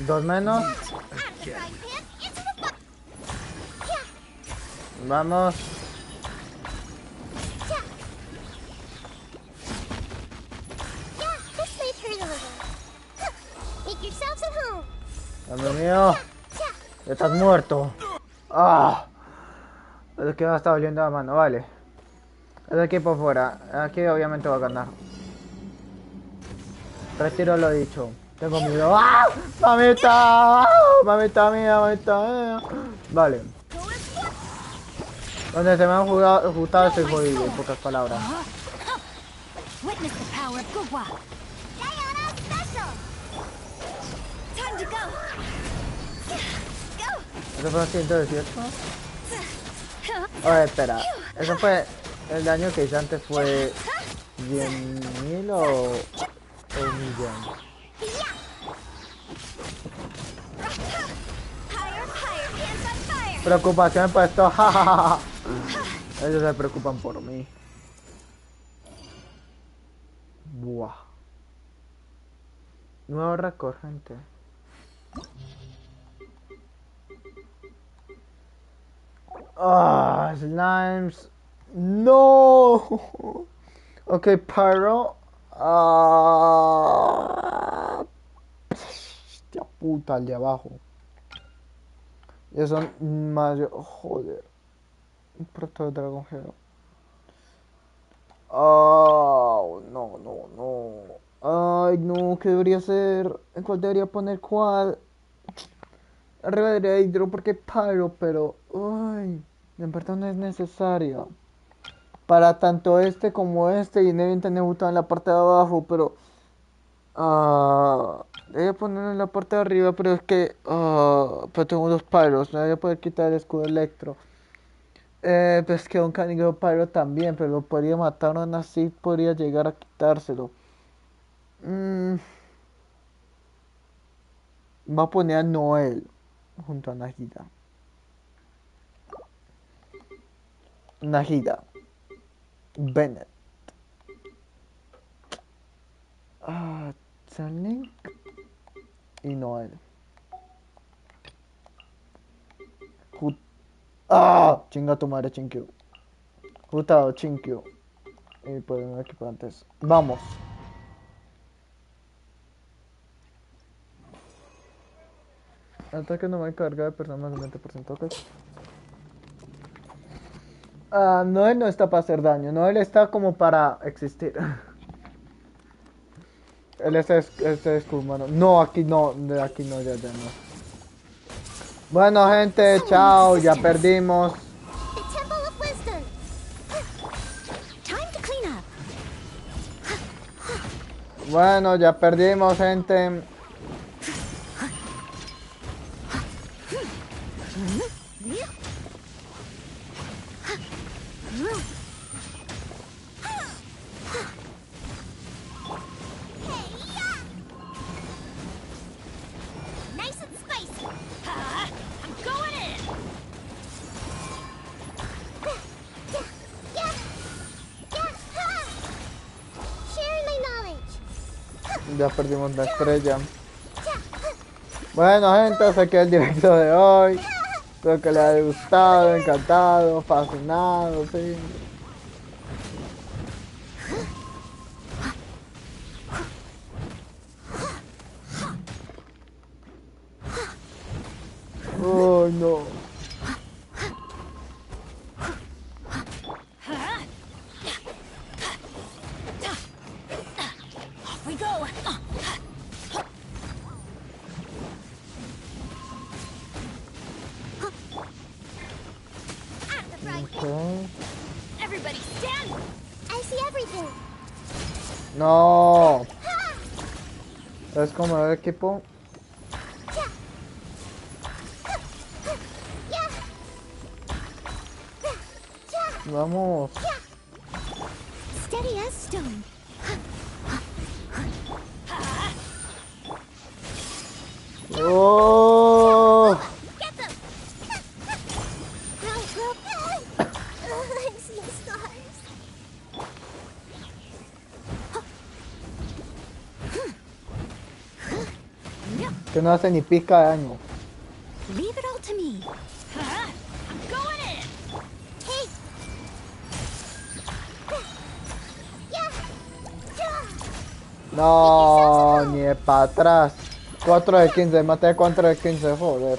2 menos. Vamos. This may turn a little. Make yourselves at home. Amigo mío. Estás muerto. Es que me está doliendo la mano, vale. El equipo fuera. Aquí obviamente va a ganar. Retiro lo dicho. Tengo miedo. ¡Mamita! ¡Mamita mía! ¡Mamita mía! Vale. Donde se me han gustado estoy jodido, en pocas palabras. Witness the power of Guwa. Diana special. Time to go. Go. ¿Eso fue 118? Espera. Eso fue... El daño que hice antes fue... 10.000 o... un millón. Preocupación por esto. Ellos se preocupan por mí. Buah. Nuevo récord, gente. Slimes. No. Ok, Pyro. Hostia puta, el de abajo. Ya son más. Joder. Un proto Dragon Hero. No. Ay, no, ¿qué debería hacer? ¿En cuál debería poner cuál? Arriba debería Hydro porque Pyro, pero... Ay, en verdad no es necesario. Para tanto este como este, y Nevin tiene botón en la parte de abajo, pero... Debería ponerlo en la parte de arriba, pero es que... pero tengo dos Pyros, no voy a poder quitar el escudo electro. Pues que un canigro pyro también, pero lo podría matar aún así, podría llegar a quitárselo. Va a poner a Noel junto a Nahida. Nahida. Bennett. Link y Noel. Chinga tu madre, Chinkyu. Jutado, Chinkyu. Y por un equipo antes. Vamos. Ataque no va a cargar de personas más del 20%. Ok. Noel no está para hacer daño. Noel está como para existir. Él es humano. No, aquí no. De aquí no, ya no. Bueno, gente, chao. Ya perdimos. Bueno, ya perdimos, gente. Ya perdimos la estrella. Bueno, gente, hasta aquí el directo de hoy. Espero que les haya gustado, encantado, fascinado, sí. Oh, no. No. Es como el equipo. Vamos. Steady as stone. Oh. Get them. I'm seeing stars. Que no hace ni pizca de daño. Leave it all to me. I'm going in. Hey. No, ni de para atrás. 4 de 15, maté 4 de 15, joder.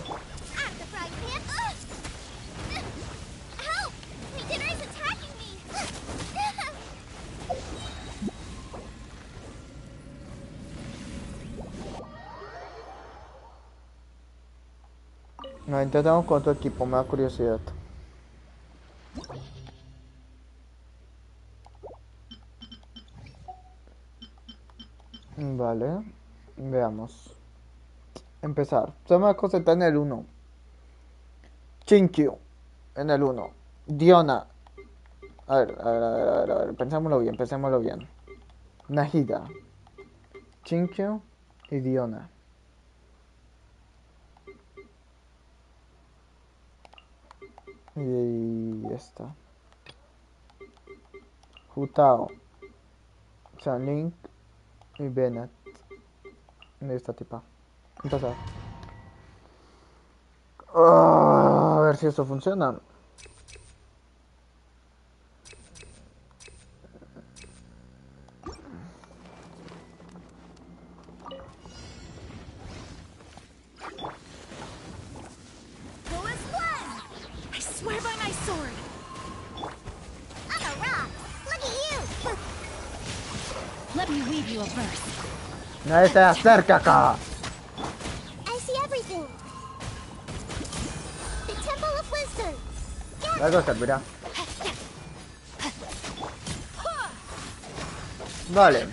No, intentamos con otro equipo, me da curiosidad. Vale, veamos. Empezar. Se me va a concentrar en el 1. Chinkyu en el 1. Diona. A ver. Pensémoslo bien. Nahida. Chinkyu y Diona. Y esta. Jutao. Link y Bennett. Esta tipa. Empezar. A ver si esto funciona. Nadie se acerca acá. I see everything. The Temple of Wisdom. Algo servirá. Vale.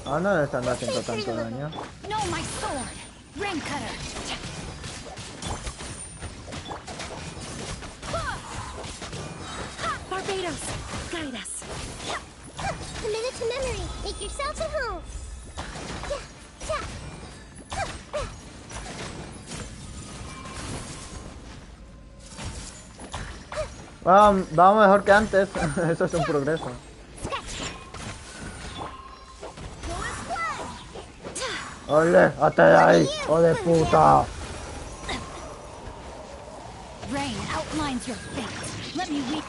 Ah, no le están haciendo tanto daño. No, my sword. Rain cutter. Barbados, guide us. A minute to memory. Make yourselves at home. Vamos mejor que antes. Eso es un progreso. ¡Ole! ¡Hasta de ahí! ¡Oh de puta! Rain outlines your fate. Let me weep.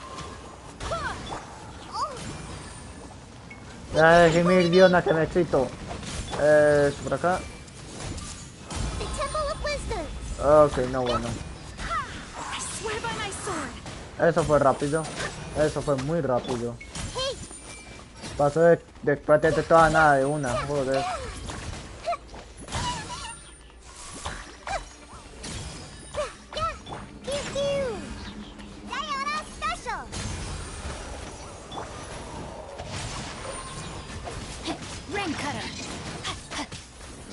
Ya déjeme ir, Diona, que me excito. Por acá. Ok, no, bueno. Eso fue rápido. Eso fue muy rápido. Pasó de prácticamente toda nada de una, joder.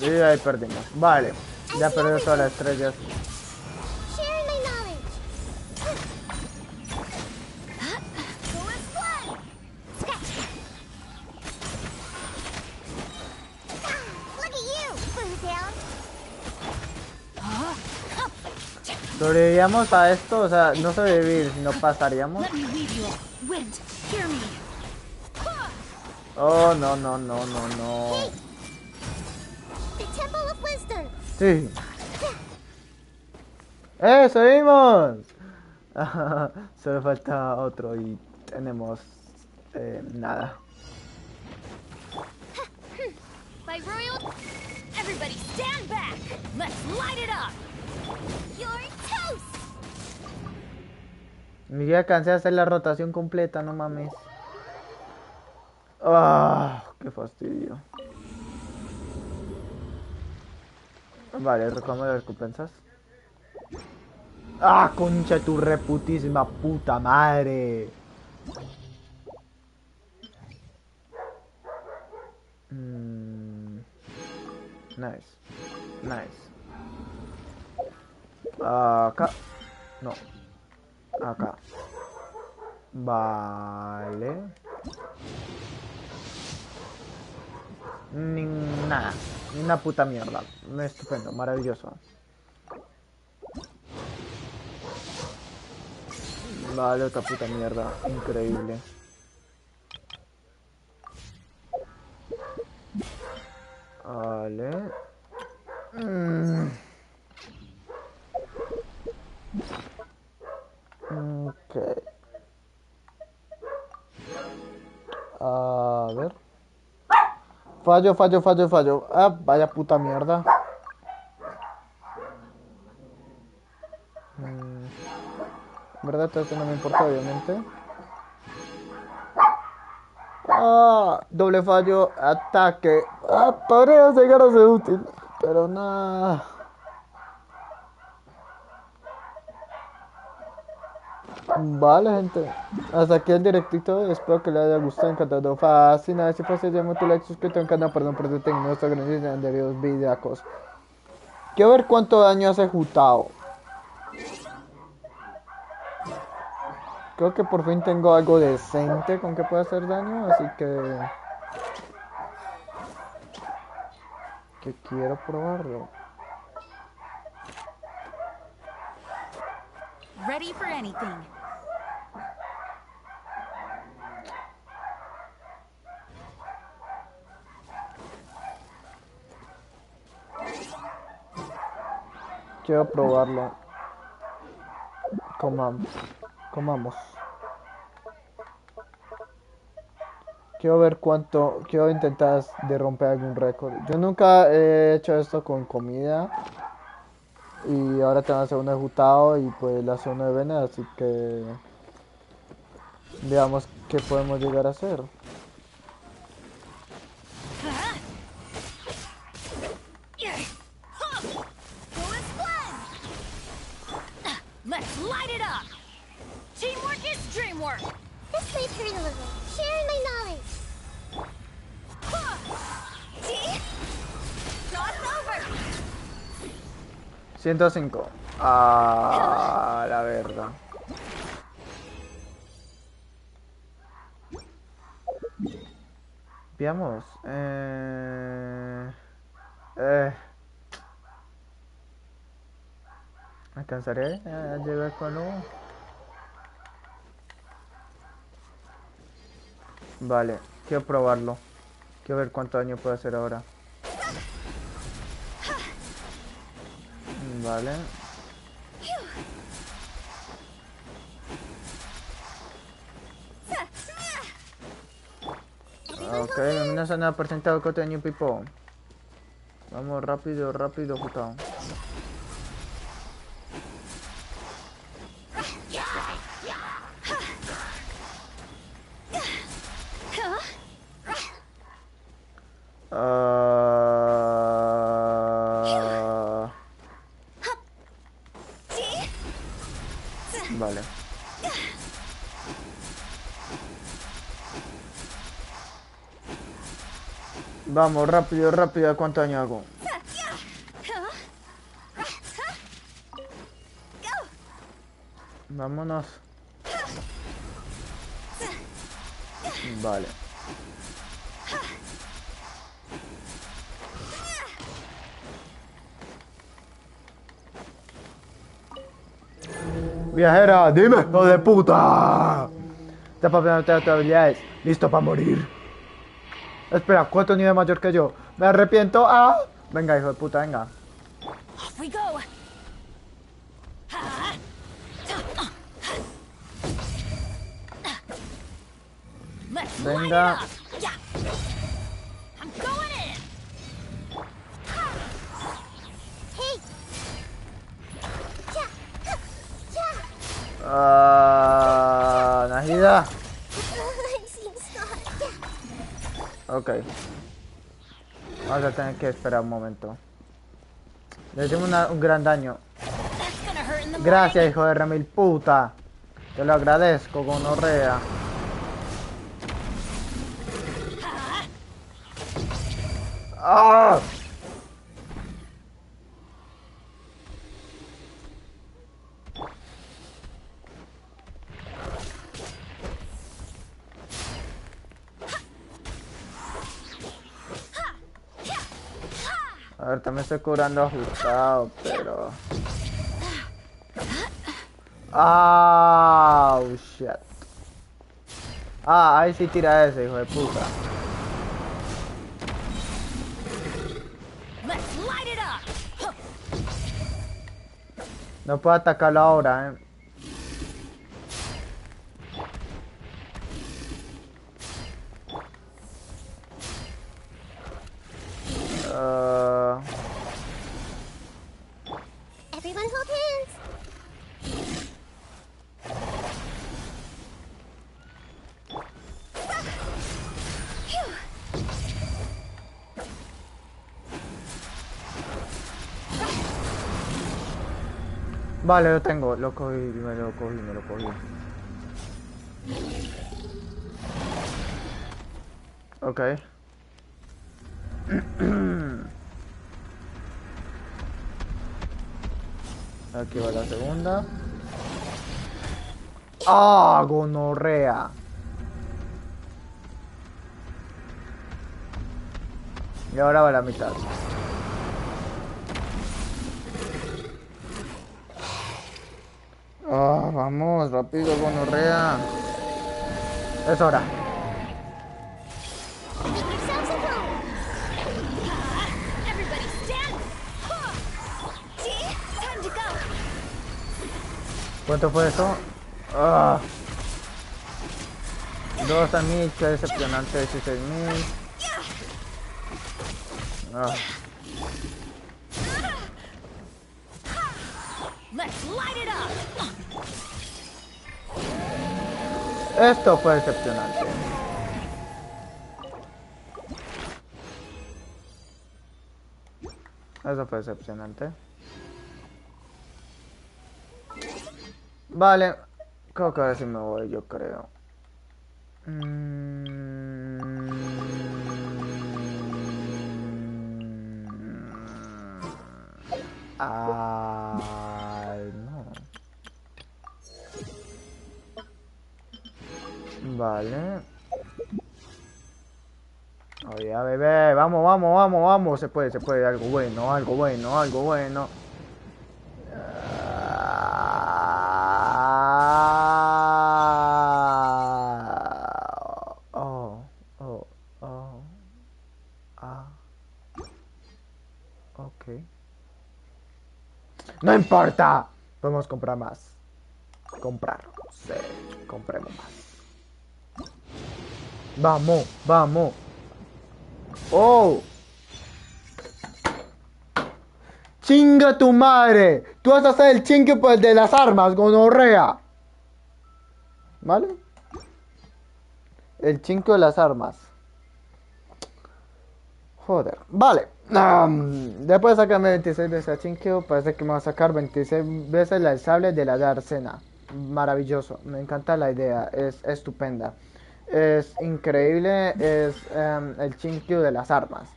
Y ahí perdimos. Vale. Ya perdió todas las estrellas. ¿Sobrevivíamos a esto? O sea, no sobrevivir, sino pasaríamos. Oh, no, no, no, no, no. Sí. ¡Subimos! Solo falta otro y tenemos nada. By royal, everybody stand back. Let's light it up. You're toast. Ni ya cansé de hacer la rotación completa, no mames. Ah, qué fastidio. Vale, reclamo de recompensas. Ah, concha tu reputísima puta madre. Nice. Nice. Acá. No. Acá. Vale. Ni nada. Ni una puta mierda. Estupendo, maravilloso. Vale, otra puta mierda. Increíble. Vale. Ok. A ver. Fallo. Ah, vaya puta mierda. ¿Verdad? Todo eso no me importa, obviamente. Ah, doble fallo, ataque. Ah, podría llegar a ser útil, pero nada. Vale, gente. Hasta aquí el directito. Espero que les haya gustado, encantado. Fascinante. Si fuese ya mucho like, suscríbete al canal. Perdón por este tecnología. Organización de videos videacos. Quiero ver cuánto daño hace Jutao. Creo que por fin tengo algo decente con que pueda hacer daño, así que quiero probarlo. Ready for anything. Quiero probarlo. Comamos. Quiero ver cuánto. Quiero intentar de romper algún récord. Yo nunca he hecho esto con comida. Y ahora te van a hacer un ejecutado y pues la zona de vena, así que veamos qué podemos llegar a hacer. Let's light it up. Teamwork is dreamwork. This might hurt a little. Sharing my knowledge. 105. Ah, la verdad. Veamos. ¿Alcanzaré a llegar con uno? Vale, quiero probarlo. Quiero ver cuánto daño puedo hacer ahora. Vale. Ok, menos nada presentado que daño pipo. Vamos rápido, rápido, puta. Vale. Vamos, rápido, rápido. ¿Cuánto daño hago? Vámonos. Vale. Viajera, dime, hijo de puta. Está papeando tus habilidades. Listo para morir. Espera, ¿cuánto nivel mayor que yo? Me arrepiento. Ah. Venga, hijo de puta, venga. Off we go. Venga. I'm going in. Hey. Najida. Ok. Vamos a tener que esperar un momento. Le hicimos un gran daño. Gracias, hijo de remil puta. Te lo agradezco, gonorrea. ¡Ah! A ver, también estoy curando ajustado, pero... ¡Ah! Oh, shit. Ah, ahí sí tira ese, hijo de puta. No puedo atacarlo ahora, Everyone hold hands. Vale, lo tengo, lo cogí, me lo cogí. Ok. Aquí va la segunda. ¡Ah, gonorrea! Y ahora va la mitad. Ah, vamos, rápido, gonorrea. Es hora. ¿Cuánto fue eso? Ah. 12.000, qué decepcionante, 16.000. Ah. Esto fue decepcionante. Eso fue decepcionante. Vale. Creo que ahora sí me voy, yo creo. Ay, no. Vale. Oye, bebé, vamos, vamos, vamos, vamos. Se puede, algo bueno, algo bueno, algo bueno. Ok. No importa. Podemos comprar más. Comprar. Sí, compremos más. Vamos, vamos. Oh. Chinga tu madre. Tú vas a hacer el chingue pues de las armas, gonorrea. ¿Vale? El chingo de las armas. Joder. Vale. Después de sacarme 26 veces a chingo, parece que me va a sacar 26 veces el sable de la dársena. Maravilloso. Me encanta la idea. Es estupenda. Es increíble. Es el chingo de las armas.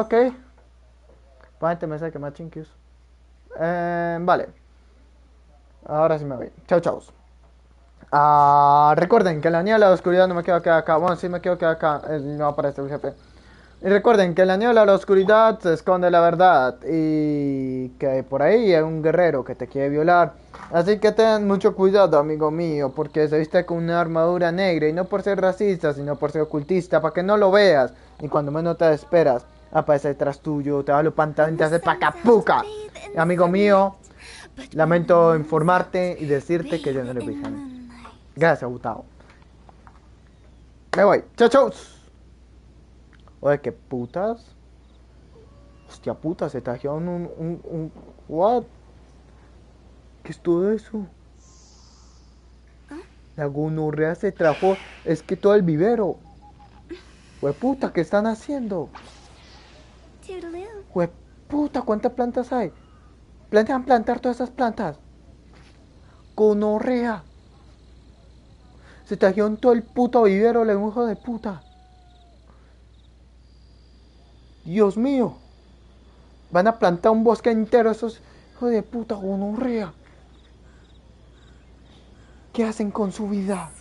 Ok. Ponete me saque más chinkios. Vale. Ahora sí me voy. Chau, chau. Recuerden que en la niebla de la oscuridad no me quedo acá. Bueno, sí me quedo acá. No aparece el jefe. Y recuerden que en la niebla de la oscuridad se esconde la verdad. Y que por ahí hay un guerrero que te quiere violar. Así que ten mucho cuidado, amigo mío. Porque se viste con una armadura negra. Y no por ser racista, sino por ser ocultista. Para que no lo veas. Y cuando menos te esperas, aparece detrás tuyo. Te va a los pantalones y te hace pacapuca. Amigo mío, lamento informarte y decirte que yo no eres virgen. Gracias, Gustavo. Me voy. Chau, chau. Oye, ¿qué putas? Hostia puta, se trajeron un... ¿What? ¿Qué es todo eso? La gonorrea se trajo... Es que todo el vivero. Oye, puta, ¿qué están haciendo? Oye, puta, ¿cuántas plantas hay? Planean plantar todas esas plantas. Gonorrea. Se trajeron todo el puto vivero, le hijo de puta. Dios mío. Van a plantar un bosque entero esos hijos de puta, gonorrea. ¿Qué hacen con su vida?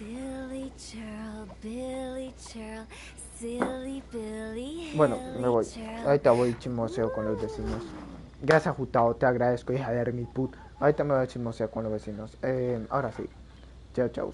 Bueno, me voy. Ahorita voy chismoseo con los vecinos. Gracias, Jutao, te agradezco, hija de mi put. Ahorita me voy a chismoseo con los vecinos. Ahora sí. Chao, chao.